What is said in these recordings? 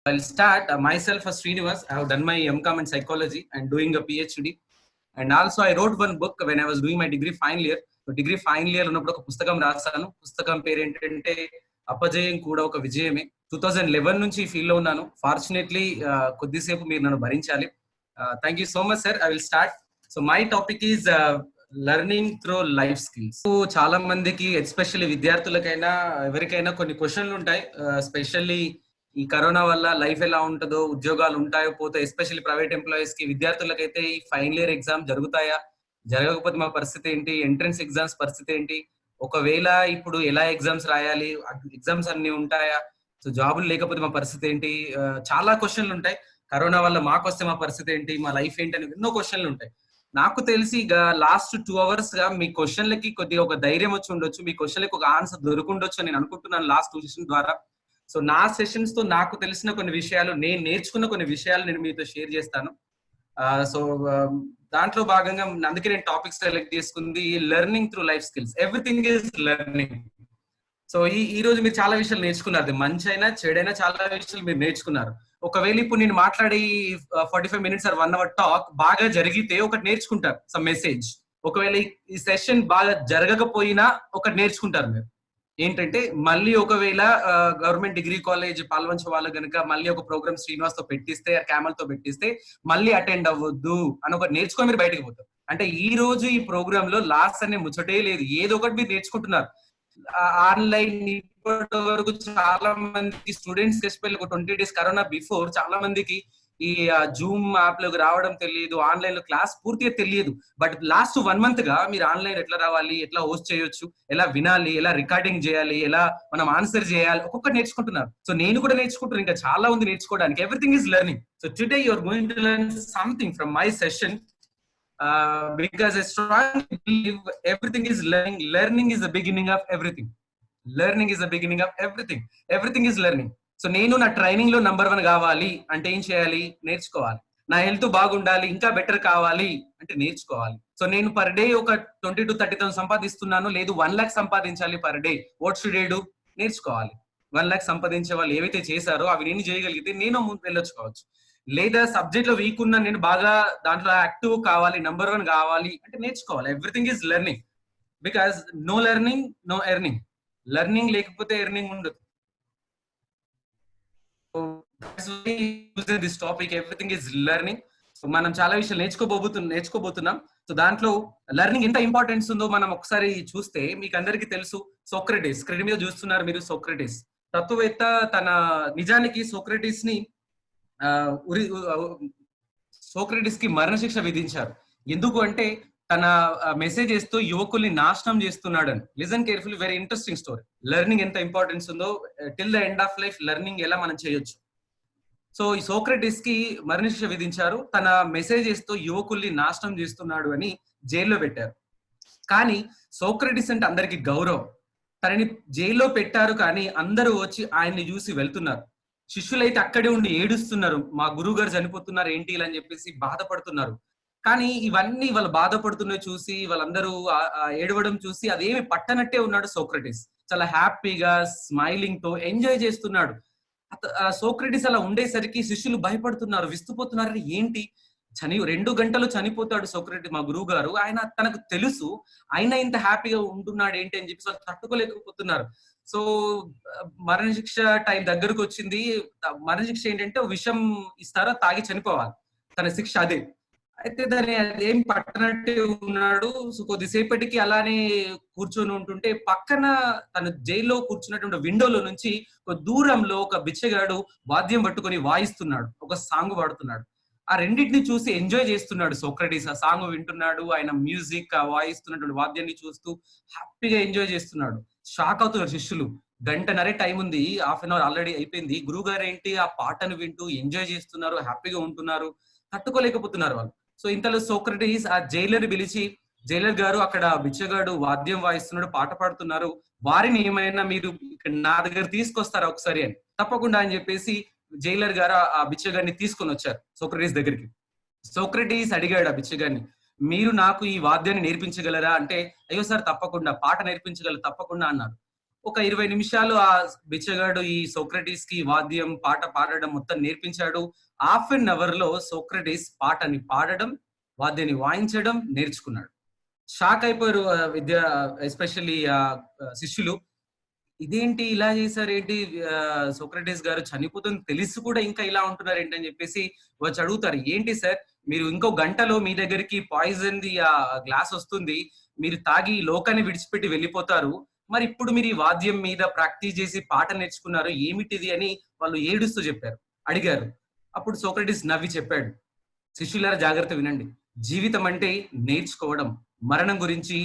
I'll start myself as Srinivas. I have done my MCom in psychology and doing a PhD. And also I wrote one book when I was doing my degree final year. So degree final year ఉన్నప్పుడు ఒక పుస్తకం రాస్తాను. పుస్తకం పేరు ఏంటంటే అపజయం కూడా ఒక విజయమే. 2011 నుంచి ఈ ఫీల్డ్ లో ఉన్నాను. ఫార్చునేట్లీ కొద్దిసేపు మీరు నన్ను భరించాలి. Thank you so much sir. I will start. So my topic is learning through life skills. చాలా మందికి ఎస్పెషల్లీ విద్యార్థులకైనా ఎవరికైనా కొన్ని క్వశ్చన్లు ఉంటాయి. స్పెషల్లీ ఈ కరోనా వల్ల లైఫ్ ఎలా ఉంటుందో, ఉద్యోగాలు ఉంటాయో పోతే, ఎస్పెషల్లీ ప్రైవేట్ ఎంప్లాయీస్ కి, విద్యార్థులకైతే ఈ ఫైనల్ ఇయర్ ఎగ్జామ్ జరుగుతాయా, జరగకపోతే మా పరిస్థితి ఏంటి, ఎంట్రన్స్ ఎగ్జామ్స్ పరిస్థితి ఏంటి, ఒకవేళ ఇప్పుడు ఎలా ఎగ్జామ్స్ రాయాలి, ఎగ్జామ్స్ అన్ని ఉంటాయా, సో జాబులు లేకపోతే మా పరిస్థితి ఏంటి, చాలా క్వశ్చన్లు ఉంటాయి. కరోనా వల్ల మాకు వస్తే మా పరిస్థితి ఏంటి, మా లైఫ్ ఏంటి అని ఎన్నో క్వశ్చన్లు ఉంటాయి. నాకు తెలిసి లాస్ట్ 2 hours గా మీ క్వశ్చన్లకి కొద్దిగా ఒక ధైర్యం వచ్చి ఉండొచ్చు, మీ క్వశ్చన్లకి ఒక ఆన్సర్ దొరుకుండొచ్చు అని నేను అనుకుంటున్నాను లాస్ట్ 2 సెషన్స్ ద్వారా. సో నా సెషన్స్ తో నాకు తెలిసిన కొన్ని విషయాలు, నేను నేర్చుకున్న కొన్ని విషయాలు నేను మీతో షేర్ చేస్తాను. సో దాంట్లో భాగంగా అందుకే నేను టాపిక్ సెలెక్ట్ చేసుకుంది learning through life skills. Everything is learning. So ఈ రోజు మీరు చాలా విషయాలు నేర్చుకున్నారు, మంచి అయినా చెడైనా చాలా విషయాలు మీరు నేర్చుకున్నారు. ఒకవేళ ఇప్పుడు నేను మాట్లాడి 45 minutes or 1 hour టాక్ బాగా జరిగితే ఒకటి నేర్చుకుంటారు, సమ్ మెసేజ్. ఒకవేళ ఈ సెషన్ బాగా జరగకపోయినా ఒకటి నేర్చుకుంటారు మీరు. ఏంటంటే మళ్ళీ ఒకవేళ గవర్నమెంట్ డిగ్రీ కాలేజ్ పాల్వంచ వాళ్ళు కనుక మళ్ళీ ఒక ప్రోగ్రామ్ శ్రీనివాస్ తో పెట్టిస్తే, క్యామల్ తో పెట్టిస్తే మళ్ళీ అటెండ్ అవ్వద్దు అని ఒకటి నేర్చుకొని మీరు బయటకు పోతారు. అంటే ఈ రోజు ఈ ప్రోగ్రామ్ లో లాస్ట్ అనే ముచ్చటే లేదు, ఏదో ఒకటి మీరు నేర్చుకుంటున్నారు. ఆన్లైన్ ఇప్పటి వరకు చాలా మందికి స్టూడెంట్స్ ఎస్పెషల్లీ ఒక 20 days కరోనా బిఫోర్ చాలా మందికి ఈ జూమ్ యాప్ లోకి రావడం తెలియదు, ఆన్లైన్ లో క్లాస్ పూర్తిగా తెలియదు. బట్ లాస్ట్ 1 month గా మీరు ఆన్లైన్ ఎట్లా రావాలి, ఎట్లా హోస్ట్ చేయొచ్చు, ఎలా వినాలి, ఎలా రికార్డింగ్ చేయాలి, ఎలా మనం ఆన్సర్ చేయాలి, ఒక్కొక్కటి నేర్చుకుంటున్నారు. సో నేను కూడా నేర్చుకుంటున్నాను, ఇంకా చాలా ఉంది నేర్చుకోవడానికి. Everything is learning. So today you are going to learn something from my session. Because I strongly believe everything is learning. Learning is the beginning of everything. Learning is the beginning of everything. Everything is learning. So నేను నా training లో number 1 కావాలి అంటే ఏం చేయాలి, నేర్చుకోవాలి. నా health బాగుండాలి, ఇంకా బెటర్ కావాలి అంటే నేర్చుకోవాలి. సో నేను పర్ డే ఒక 20 to 30,000 సంపాదిస్తున్నాను, లేదు 1 lakh సంపాదించాలి per day. What should I do? నేర్చుకోవాలి. 1 lakh సంపాదించే వాళ్ళు ఏవైతే చేశారో అవి నేను చేయగలిగితే నేను ముందు వెళ్ళొచ్చు కావచ్చు. లేదా సబ్జెక్ట్ లో వీక్ ఉన్నా, నేను బాగా దాంట్లో యాక్టివ్ కావాలి, నంబర్ 1 కావాలి అంటే నేర్చుకోవాలి. Everything is learning. Because no learning no earning. Learning లేకపోతే ఎర్నింగ్ ఉండదు. This topic everything is learning. So మనం చాలా విషయాలు నేర్చుకోబోతున్నాం. సో దాంట్లో లెర్నింగ్ ఎంత ఇంపార్టెన్స్ ఉందో మనం ఒకసారి చూస్తే మీకు అందరికీ తెలుసు. సోక్రటీస్, స్క్రీన్ మీద చూస్తున్నారు మీరు. సోక్రటీస్ తత్వవేత్త. తన నిజానికి సోక్రటీస్ కి మరణశిక్ష విధించారు. ఎందుకు అంటే తన మెసేజెస్ తో యువకుల్ని నాశనం చేస్తున్నాడని. Listen carefully, very interesting story. Learning ఎంత ఇంపార్టెన్స్ ఉందో, till the end of life learning ఎలా మనం చేయొచ్చు. సో ఈ సోక్రటీస్ కి మరణశిక్ష విధించారు. తన మెసేజెస్ తో యువకుల్ని నాశనం చేస్తున్నాడు అని జైల్లో పెట్టారు. కానీ సోక్రటీస్ అంటే అందరికి గౌరవం. తనని జైల్లో పెట్టారు కానీ అందరూ వచ్చి ఆయన్ని చూసి వెళ్తున్నారు. శిష్యులైతే అక్కడే ఉండి ఏడుస్తున్నారు, మా గురువు గారు చనిపోతున్నారు ఏంటి అని చెప్పేసి బాధపడుతున్నారు. కానీ ఇవన్నీ వాళ్ళు బాధపడుతున్నవి చూసి, వాళ్ళందరూ ఏడవడం చూసి అదేమి పట్టనట్టే ఉన్నాడు సోక్రటీస్. చాలా హ్యాపీగా స్మైలింగ్ తో ఎంజాయ్ చేస్తున్నాడు. సోక్రటీస్ అలా ఉండేసరికి శిష్యులు భయపడుతున్నారు, విస్తుపోతున్నారు. ఏంటి 2 గంటలు చనిపోతాడు సోక్రటీస్, మా గురువు గారు, ఆయన తనకు తెలుసు, ఆయన ఇంత హ్యాపీగా ఉంటున్నాడు ఏంటి అని చెప్పి వాళ్ళు తట్టుకోలేకపోతున్నారు. సో మరణశిక్ష టైం దగ్గరకు వచ్చింది. మరణశిక్ష ఏంటంటే విషం ఇస్తారో తాగి చనిపోవాలి, తన శిక్ష అదే. అయితే దాన్ని అదేం పట్టనట్టే ఉన్నాడు. సో కొద్దిసేపటికి అలానే కూర్చొని ఉంటుంటే పక్కన తన జైల్లో కూర్చున్నటువంటి విండోలో నుంచి ఒక దూరంలో ఒక బిచ్చగాడు వాద్యం పట్టుకొని వాయిస్తున్నాడు, ఒక సాంగ్ పాడుతున్నాడు. ఆ రెండింటిని చూసి ఎంజాయ్ చేస్తున్నాడు సోక్రటీస్. ఆ సాంగ్ వింటున్నాడు, ఆయన మ్యూజిక్ వాయిస్తున్నటువంటి వాద్యాన్ని చూస్తూ హ్యాపీగా ఎంజాయ్ చేస్తున్నాడు. షాక్ అవుతున్నారు శిష్యులు. 1.5 గంట టైం ఉంది, హాఫ్ అన్ అవర్ ఆల్రెడీ అయిపోయింది, గురువు గారు ఏంటి ఆ పాటను వింటూ ఎంజాయ్ చేస్తున్నారు, హ్యాపీగా ఉంటున్నారు, తట్టుకోలేకపోతున్నారు వాళ్ళు. సో ఇంతలో సోక్రటీస్ ఆ జైలర్ పిలిచి, జైలర్ గారు అక్కడ బిచ్చగాడు వాద్యం వాయిస్తున్నాడు, పాట పాడుతున్నారు, వారిని ఏమైనా మీరు ఇక్కడ నా దగ్గర తీసుకొస్తారా ఒకసారి అని. తప్పకుండా అని చెప్పేసి జైలర్ గారు ఆ బిచ్చగాడిని తీసుకొని వచ్చారు సోక్రటీస్ దగ్గరికి. సోక్రటీస్ అడిగాడు ఆ బిచ్చగాడిని, మీరు నాకు ఈ వాద్యాన్ని నేర్పించగలరా అంటే, అయ్యో సార్ తప్పకుండా, పాట నేర్పించగలరు తప్పకుండా అన్నారు. ఒక 20 నిమిషాలు ఆ బిచ్చగాడు ఈ సోక్రటీస్ కి వాద్యం పాట పాడడం మొత్తం నేర్పించాడు. హాఫ్ అన్ అవర్ లో సోక్రటీస్ పాటని పాడడం, వాద్యాన్ని వాయించడం నేర్చుకున్నాడు. షాక్ అయిపోయారు విద్య, ఎస్పెషల్లీ శిష్యులు. ఇదేంటి ఇలా చేశారు ఏంటి, సోక్రటీస్ గారు చనిపోతుంది తెలిసి కూడా ఇంకా ఇలా ఉంటున్నారు ఏంటి అని చెప్పేసి వచ్చి అడుగుతారు. ఏంటి సార్, మీరు ఇంకో గంటలో మీ దగ్గరికి పాయిజన్ ది గ్లాస్ వస్తుంది, మీరు తాగి ఈ లోకాన్ని విడిచిపెట్టి వెళ్ళిపోతారు, మరి ఇప్పుడు మీరు ఈ వాద్యం మీద ప్రాక్టీస్ చేసి పాట నేర్చుకున్నారు, ఏమిటిది అని వాళ్ళు ఏడుస్తూ చెప్పారు, అడిగారు. అప్పుడు సోక్రటీస్ నవ్వి చెప్పాడు, శిష్యులారా జాగ్రత్త వినండి, జీవితం అంటే నేర్చుకోవడం, మరణం గురించి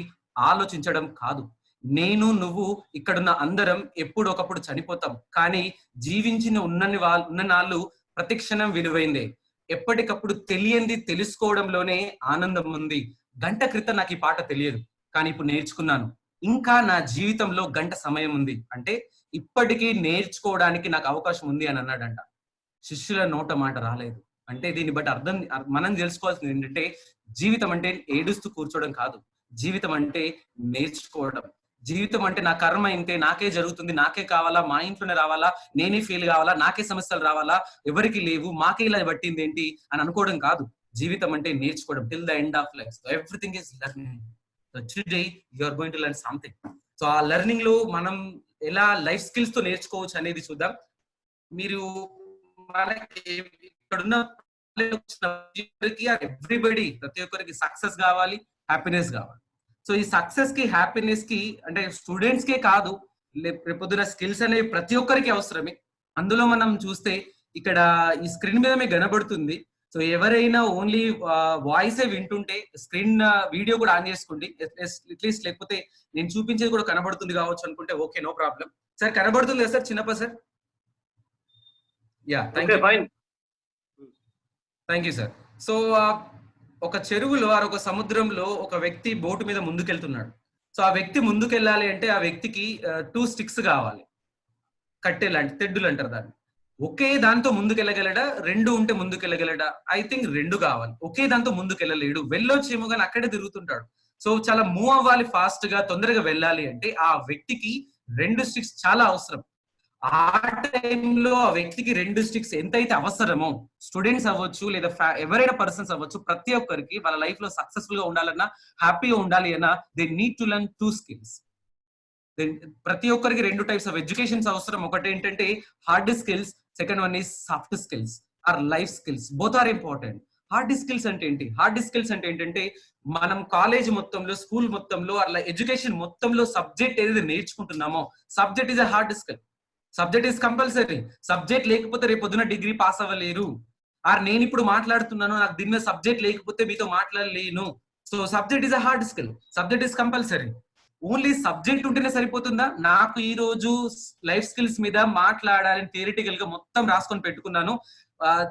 ఆలోచించడం కాదు. నేను నువ్వు ఇక్కడున్న అందరం ఎప్పుడు ఒకప్పుడు చనిపోతాం, కానీ జీవించిన ఉన్న నాళ్ళు ప్రతిక్షణం విలువైందే. ఎప్పటికప్పుడు తెలియంది తెలుసుకోవడంలోనే ఆనందం ఉంది. గంట క్రితం నాకు ఈ పాట తెలియదు, కానీ ఇప్పుడు నేర్చుకున్నాను. ఇంకా నా జీవితంలో గంట సమయం ఉంది, అంటే ఇప్పటికీ నేర్చుకోవడానికి నాకు అవకాశం ఉంది అని అన్నాడంట. శిష్యుల నోట మాట రాలేదు. అంటే దీన్ని బట్టి అర్థం మనం తెలుసుకోవాల్సింది ఏంటంటే, జీవితం అంటే ఏడుస్తూ కూర్చోవడం కాదు, జీవితం అంటే నేర్చుకోవడం. జీవితం అంటే నా కర్మ ఇంతే, నాకే జరుగుతుంది, నాకే కావాలా, మా ఇంట్లోనే రావాలా, నేనే ఫెయిల్ కావాలా, నాకే సమస్యలు రావాలా, ఎవరికి లేవు, మాకే ఇలా పట్టింది ఏంటి అని అనుకోవడం కాదు. జీవితం అంటే నేర్చుకోవడం. Till the end of life everything is learning. Today you are going to learn something. So ఆ లెర్నింగ్ లో మనం ఎలా లైఫ్ స్కిల్స్ తో నేర్చుకోవచ్చు అనేది చూద్దాం. మీరు మనకి ఇక్కడున్న ఎవ్రీబడి, ప్రతి ఒక్కరికి సక్సెస్ కావాలి, హ్యాపీనెస్ కావాలి. సో ఈ సక్సెస్ కి హ్యాపీనెస్ కి అంటే స్టూడెంట్స్ కే కాదు, రేపొద్దున స్కిల్స్ అనేవి ప్రతి ఒక్కరికి అవసరమే. అందులో మనం చూస్తే ఇక్కడ ఈ స్క్రీన్ మీద మీకు కనబడుతుంది. సో ఎవరైనా ఓన్లీ వాయిసే వింటుంటే స్క్రీన్ వీడియో కూడా ఆన్ చేసుకోండి అట్లీస్ట్, లేకపోతే నేను చూపించేది కూడా కనబడుతుంది కావచ్చు అనుకుంటే ఓకే, నో ప్రాబ్లం. సార్ కనబడుతుంది సార్ చిన్నప్ప sir? Yeah, thank you sir. So ఒక చెరువులో ఒక సముద్రంలో ఒక వ్యక్తి బోటు మీద ముందుకెళ్తున్నాడు. సో ఆ వ్యక్తి ముందుకెళ్ళాలి అంటే ఆ వ్యక్తికి 2 స్టిక్స్ కావాలి, కట్టె లాంటి తెడ్డులు అంటారు దాన్ని. ఒకే దాంతో ముందుకెళ్ళగలడా, 2 ఉంటే ముందుకెళ్ళగలడా? ఐ థింక్ 2 కావాలి. ఒకే దాంతో ముందుకెళ్ళలేడు, వెళ్ళొచ్చేమో కానీ అక్కడే తిరుగుతుంటాడు. సో చాలా మూవ్ అవ్వాలి, ఫాస్ట్ గా తొందరగా వెళ్ళాలి అంటే ఆ వ్యక్తికి 2 స్టిక్స్ చాలా అవసరం. ఆ టైంలో ఆ వ్యక్తికి 2 స్టిక్స్ ఎంతైతే అవసరమో, స్టూడెంట్స్ అవ్వచ్చు లేదా ఎవరైనా పర్సన్స్ అవ్వచ్చు, ప్రతి ఒక్కరికి వాళ్ళ లైఫ్ లో సక్సెస్ఫుల్ గా ఉండాలన్నా, హ్యాపీగా ఉండాలి అన్నా, they need to learn 2 skills. ప్రతి ఒక్కరికి 2 టైప్స్ ఆఫ్ ఎడ్యుకేషన్స్ అవసరం. ఒకటి ఏంటంటే hard skills, second one is soft skills or life skills. Both are important. Hard skills అంటే ఏంటి? హార్డ్ స్కిల్స్ అంటే ఏంటంటే మనం కాలేజ్ మొత్తంలో, స్కూల్ మొత్తంలో, అట్లా ఎడ్యుకేషన్ మొత్తంలో సబ్జెక్ట్ ఏదైతే నేర్చుకుంటున్నామో, subject is a hard skill. Subject is compulsory. Subject లేకపోతే రేపు పొద్దున డిగ్రీ పాస్ అవ్వలేరు. నేను ఇప్పుడు మాట్లాడుతున్నాను, నాకు దీని మీద సబ్జెక్ట్ లేకపోతే మీతో మాట్లాడలేను. So subject is a hard skill, subject is compulsory. Only subject ఉంటేనే సరిపోతుందా? నాకు ఈ రోజు లైఫ్ స్కిల్స్ మీద మాట్లాడాలని థియరిటికల్ గా మొత్తం రాసుకొని పెట్టుకున్నాను,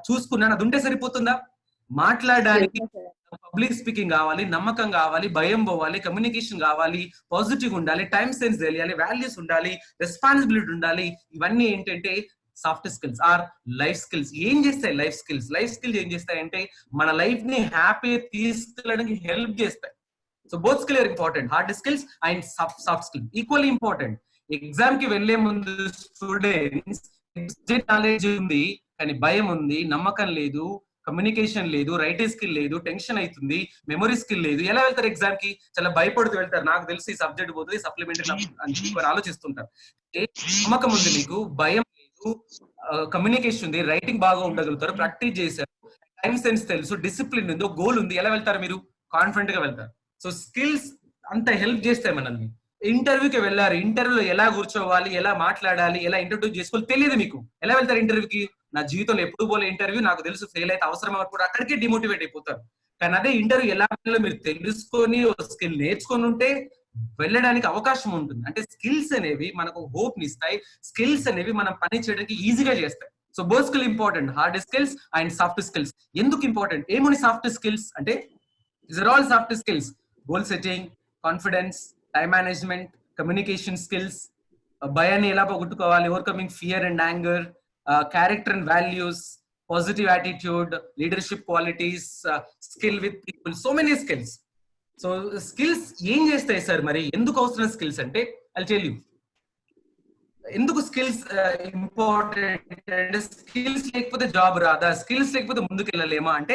చూసుకున్నాను, అది ఉంటే సరిపోతుందా? మాట్లాడడానికి పబ్లిక్ స్పీకింగ్ కావాలి, నమ్మకం కావాలి, భయం పోవాలి, కమ్యూనికేషన్ కావాలి, పాజిటివ్ ఉండాలి, టైం సెన్స్ తెలియాలి, వాల్యూస్ ఉండాలి, రెస్పాన్సిబిలిటీ ఉండాలి. ఇవన్నీ ఏంటంటే soft skills or life skills. ఏం చేస్తాయి లైఫ్ స్కిల్స్? లైఫ్ స్కిల్స్ ఏం చేస్తాయంటే మన లైఫ్ ని హ్యాపీ తీసుకెళ్ళడానికి హెల్ప్ చేస్తాయి. So both skill are important. Hard skills and soft skill equally important. Exam కి వెళ్లే ముందు స్టూడెంట్స్ నాలెడ్జ్ ఉంది కానీ భయం ఉంది, నమ్మకం లేదు, కమ్యూనికేషన్ లేదు, రైటింగ్ స్కిల్ లేదు, టెన్షన్ అవుతుంది, మెమరీ స్కిల్ లేదు. ఎలా వెళ్తారు ఎగ్జామ్ కి? చాలా భయపడుతూ వెళ్తారు. నాకు తెలిసి ఈ సబ్జెక్ట్ పోతుంది, సప్లిమెంటరీ అని ఆలోచిస్తుంటారు. నమ్మకం ఉంది మీకు, భయం లేదు, కమ్యూనికేషన్ ఉంది, రైటింగ్ బాగా ఉండగలుగుతారు, ప్రాక్టీస్ చేశారు, టైం సెన్స్ తెలుసు, డిసిప్లిన్ ఉంది, గోల్ ఉంది. ఎలా వెళ్తారు మీరు? కాన్ఫిడెంట్ గా వెళ్తారు. సో స్కిల్స్ అంత హెల్ప్ చేస్తాయి మనల్ని. ఇంటర్వ్యూకి వెళ్ళారు, ఇంటర్వ్యూలో ఎలా కూర్చోవాలి, ఎలా మాట్లాడాలి, ఎలా ఇంటర్వ్యూ చేసుకోవాలి తెలియదు మీకు, ఎలా వెళ్తారు ఇంటర్వ్యూకి? నా జీవితంలో ఎప్పుడు పోలే ఇంటర్వ్యూ, నాకు తెలుసు ఫెయిల్ అయితే అవసరం అప్పుడు అక్కడికే డిమోటివేట్ అయిపోతారు. కానీ అదే ఇంటర్వ్యూ ఎలా మీరు తెలుసుకొని స్కిల్ నేర్చుకొని ఉంటే వెళ్ళడానికి అవకాశం ఉంటుంది. అంటే స్కిల్స్ అనేవి మనకు హోప్ ని ఇస్తాయి, స్కిల్స్ అనేవి మనం పని చేయడానికి ఈజీగా చేస్తాయి. So both skill important, hard skills and soft skills. ఎందుకు ఇంపార్టెంట్? ఏముని సాఫ్ట్ స్కిల్స్ అంటే these are all soft skills: goal setting, confidence, time management, communication skills, భయాన్ని ఎలా పోగొట్టుకోవాలి, overcoming fear and anger, character and values, positive attitude, leadership qualities, skill with people, so many skills. So skills ఏం చేస్తాయి sir? మరి ఎందుకు అవసరం skills అంటే I'll tell you. ఎందుకు స్కిల్స్ ఇంపార్టెంట్ అంటే స్కిల్స్ లేకపోతే జాబ్ రాదా, స్కిల్స్ లేకపోతే ముందుకు వెళ్ళలేమా అంటే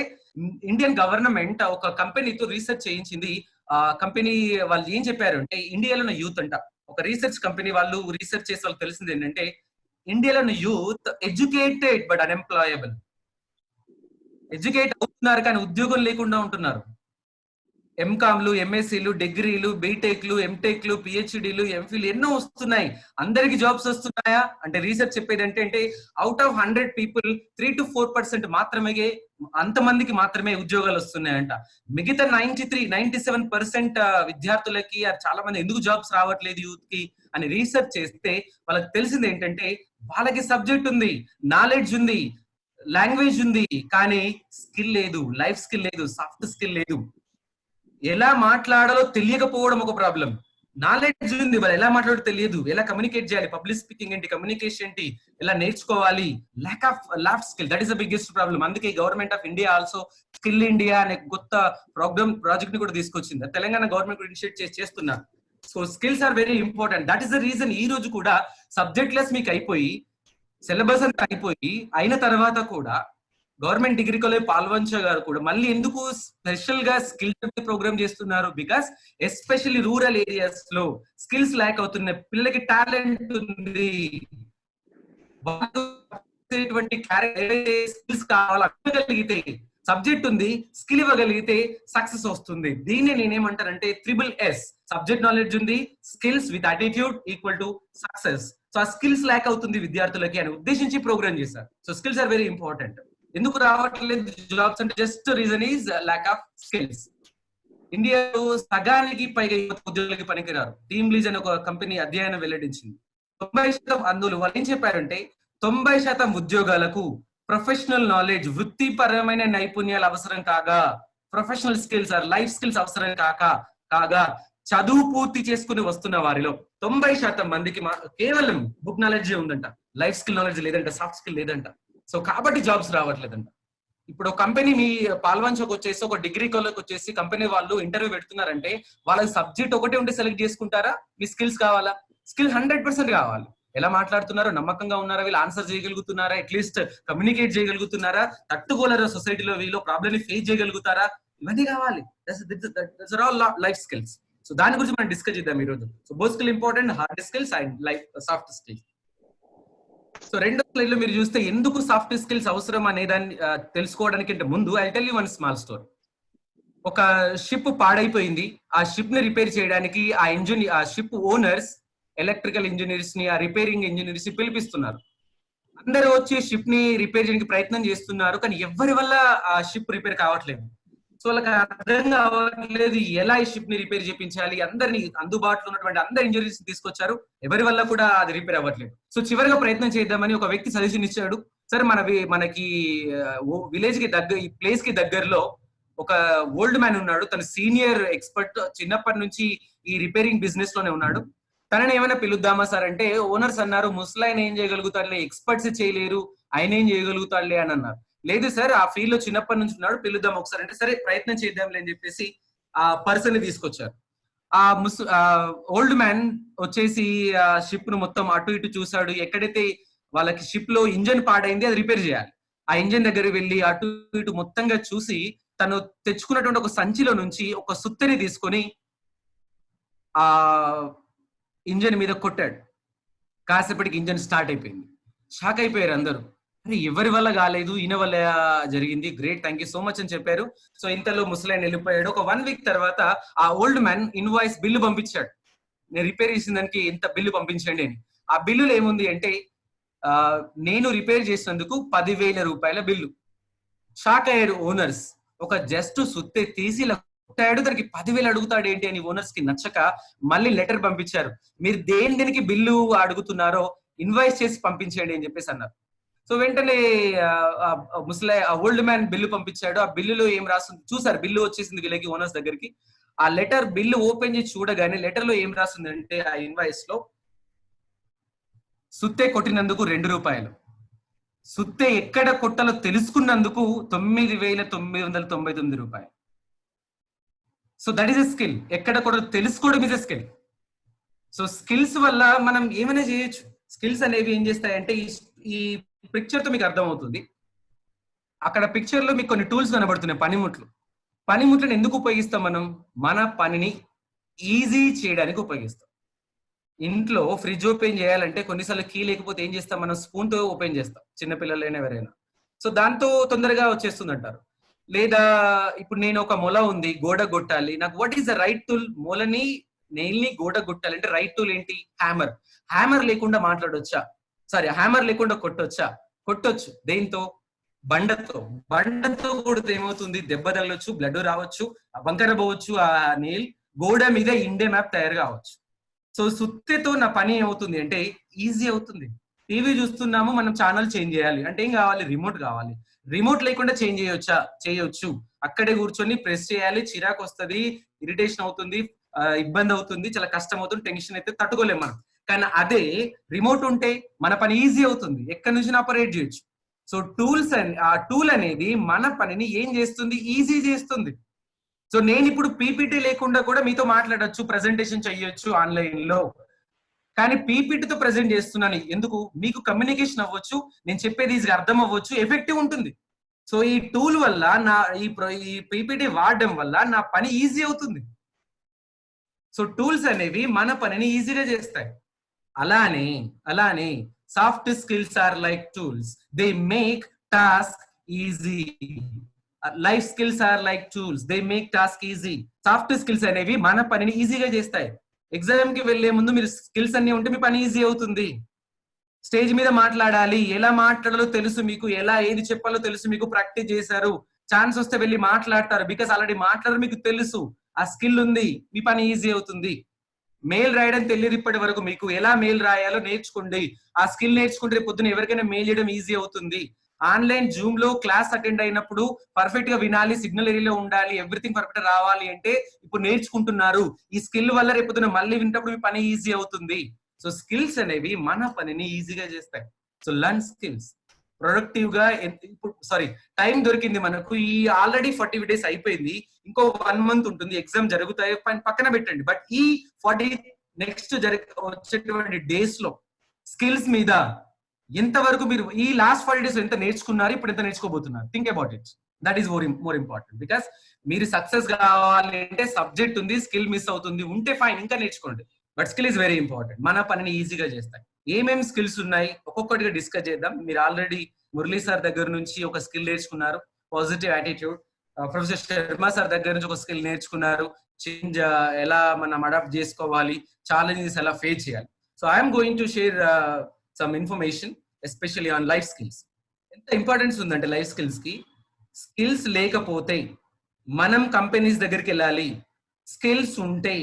ఇండియన్ గవర్నమెంట్ ఒక కంపెనీతో రీసెర్చ్ చేయించింది. ఆ కంపెనీ వాళ్ళు ఏం చెప్పారు అంటే ఇండియాలో ఉన్న యూత్ అంట, ఒక రీసెర్చ్ కంపెనీ వాళ్ళు రీసెర్చ్ చేసే వాళ్ళకి తెలిసింది ఏంటంటే ఇండియాలో ఉన్న youth educated but unemployable. Educate అవుతున్నారు కానీ ఉద్యోగం లేకుండా ఉంటున్నారు. ఎంకామ్లు, ఎంఎస్సీలు, డిగ్రీలు, బీటెక్లు, ఎంటెక్లు, పిహెచ్డీలు, ఎంఫిల్ ఎన్నో వస్తున్నాయి. అందరికి జాబ్స్ వస్తున్నాయా అంటే రీసెర్చ్ చెప్పేది అంటే అవుట్ ఆఫ్ 100 పీపుల్ 3 to 4% మాత్రమే, అంతమందికి మాత్రమే ఉద్యోగాలు వస్తున్నాయంట. మిగతా 97% విద్యార్థులకి చాలా మంది ఎందుకు జాబ్స్ రావట్లేదు యూత్ కి అని రీసెర్చ్ చేస్తే వాళ్ళకి తెలిసింది ఏంటంటే వాళ్ళకి సబ్జెక్ట్ ఉంది, నాలెడ్జ్ ఉంది, లాంగ్వేజ్ ఉంది, కానీ స్కిల్ లేదు, లైఫ్ స్కిల్ లేదు, సాఫ్ట్ స్కిల్ లేదు. ఎలా మాట్లాడాలో తెలియకపోవడం ఒక ప్రాబ్లం. నాలెడ్జ్ ఉంది, వాళ్ళు ఎలా మాట్లాడో తెలియదు, ఎలా కమ్యూనికేట్ చేయాలి, పబ్లిక్ స్పీకింగ్ ఏంటి, కమ్యూనికేషన్ ఏంటి, ఎలా నేర్చుకోవాలి, lack skill, that is the biggest problem. అందుకే government of India also skill India అనే కొత్త ప్రాజెక్ట్ ని కూడా తీసుకొచ్చింది. తెలంగాణ గవర్నమెంట్ కూడా ఇనిషియేట్ చేస్తున్నారు. So skills are very important. That is the reason ఈ రోజు కూడా సబ్జెక్ట్ లెస్ మీకు అయిపోయి సిలబస్ అంతా అయిపోయి అయిన తర్వాత కూడా గవర్నమెంట్ డిగ్రీ కాలేజ్ పాల్వంచ గారు కూడా మళ్ళీ ఎందుకు స్పెషల్ గా స్కిల్ ప్రోగ్రామ్ చేస్తున్నారు? బికాస్ ఎస్పెషల్లీ రూరల్ ఏరియాస్ లో స్కిల్స్ ల్యాక్ అవుతున్నాయి. పిల్లలకి టాలెంట్ ఉంది, స్కిల్స్ కావాలగలిగితే, సబ్జెక్ట్ ఉంది, స్కిల్ ఇవ్వగలిగితే సక్సెస్ వస్తుంది. దీన్ని నేనేమంటానంటే SSS, సబ్జెక్ట్ నాలెడ్జ్ ఉంది, skills with attitude equal to success. So ఆ స్కిల్స్ ల్యాక్ అవుతుంది విద్యార్థులకి అని ఉద్దేశించి ప్రోగ్రామ్ చేశారు. So skills are very important. ఎందుకు రావట్లేదు జాబ్స్ అంటే just reason is lack of skills. ఇండియాలో సగానికి పైగా ఉద్యోగులకి పనికిరారు. టీమ్ లీజ్ అనే ఒక కంపెనీ అధ్యయనం వెల్లడించింది. 90% అందులో వాళ్ళు ఏం చెప్పారంటే 90% ఉద్యోగాలకు ప్రొఫెషనల్ నాలెడ్జ్, వృత్తిపరమైన నైపుణ్యాలు అవసరం కాగా, professional skills or life skills అవసరం కాగా చదువు పూర్తి చేసుకుని వస్తున్న వారిలో 90% మందికి కేవలం బుక్ నాలెడ్జ్ ఉందంట, లైఫ్ స్కిల్ నాలెడ్జ్ లేదంట, సాఫ్ట్ స్కిల్ లేదంట. సో కాబట్టి జాబ్స్ రావట్లేదంట. ఇప్పుడు కంపెనీ మీ పాల్వంచకు వచ్చేసి ఒక డిగ్రీ కాలేజ్కి వచ్చేసి కంపెనీ వాళ్ళు ఇంటర్వ్యూ పెడుతున్నారంటే వాళ్ళకి సబ్జెక్ట్ ఒకటే ఉంటే సెలెక్ట్ చేసుకుంటారా? మీ స్కిల్స్ కావాలా? స్కిల్ 100% కావాలి. ఎలా మాట్లాడుతున్నారో, నమ్మకంగా ఉన్నారా, వీళ్ళు ఆన్సర్ చేయగలుగుతున్నారా, అట్లీస్ట్ కమ్యూనికేట్ చేయగలుగుతున్నారా, తట్టుకోలేరా సొసైటీలో, వీళ్ళు ప్రాబ్లమ్ ని ఫేస్ చేయగలుగుతారా, ఇవన్నీ కావాలి. Life skills. సో దాని గురించి మనం డిస్కస్ చేద్దాం ఈ రోజు. So both skill important, hard skills and life soft skills. So రెండో స్లైడ్ లో మీరు చూస్తే ఎందుకు సాఫ్ట్ స్కిల్స్ అవసరం అనే దాన్ని తెలుసుకోవడానికి ముందు I tell you one small story. ఒక షిప్ పాడైపోయింది. ఆ షిప్ ని రిపేర్ చేయడానికి ఆ షిప్ ఓనర్స్ ఎలక్ట్రికల్ ఇంజనీర్స్ ని, ఆ రిపేరింగ్ ఇంజనీర్స్ ని పిలిపిస్తున్నారు. అందరూ వచ్చి షిప్ ని రిపేర్ చేయడానికి ప్రయత్నం చేస్తున్నారు, కానీ ఎవరి వల్ల ఆ షిప్ రిపేర్ కావట్లేదు. సో వాళ్ళకి అర్థం కావట్లేదు ఎలా ఈ షిప్ ని రిపేర్ చేయించాలి. అందరినీ, అందుబాటులో ఉన్నటువంటి అందరు ఇంజనీర్స్ తీసుకొచ్చారు, ఎవరి వల్ల కూడా అది రిపేర్ అవ్వట్లేదు. సో చివరిగా ప్రయత్నం చేద్దామని ఒక వ్యక్తి సజెషన్ ఇచ్చాడు. సరే మనకి విలేజ్ కి దగ్గర, ఈ ప్లేస్ కి దగ్గరలో ఒక ఓల్డ్ మ్యాన్ ఉన్నాడు, తన సీనియర్ ఎక్స్పర్ట్, చిన్నప్పటి నుంచి ఈ రిపేరింగ్ బిజినెస్ లోనే ఉన్నాడు. తనని ఏమైనా పిలుద్దామా సార్ అంటే ఓనర్స్ అన్నారు, ముసలాయన ఏం చేయగలుగుతాడులే, ఎక్స్పర్ట్స్ చేయలేరు, ఆయన ఏం చేయగలుగుతాడులే అని అన్నారు. లేదు సార్, ఆ ఫీల్డ్ లో చిన్నప్పటి నుంచి ఉన్నాడు, పిలుద్దాం ఒకసారి అంటే సరే ప్రయత్నం చేద్దాంలే అని చెప్పేసి ఆ పర్సన్ ని తీసుకొచ్చారు. ఆ ఓల్డ్ మ్యాన్ వచ్చేసి ఆ షిప్ ను మొత్తం అటు ఇటు చూశాడు. ఎక్కడైతే వాళ్ళకి షిప్ లో ఇంజన్ పాడైంది అది రిపేర్ చేయాలి. ఆ ఇంజన్ దగ్గర వెళ్ళి అటు ఇటు మొత్తంగా చూసి తను తెచ్చుకున్నటువంటి ఒక సంచిలో నుంచి ఒక సుత్తెని తీసుకొని ఆ ఇంజన్ మీద కొట్టాడు. కాసేపటికి ఇంజన్ స్టార్ట్ అయిపోయింది. షాక్ అయిపోయారు అందరూ. అరే ఎవరి వల్ల కాలేదు, ఈయన వల్ల జరిగింది, great, thank you so much అని చెప్పారు. సో ఇంతలో ముసలాయన వెళ్ళిపోయాడు. ఒక 1 వీక్ తర్వాత ఆ ఓల్డ్ మ్యాన్ ఇన్వాయిస్ బిల్లు పంపించాడు, నేను రిపేర్ చేసిన దానికి ఎంత బిల్లు పంపించండి అని. ఆ బిల్లులో ఏముంది అంటే నేను రిపేర్ చేసినందుకు 10,000 రూపాయల బిల్లు. షాక్ అయ్యారు ఓనర్స్. ఒక జస్ట్ సుత్తే తీసి ఇలా కొట్టాడు, దానికి 10,000 అడుగుతాడు ఏంటి అని ఓనర్స్ కి నచ్చక మళ్ళీ లెటర్ పంపించారు, మీరు దేనికి బిల్లు అడుగుతున్నారో ఇన్వాయిస్ చేసి పంపించండి అని చెప్పేసి అన్నారు. సో వెంటనే ఓల్డ్ మ్యాన్ బిల్లు పంపించాడు. ఆ బిల్లులో ఏం రాస్తుంది చూసారు, బిల్లు వచ్చేసింది వీళ్ళకి ఓనర్స్ దగ్గరికి. ఆ లెటర్ బిల్లు ఓపెన్ చేసి చూడగానే లెటర్ లో ఏం రాస్తుంది అంటే ఆ ఇన్వాయిస్ లో సుత్తే కొట్టినందుకు 2 రూపాయలు, సుత్తే ఎక్కడ కొట్టాలో తెలుసుకున్నందుకు 9,999 రూపాయలు. So that is a skill. ఎక్కడ కొట్టాలో తెలుసుకోవడం is a skill. So skills వల్ల మనం ఏమైనా చేయొచ్చు. స్కిల్స్ అనేవి ఏం చేస్తాయంటే ఈ పిక్చర్ తో మీకు అర్థమవుతుంది. అక్కడ పిక్చర్ లో మీకు కొన్ని టూల్స్ కనబడుతున్నాయి, పనిముట్లను ఎందుకు ఉపయోగిస్తాం మనం? మన పనిని ఈజీ చేయడానికి ఉపయోగిస్తాం. ఇంట్లో ఫ్రిడ్జ్ ఓపెన్ చేయాలంటే కొన్నిసార్లు కీ లేకపోతే ఏం చేస్తాం? మనం స్పూన్ తో ఓపెన్ చేస్తాం, చిన్నపిల్లలైనా ఎవరైనా. సో దాంతో తొందరగా వచ్చేస్తుంది అంటారు. లేదా ఇప్పుడు నేను ఒక మొల ఉంది, గోడ కొట్టాలి, నాకు what is the right tool? మొలని నెయిల్ ని గోడ కొట్టాలి అంటే రైట్ టూల్ ఏంటి? హ్యామర్ లేకుండా మాట్లాడొచ్చా? సారీ, హ్యామర్ లేకుండా కొట్టొచ్చా? కొట్టొచ్చు. దేంతో? బండతో కొడితే ఏమవుతుంది? దెబ్బ తగలొచ్చు, బ్లడ్ రావచ్చు, బంకర పోవచ్చు, ఆ నెయిల్ గోడ మీద ఇండియా మ్యాప్ తయారు కావచ్చు. సో సుత్తెతో నా పని ఏమవుతుంది అంటే ఈజీ అవుతుంది. టీవీ చూస్తున్నాము, మనం ఛానల్ చేంజ్ చేయాలి అంటే ఏం కావాలి? రిమోట్ కావాలి. రిమోట్ లేకుండా చేంజ్ చేయొచ్చు. అక్కడే కూర్చొని ప్రెస్ చేయాలి, చిరాకు వస్తుంది, ఇరిటేషన్ అవుతుంది, ఇబ్బంది అవుతుంది, చాలా కష్టం అవుతుంది, టెన్షన్ అయితే తట్టుకోలేము మనం. కానీ అదే రిమోట్ ఉంటే మన పని ఈజీ అవుతుంది, ఎక్కడి నుంచి ఆపరేట్ చేయొచ్చు. సో ఆ టూల్ అనేది మన పనిని ఏం చేస్తుంది? ఈజీ చేస్తుంది. సో నేను ఇప్పుడు పీపీటీ లేకుండా కూడా మీతో మాట్లాడొచ్చు, ప్రెజెంటేషన్ చెయ్యొచ్చు ఆన్లైన్ లో. కానీ పీపీటీతో ప్రెజెంట్ చేస్తున్నాను ఎందుకు? మీకు కమ్యూనికేషన్ అవ్వచ్చు, నేను చెప్పేది ఈజీగా అర్థం అవ్వచ్చు, ఎఫెక్టివ్ ఉంటుంది. సో ఈ టూల్ వల్ల ఈ పీపీటీ వాడడం వల్ల నా పని ఈజీ అవుతుంది. సో టూల్స్ అనేవి మన పనిని ఈజీగా చేస్తాయి. అలానే soft skills are like tools, they make task easy. Life skills are like tools, they make task easy. Soft skills అనేవి మన పనిని ఈజీగా చేస్తాయి. ఎగ్జామ్ కి వెళ్లే ముందు మీరు స్కిల్స్ అన్ని ఉంటే మీ పని ఈజీ అవుతుంది. స్టేజ్ మీద మాట్లాడాలి, ఎలా మాట్లాడాలో తెలుసు మీకు, ఎలా ఏది చెప్పాలో తెలుసు మీకు, ప్రాక్టీస్ చేశారు, ఛాన్స్ వస్తే వెళ్ళి మాట్లాడతారు, బికాస్ ఆల్రెడీ మాట్లాడారు, మీకు తెలుసు, ఆ స్కిల్ ఉంది, మీ పని ఈజీ అవుతుంది. మెయిల్ రాయడం తెలియదు ఇప్పటి వరకు, మీకు ఎలా మెయిల్ రాయాలో నేర్చుకోండి, ఆ స్కిల్ నేర్చుకుంటే పొద్దున ఎవరికైనా మెయిల్ చేయడం ఈజీ అవుతుంది. ఆన్లైన్ జూమ్ లో క్లాస్ అటెండ్ అయినప్పుడు పర్ఫెక్ట్ గా వినాలి, సిగ్నల్ ఏరియాలో ఉండాలి, ఎవ్రీథింగ్ పర్ఫెక్ట్ రావాలి అంటే ఇప్పుడు నేర్చుకుంటున్నారు. ఈ స్కిల్ వల్ల రేపు మళ్ళీ వింటప్పుడు మీ పని ఈజీ అవుతుంది. సో స్కిల్స్ అనేవి మన పనిని ఈజీగా చేస్తాయి. So learn skills. ప్రొడక్టివ్ గా ఇప్పుడు టైం దొరికింది మనకు, ఈ ఆల్రెడీ 40 days అయిపోయింది, ఇంకో 1 month ఉంటుంది, ఎగ్జామ్ జరుగుతాయి, పక్కన పెట్టండి. బట్ ఈ 40 నెక్స్ట్ వచ్చేటువంటి డేస్ లో స్కిల్స్ మీద ఎంతవరకు మీరు ఈ లాస్ట్ 40 days ఎంత నేర్చుకున్నారు, ఇప్పుడు ఎంత నేర్చుకోబోతున్నారు? Think about it. That is more important. Because మీరు సక్సెస్ కావాలి అంటే సబ్జెక్ట్ ఉంది, స్కిల్ మిస్ అవుతుంది, ఉంటే ఫైన్, ఇంకా నేర్చుకోండి. But skill is very important, మన పనిని ఈజీగా చేస్తాయి. ఏమేమి స్కిల్స్ ఉన్నాయి ఒక్కొక్కటిగా డిస్కస్ చేద్దాం. మీరు ఆల్రెడీ మురళీ సార్ దగ్గర నుంచి ఒక స్కిల్ నేర్చుకున్నారు, positive attitude. Professor Sharma sir దగ్గర నుంచి ఒక స్కిల్ నేర్చుకున్నారు, చేంజ్ ఎలా మనం అడాప్ట్ చేసుకోవాలి, ఛాలెంజెస్ ఎలా ఫేస్ చేయాలి. So I'm going to share some information especially on life skills. ఎంత ఇంపార్టెన్స్ ఉందంటే లైఫ్ స్కిల్స్ కి, స్కిల్స్ లేకపోతే మనం కంపెనీస్ దగ్గరికి వెళ్ళాలి, స్కిల్స్ ఉంటే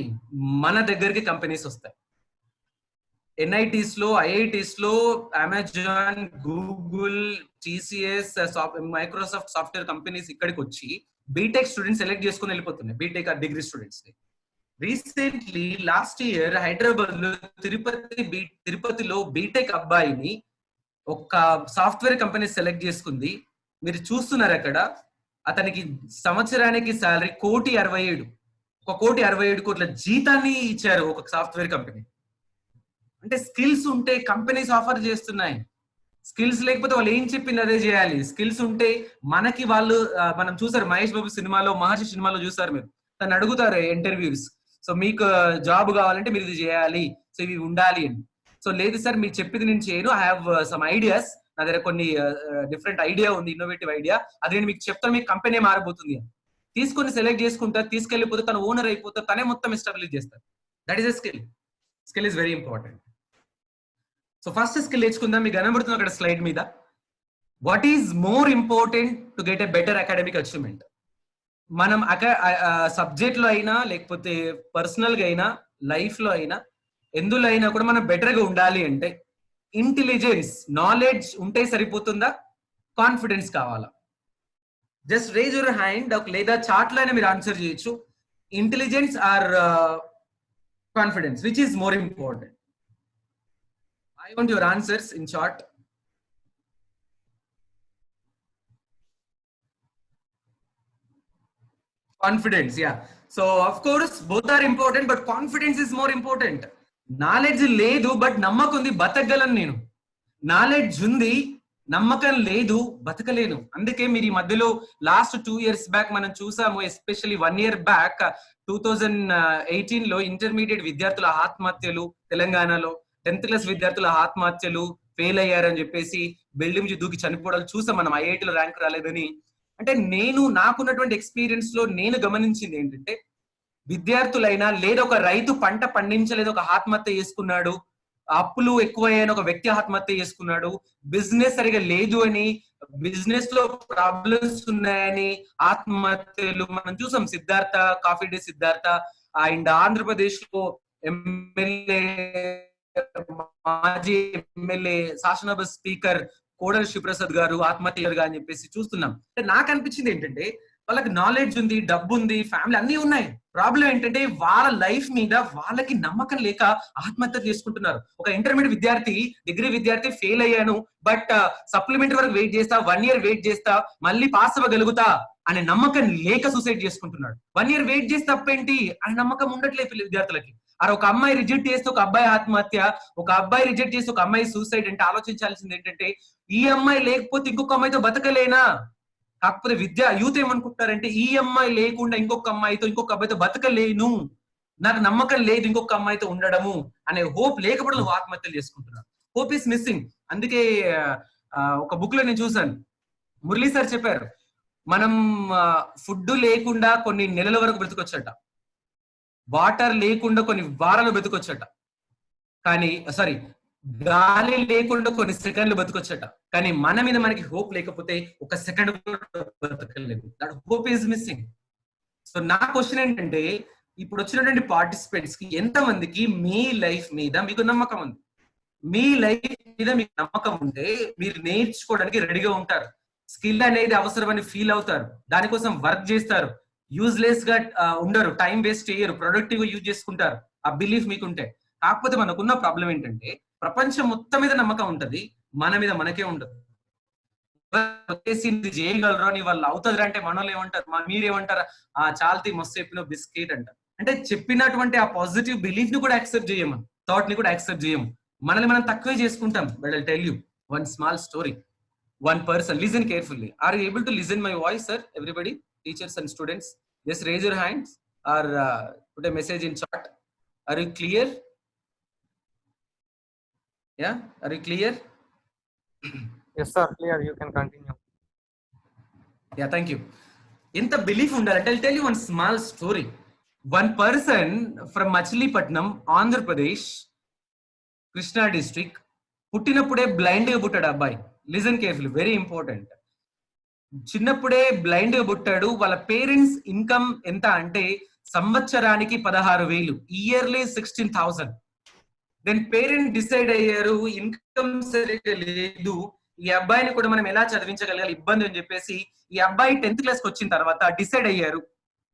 మన దగ్గరికి కంపెనీస్ వస్తాయి. ఎన్ఐటీస్ లో, ఐఐటీస్ లో, Amazon, Google, TCS, Microsoft software companies ఇక్కడికి వచ్చి బీటెక్ స్టూడెంట్స్ సెలెక్ట్ చేసుకుని వెళ్ళిపోతున్నాయి, బీటెక్ ఆ డిగ్రీ స్టూడెంట్స్ ని. రీసెంట్లీ లాస్ట్ ఇయర్ హైదరాబాద్ లో తిరుపతిలో బీటెక్ అబ్బాయిని ఒక సాఫ్ట్వేర్ కంపెనీ సెలెక్ట్ చేసుకుంది. మీరు చూస్తున్నారు అక్కడ, అతనికి సంవత్సరానికి శాలరీ 1,67,00,000, 1,67,00,00,000 జీతాన్ని ఇచ్చారు ఒక సాఫ్ట్వేర్ కంపెనీ. అంటే స్కిల్స్ ఉంటే కంపెనీస్ ఆఫర్ చేస్తున్నాయి. స్కిల్స్ లేకపోతే వాళ్ళు ఏం చెప్పింది అదే చేయాలి. స్కిల్స్ ఉంటే మనకి వాళ్ళు, మనం చూసారు మహేష్ బాబు సినిమాలో, మహర్షి సినిమాలో చూసారు మీరు, తను అడుగుతారు ఇంటర్వ్యూస్, సో మీకు జాబ్ కావాలంటే మీరు ఇది చేయాలి, సో ఇవి ఉండాలి అని. సో లేదు సార్ మీరు చెప్పింది నేను చేయను, ఐ హావ్ సమ్ ఐడియాస్, నా దగ్గర కొన్ని డిఫరెంట్ ఐడియా ఉంది, ఇన్నోవేటివ్ ఐడియా, అది నేను మీకు చెప్తాను, మీకు కంపెనీ మారబోతుంది అని. తీసుకొని సెలెక్ట్ చేసుకుంటారు, తీసుకెళ్లిపోతే తను ఓనర్ అయిపోతారు, తనే మొత్తం ఎస్టాబ్లిష్ చేస్తారు. That is a skill. Skill is very important. So first skill నేర్చుకుందాం. మీకు కనబడుతుంది అక్కడ స్లైడ్ మీద, what is more important to get a better academic achievement. మనం సబ్జెక్ట్ లో అయినా, లేకపోతే పర్సనల్ గా అయినా, లైఫ్ లో అయినా, ఎందులో అయినా కూడా మనం బెటర్ గా ఉండాలి అంటే ఇంటెలిజెన్స్, నాలెడ్జ్ ఉంటే సరిపోతుందా, కాన్ఫిడెన్స్ కావాలా? జస్ట్ రేజ్ యువర్ హ్యాండ్, లేదా చార్ట్ లో అయినా మీరు ఆన్సర్ చేయొచ్చు. Intelligence or confidence, which is more important? I want your answers in short. Confidence, yeah. So of course both are important, but confidence is more important. Knowledge లేదు but నమ్మకం ఉంది, బతకగలను నేను. Knowledge ఉంది, నమ్మకం లేదు, బతకలేను. అందుకే మీరు ఈ మధ్యలో లాస్ట్ 2 years బ్యాక్ మనం చూసాము, ఎస్పెషల్లీ 1 year బ్యాక్ 2018 లో ఇంటర్మీడియట్ విద్యార్థుల ఆత్మహత్యలు, తెలంగాణలో 10th క్లాస్ విద్యార్థుల ఆత్మహత్యలు, ఫెయిల్ అయ్యారని చెప్పేసి బిల్డింగ్ నుంచి దూకి చనిపోవడాలు చూసాం మనం, ఐఐటీలో ర్యాంక్ రాలేదని. అంటే నాకున్నటువంటి ఎక్స్పీరియన్స్ లో నేను గమనించింది ఏంటంటే, విద్యార్థులైనా లేదా ఒక రైతు పంట పండించలేదు ఒక ఆత్మహత్య చేసుకున్నాడు, అప్పులు ఎక్కువయ్యాయని ఒక వ్యక్తి ఆత్మహత్య చేసుకున్నాడు, బిజినెస్ సరిగా లేదు అని, బిజినెస్ లో ప్రాబ్లమ్స్ ఉన్నాయని ఆత్మహత్యలు మనం చూసాం. Siddhartha, coffee day Siddhartha, and Andhra Pradesh లో ఎమ్మెల్యే, మాజీ ఎమ్మెల్యే, శాసనసభ స్పీకర్ కోడలి శివప్రసాద్ గారు ఆత్మహత్యగా అని చెప్పేసి చూస్తున్నాం. నాకు అనిపించింది ఏంటంటే, వాళ్ళకి నాలెడ్జ్ ఉంది, డబ్బు ఉంది, ఫ్యామిలీ అన్ని ఉన్నాయి. ప్రాబ్లం ఏంటంటే వాళ్ళ లైఫ్ మీద వాళ్ళకి నమ్మకం లేక ఆత్మహత్య చేసుకుంటున్నారు. ఒక ఇంటర్మీడియట్ విద్యార్థి, డిగ్రీ విద్యార్థి ఫెయిల్ అయ్యాను బట్ సప్లిమెంటరీ వరకు వెయిట్ చేస్తా, 1 year వెయిట్ చేస్తా, మళ్ళీ పాస్ అవ్వగలుగుతా అనే నమ్మకం లేక సూసైడ్ చేసుకుంటున్నాడు. 1 year వెయిట్ చేస్తే తప్పేంటి అనే నమ్మకం ఉండట్లేదు విద్యార్థులకి. అరే ఒక అమ్మాయి రిజెక్ట్ చేస్తే ఒక అబ్బాయి ఆత్మహత్య, ఒక అబ్బాయి రిజెక్ట్ చేస్తే ఒక అమ్మాయి సూసైడ్ అంటే ఆలోచించాల్సింది ఏంటంటే, ఈ అమ్మాయి లేకపోతే ఇంకొక అమ్మాయితో బతకలేనా? కాకపోతే యూత్ ఏమనుకుంటారంటే, ఈ అమ్మాయి లేకుండా ఇంకొక అమ్మాయితో, ఇంకొక అబ్బాయితో బతకలేను, నాకు నమ్మకం లేదు ఇంకొక అమ్మాయితో ఉండడము అనే హోప్ లేకపోవడం ఆత్మహత్యలు చేసుకుంటున్నారు. Hope is missing. అందుకే ఒక బుక్ లో నేను చూసాను, మురళీ సార్ చెప్పారు, మనం ఫుడ్ లేకుండా కొన్ని నెలల వరకు బ్రతకొచ్చట, వాటర్ లేకుండా కొన్ని వారాలు బ్రతకొచ్చట, కానీ సారీ గాలి లేకుండా కొన్ని సెకండ్లు బతకొచ్చట. కానీ మన మీద మనకి హోప్ లేకపోతే ఒక సెకండ్ బతకలేదు. That hope is missing. So నా క్వశ్చన్ ఏంటంటే, ఇప్పుడు వచ్చినటువంటి పార్టిసిపెంట్స్ కి ఎంతమందికి మీ లైఫ్ మీద మీకు నమ్మకం ఉంది? మీ లైఫ్ మీద మీకు నమ్మకం ఉంటే మీరు నేర్చుకోవడానికి రెడీగా ఉంటారు, స్కిల్ అనేది అవసరమని ఫీల్ అవుతారు, దానికోసం వర్క్ చేస్తారు, యూజ్లెస్ గా ఉండరు, టైం వేస్ట్ చేయరు, ప్రొడక్టివ్ గా యూజ్ చేసుకుంటారు. ఆ బిలీఫ్ మీకుంటే. కాకపోతే మనకున్న ప్రాబ్లం ఏంటంటే, ప్రపంచం మొత్తం మీద నమ్మకం ఉంటది, మన మీద మనకే ఉండదు. చేయగలరు అని వాళ్ళు అవుతుందిరా అంటే మనోళ్ళు ఏమంటారు, మీరేమంటారా, చాల్తి మస్తు చెప్పిన బిస్కెట్ అంటారు. అంటే చెప్పినటువంటి ఆ పాజిటివ్ బిలీఫ్ ని కూడా యాక్సెప్ట్ చేయము, థాట్ ని కూడా యాక్సెప్ట్ చేయము, మనల్ని మనం తక్కువే చేసుకుంటాం. But I tell you one small story. One person, listen carefully. Are you able to listen my voice, sir? Everybody, teachers and students, just raise your hands or put a message in chat. Are you clear? Yeah, are you clear? Yes sir, clear. You can continue. Yeah, thank you. Inta belief undalante, I'll tell you one small story. One person from Machilipatnam, Andhra Pradesh, Krishna district, పుట్టినప్పుడే blind గా పుట్టాడు అబ్బాయి. Listen carefully, very important. చిన్నప్పుడే blind గా పుట్టాడు. వాళ్ళ parents income ఎంత అంటే సంవత్సరానికి 16,000, ఇయర్లీ 16,000. దెన్ పేరెంట్ డిసైడ్ అయ్యారు, ఇన్కమ్ సరిగ్గా లేదు, ఈ అబ్బాయిని కూడా మనం ఎలా చదివించగలగాలి, ఇబ్బంది అని చెప్పేసి ఈ అబ్బాయి 10th క్లాస్కి వచ్చిన తర్వాత డిసైడ్ అయ్యారు,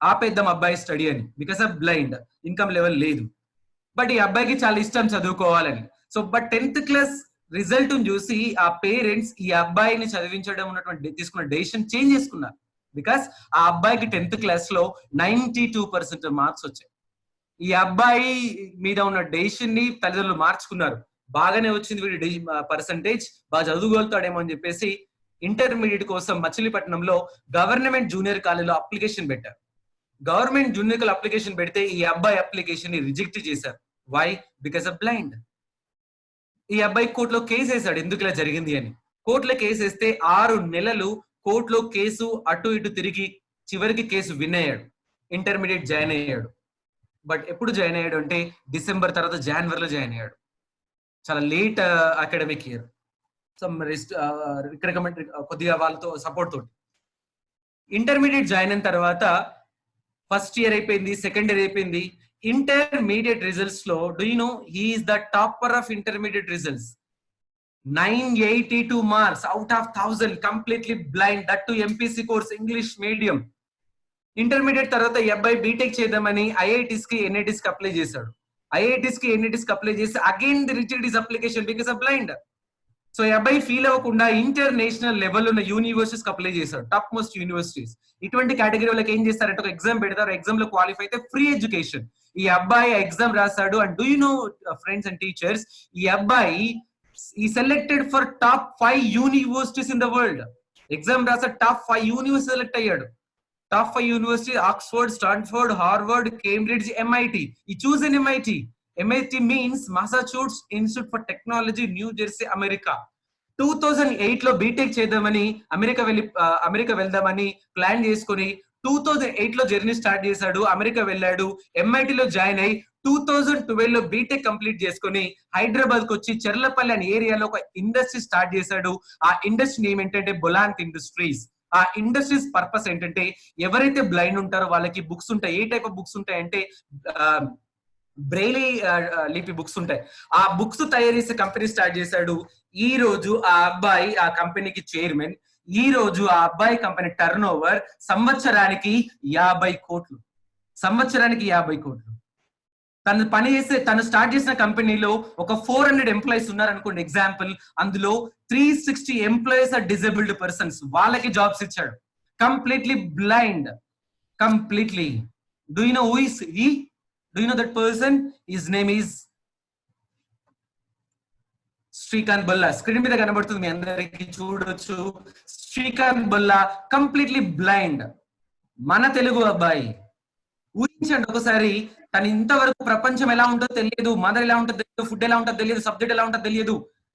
ఆపేద్దాం అబ్బాయి స్టడీ అని. Because of blind, income level లేదు. బట్ ఈ అబ్బాయికి చాలా ఇష్టం చదువుకోవాలని. So but 10th class result చూసి ఆ పేరెంట్స్ ఈ అబ్బాయిని చదివించడం ఉన్నటువంటి తీసుకున్న డెసిషన్ చేంజ్ చేసుకున్నారు. బికాస్ ఆ అబ్బాయికి 10th క్లాస్ లో 92% మార్క్స్ వచ్చాయి. ఈ అబ్బాయి మీద ఉన్న డెసిషన్ ని తల్లిదండ్రులు మార్చుకున్నారు. బాగానే వచ్చింది వీడి పర్సంటేజ్, బాగా చదువుగలుగుతాడేమో అని చెప్పేసి ఇంటర్మీడియట్ కోసం మచిలీపట్నంలో గవర్నమెంట్ జూనియర్ కాలేజీలో అప్లికేషన్ పెట్టారు. గవర్నమెంట్ జూనియర్ కాలేజ్ అప్లికేషన్ పెడితే ఈ అబ్బాయి అప్లికేషన్ ని రిజెక్ట్ చేశారు. వై? Because of blind. ఈ అబ్బాయి కోర్టులో కేసు వేశాడు, ఎందుకు ఇలా జరిగింది అని. కోర్టులో కేసు వేస్తే 6 నెలలు కోర్టులో కేసు అటు ఇటు తిరిగి చివరికి కేసు విన్ అయ్యాడు. ఇంటర్మీడియట్ జాయిన్ అయ్యాడు. బట్ ఎప్పుడు జాయిన్ అయ్యాడు అంటే డిసెంబర్ తర్వాత జనవరిలో జాయిన్ అయ్యాడు. చాలా లేట్ అకాడమిక్ ఇయర్. రికమెండ్ కొద్దిగా వాళ్ళతో సపోర్ట్ తోటి ఇంటర్మీడియట్ జాయిన్ అయిన తర్వాత ఫస్ట్ ఇయర్ అయిపోయింది, సెకండ్ ఇయర్ అయిపోయింది. ఇంటర్మీడియట్ రిజల్ట్స్ లో do you no he is the topper of intermediate results. 982 marks out of 1000, completely blind, that to MPC course, English medium. Intermediate తర్వాత ఈ అబ్బాయి BTech చేద్దామని IITs కి ఎన్ఐటీస్ కి apply చేశాడు. ఐఐటీస్ కి ఎన్ఐటీస్ కి అప్లై చేసి again the reject his application because of blind. So ఈ అబ్బాయి ఫీల్ అవ్వకుండా ఇంటర్నేషనల్ లెవెల్ ఉన్న యూనివర్సిటీస్ అప్లై చేశాడు, టాప్ మోస్ట్ యూనివర్సిటీస్. ఇటువంటి కేటగిరీ వాళ్ళకి ఏం చేస్తారంటే ఒక ఎగ్జామ్ పెడతారు, ఎగ్జామ్ లో క్వాలిఫై అయితే ఫ్రీ ఎడ్యుకేషన్. ఈ అబ్బాయి ఎగ్జామ్ రాశాడు. And do you know friends and teachers, ఈ అబ్బాయి is selected for top 5 universities in the world. Exam రాశాడు, టాప్ 5 యూనివర్సిటీ సెలెక్ట్ అయ్యాడు. Top 5 university: Oxford, Stanford, Harvard, Cambridge, MIT. ఈ choose in MIT. MIT means Massachusetts Institute for Technology, New Jersey, America. 2008 లో BTech చేద్దామని America వెళ్దామని plan చేసుకుని 2008 లో journey start చేశాడు. America వెళ్ళాడు, MIT లో జాయిన్ అయ్యి 2012 లో బీటెక్ కంప్లీట్ చేసుకుని హైదరాబాద్ కు వచ్చి చెర్లపల్లి అనే ఏరియాలో ఒక ఇండస్ట్రీ స్టార్ట్ చేశాడు. ఆ ఇండస్ట్రీ నేమ్ ఏంటంటే బొలాంత్ ఇండస్ట్రీస్. ఆ ఇండస్ట్రీస్ పర్పస్ ఏంటంటే ఎవరైతే బ్లైండ్ ఉంటారో వాళ్ళకి బుక్స్ ఉంటాయి. ఏ టైప్ ఆఫ్ బుక్స్ ఉంటాయి అంటే బ్రెయిలీ లిపి బుక్స్ ఉంటాయి. ఆ బుక్స్ తయారు చేసే కంపెనీ స్టార్ట్ చేశాడు. ఈ రోజు ఆ అబ్బాయి ఆ కంపెనీకి చైర్మన్. ఈ రోజు ఆ అబ్బాయి కంపెనీ టర్న్ ఓవర్ సంవత్సరానికి 50 కోట్లు. సంవత్సరానికి 50 కోట్లు. తను స్టార్ట్ చేసిన కంపెనీలో ఒక 400 ఎంప్లాయీస్ ఉన్నారు అనుకోండి ఎగ్జాంపుల్. అందులో 360 ఎంప్లాయీస్ ఆర్ డిజేబుల్డ్ పర్సన్స్. వాళ్ళకి జాబ్స్ ఇచ్చాడు. Completely blind, completely. Do you know who is he? Do you know that person? His name is Srikanth Bolla. Screen మీద కనబడుతుంది, మీ అందరికి చూడొచ్చు. శ్రీకాంత్ బొల్లా కంప్లీట్లీ బ్లైండ్, మన తెలుగు అబ్బాయి. ఊహించండి ఒకసారి, తను ఇంతవరకు ప్రపంచం ఎలా ఉంటుందో తెలియదు, మదర్ ఎలా ఉంటుందో తెలియదు, ఫుడ్ ఎలా ఉంటుందో తెలియదు, సబ్జెక్ట్ ఎలా ఉంటుందో తెలియదు,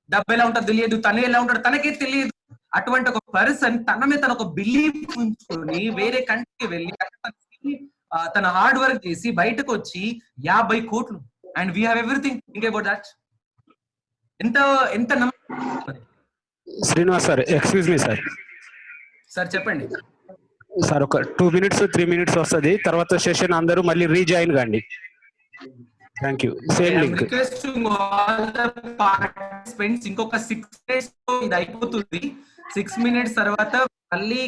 డబ్బు ఎలా ఉంటుందో తెలియదు, తను ఎలా ఉంటాడు తనకే తెలియదు. అటువంటి ఒక పర్సన్ తన మీద తన ఒక బిలీఫ్ ఉంచుకొని వేరే కంట్రీకి వెళ్ళి తన హార్డ్ వర్క్ చేసి బయటకు వచ్చి 50 కోట్లు. And we have everything. Think about that. ఎంత Srinivas sir, excuse me sir. Sir చెప్పండి సార్. ఒక 2 minutes 3 minutes వస్తుంది, తర్వాత సెషన్ అందరూ మళ్ళీ రీజాయిన్ కండి. Thank you. Same link. Requesting all the participants, ఇంకొక 6 minutes ఇది అయిపోతుంది. 6 minutes తర్వాత మళ్ళీ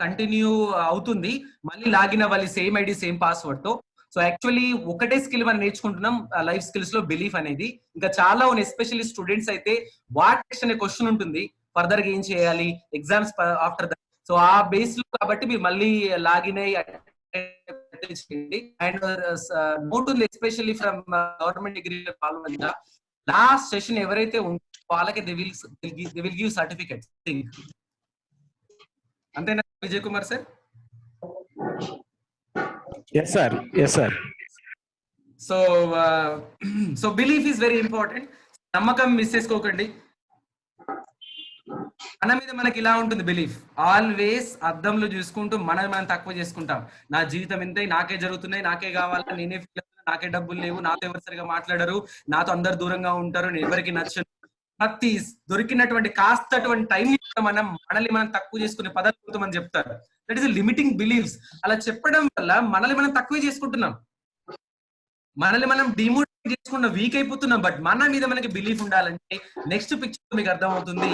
కంటిన్యూ అవుతుంది. మళ్ళీ లాగిన్ అవ్వాలి సేమ్ ఐడి సేమ్ పాస్వర్డ్ తో. సో యాక్చువల్లీ ఒకటే స్కిల్ మనం నేర్చుకుంటున్నాం లైఫ్ స్కిల్స్ లో, బిలీఫ్ అనేది. ఇంకా చాలా ఉన్నాయి. ఎస్పెషల్లీ స్టూడెంట్స్ అయితే వాట్ నెక్స్ట్ అనే క్వశ్చన్ ఉంటుంది, ఫర్దర్ గా ఏం చేయాలి ఎగ్జామ్స్ ఆఫ్టర్ దట్. సో ఆ బేస్ లో కాబట్టి మీరు మళ్ళీ లాగిన్ అయ్యి అండ్ నోట్ ఉంది, ఎస్పెషల్లీ ఫ్రమ్ గవర్నమెంట్ డిగ్రీ పాల్గొన్న లాస్ట్ సెషన్ ఎవరైతే ఉంటారో వాళ్ళకి దే విల్ గివ్ సర్టిఫికెట్. అంతేనా Vijay Kumar sir? yes sir. So belief is very important. నమ్మకం మిస్ చేసుకోకండి. మన మీద మనకి ఇలా ఉంటుంది బిలీఫ్. ఆల్వేస్ అద్దంలో చూసుకుంటూ మనం తక్కువ చేసుకుంటాం. నా జీవితం ఇంతే, నాకే జరుగుతున్నాయి, నాకే కావాలా, నేనే ఫీల్ అవుతున్నా, నాకే డబ్బులు లేవు, నాతో ఎవరు సరిగా మాట్లాడరు, నాతో అందరు దూరంగా ఉంటారు, నేను ఎవరికి నచ్చను. ప్రతి దొరికినటువంటి కాస్తటువంటి టైం మనల్ని మనం తక్కువ చేసుకునే పదార్థం అని చెప్తారు. That is limiting beliefs. అలా చెప్పడం వల్ల మనల్ని మనం తక్కువ చేసుకుంటున్నాం, మనల్ని మనం డిమోటివేట్ చేసుకున్న వీక్ అయిపోతున్నాం. బట్ మన మీద మనకి బిలీఫ్ ఉండాలంటే నెక్స్ట్ పిక్చర్ మీకు అర్థం అవుతుంది.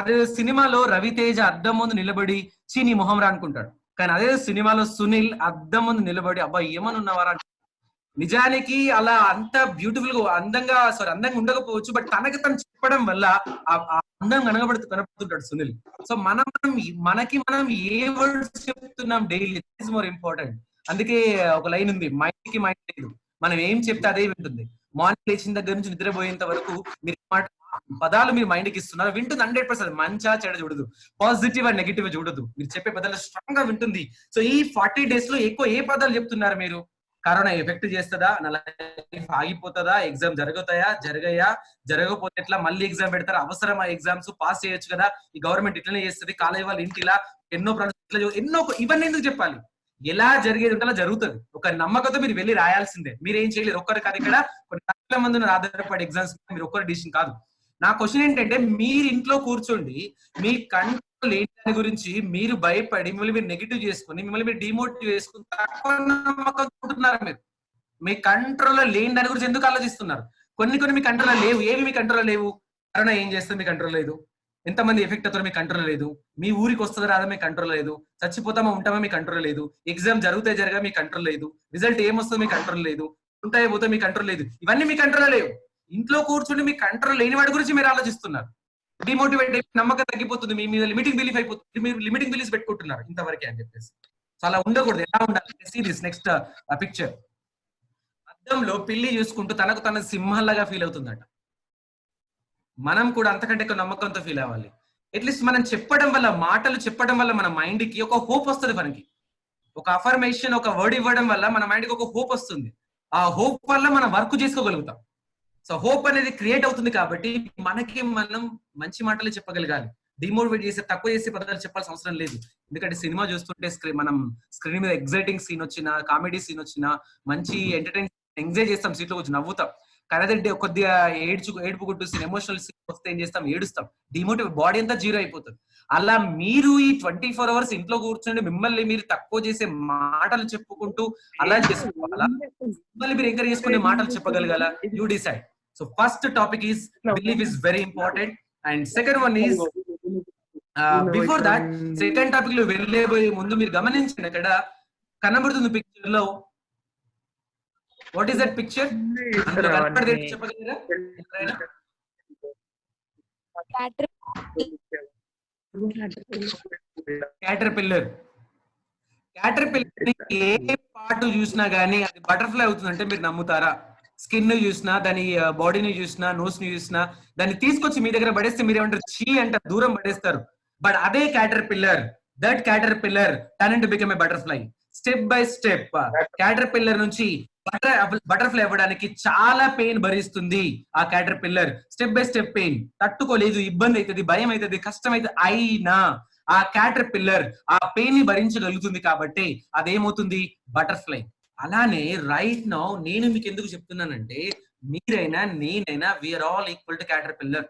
అదే సినిమాలో రవితేజ అద్దం ముందు నిలబడి చీని మొహం రా అనుకుంటాడు, కానీ అదే సినిమాలో సునీల్ అద్దం ముందు నిలబడి అబ్బా ఏమని ఉన్నవారా. నిజానికి అలా అంత బ్యూటిఫుల్ గా అందంగా ఉండకపోవచ్చు, బట్ తనకి తను చెప్పడం వల్ల అందం కనబడుతుంటాడు సునీల్. సో మనకి మనం ఏ వర్డ్స్ చెప్తున్నాం డైలీ ఇస్ మోర్ ఇంపార్టెంట్. అందుకే ఒక లైన్ ఉంది, మైండ్ కి మైండ్ లేదు, మనం ఏం చెప్తే అదే వింటుంది. మార్నింగ్ లేచిన దగ్గర నుంచి నిద్రపోయేంత వరకు మీరు పదాలు మీరు మైండ్ కి ఇస్తున్నారు, వింటుంది 100%. మంచా చెడ చూడదు, పాజిటివ్ అండ్ నెగిటివ్ చూడదు, మీరు చెప్పే పదాలు స్ట్రాంగ్ గా వింటుంది. సో ఈ 40 days లో ఎక్కువ ఏ పదాలు చెప్తున్నారు మీరు? కరోనా ఎఫెక్ట్ చేస్తుందా, నా లైఫ్ ఆగిపోతుందా, ఎగ్జామ్ జరగకపోతే ఎట్లా, మళ్ళీ ఎగ్జామ్ పెడతారా, అవసరం ఆ ఎగ్జామ్స్, పాస్ చేయొచ్చు కదా, ఈ గవర్నమెంట్ ఇట్లనే చేస్తుంది, కాలేజ్ వాళ్ళు ఇంటి ఇలా ఎన్నో ఇవన్నీ ఎందుకు చెప్పాలి? ఎలా జరిగేది ఉంటే అలా జరుగుతుంది. ఒక నమ్మకంతో మీరు వెళ్ళి రాయాల్సిందే, మీరేం చేయలేరు. ఒక్కరు కాదు, ఇక్కడ కొన్ని లక్షల మంది ఆధారపడి ఎగ్జామ్స్ మీరు ఒక్కరు డిసిషన్ కాదు. నా క్వశ్చన్ ఏంటంటే, మీరు ఇంట్లో కూర్చోండి, మీ కంట్రోల్ లేని దాని గురించి మీరు భయపడి మిమ్మల్ని మీరు నెగిటివ్ చేసుకుని మిమ్మల్ని మీరు డిమోటివ్ చేసుకుని తక్కువ నమ్మకం ఉంటున్నారు. మీరు మీ కంట్రోల్ లేని దాని గురించి ఎందుకు ఆలోచిస్తున్నారు? కొన్ని మీ కంట్రోల్ లేవు. ఏవి మీ కంట్రోల్ లేవు? కరోనా ఏం చేస్తుంది మీ కంట్రోల్ లేదు, ఎంతమంది ఎఫెక్ట్ అవుతారో మీ కంట్రోల్ లేదు, మీ ఊరికి వస్తుందో రాదా మీ కంట్రోల్ లేదు, చచ్చిపోతామా ఉంటామా మీ కంట్రోల్ లేదు, ఎగ్జామ్ జరుగుతాయి జరగా మీ కంట్రోల్ లేదు, రిజల్ట్ ఏమొస్తుందో మీ కంట్రోల్ లేదు, ఉంటాయో పోతే మీ కంట్రోల్ లేదు, ఇవన్నీ మీ కంట్రోల్ లేవు. ఇంట్లో కూర్చుని మీ కంట్రోల్ లేని వాడి గురించి మీరు ఆలోచిస్తున్నారు. డిమోటివేట్ అయిపోయి నమ్మకం తగ్గిపోతుంది, మీ మీద లిమిటింగ్ బిలీఫ్ అయిపోతుంది, మీరు లిమిటింగ్ బిలీఫ్స్ పెట్టుకుంటున్నారు ఇంతవరకే అని చెప్పేసి. సో అలా ఉండకూడదు. ఎలా ఉండాలి? See this next picture. అద్దంలో పిల్లి చూసుకుంటూ తనకు తన సింహంలాగా ఫీల్ అవుతుందట. మనం కూడా అంతకంటే ఎక్కువ నమ్మకంతో ఫీల్ అవ్వాలి. అట్లీస్ట్ మనం చెప్పడం వల్ల, మాటలు చెప్పడం వల్ల మన మైండ్ కి ఒక హోప్ వస్తుంది. మనకి ఒక అఫర్మేషన్, ఒక వర్డ్ ఇవ్వడం వల్ల మన మైండ్ కి ఒక హోప్ వస్తుంది. ఆ హోప్ వల్ల మనం వర్క్ చేసుకోగలుగుతాం. సో హోప్ అనేది క్రియేట్ అవుతుంది కాబట్టి మనకి మనం మంచి మాటలు చెప్పగలగాలి. డిమోటివేట్ చేసే, తక్కువ చేసే పదాలు చెప్పాల్సిన అవసరం లేదు. ఎందుకంటే సినిమా చూస్తుంటే మనం స్క్రీన్ మీద ఎగ్జైటింగ్ సీన్ వచ్చినా, కామెడీ సీన్ వచ్చినా, మంచి ఎంటర్టైన్ ఎంజాయ్ చేస్తాం, సీట్లో వచ్చి నవ్వుతాం. కనదంటే కొద్దిగా ఏడుపు గుట్టు సీన్, ఎమోషనల్ సీన్ వస్తే ఏం చేస్తాం? ఏడుస్తాం. డిమోటివేట్, బాడీ అంతా జీరో అయిపోతుంది. అలా మీరు ఈ 24 hours ఇంట్లో కూర్చొని మిమ్మల్ని మీరు తక్కువ చేసే మాటలు చెప్పుకుంటూ అలా చేసుకోవాలా, మిమ్మల్ని మీరు ఎంకరేజ్ చేసుకునే మాటలు చెప్పగలగాల? You decide. So first topic is belief is very important. And second one is before that, second topic లో వెళ్ళేబోయే ముందు మీరు గమనించండి, అక్కడ కనబడుతుంది పిక్చర్ లో. What is that picture? అందులో కనబడేది చెప్పగలరా? క్యాటర్పిల్లర్. క్యాటర్పిల్లర్ ఏ పార్ట్ చూసినా గానీ అది బటర్ఫ్లై అవుతుందంటే మీరు నమ్ముతారా? స్కిన్ చూసినా, దాని బాడీని చూసినా, నోస్ ని చూసినా, దాన్ని తీసుకొచ్చి మీ దగ్గర పడేస్తే మీరు ఏమంటారు? చీ అంటారు, దూరం పడేస్తారు. బట్ అదే caterpillar, that caterpillar turn to become a butterfly. Step by step caterpillar నుంచి బటర్ఫ్లై అవ్వడానికి చాలా పెయిన్ భరిస్తుంది ఆ caterpillar. Step by step pain తట్టుకోలేదు, ఇబ్బంది అవుతుంది, భయం అవుతుంది, కష్టం అవుతుంది. అయినా ఆ క్యాటర్పిల్లర్ ఆ పెయిన్ ని భరించగలుగుతుంది కాబట్టి అదేమవుతుంది? బటర్ఫ్లై. అలానే రైట్ నౌ నేను మీకు ఎందుకు చెప్తున్నానంటే, మీరైనా నేనైనా we are all equal to caterpillar.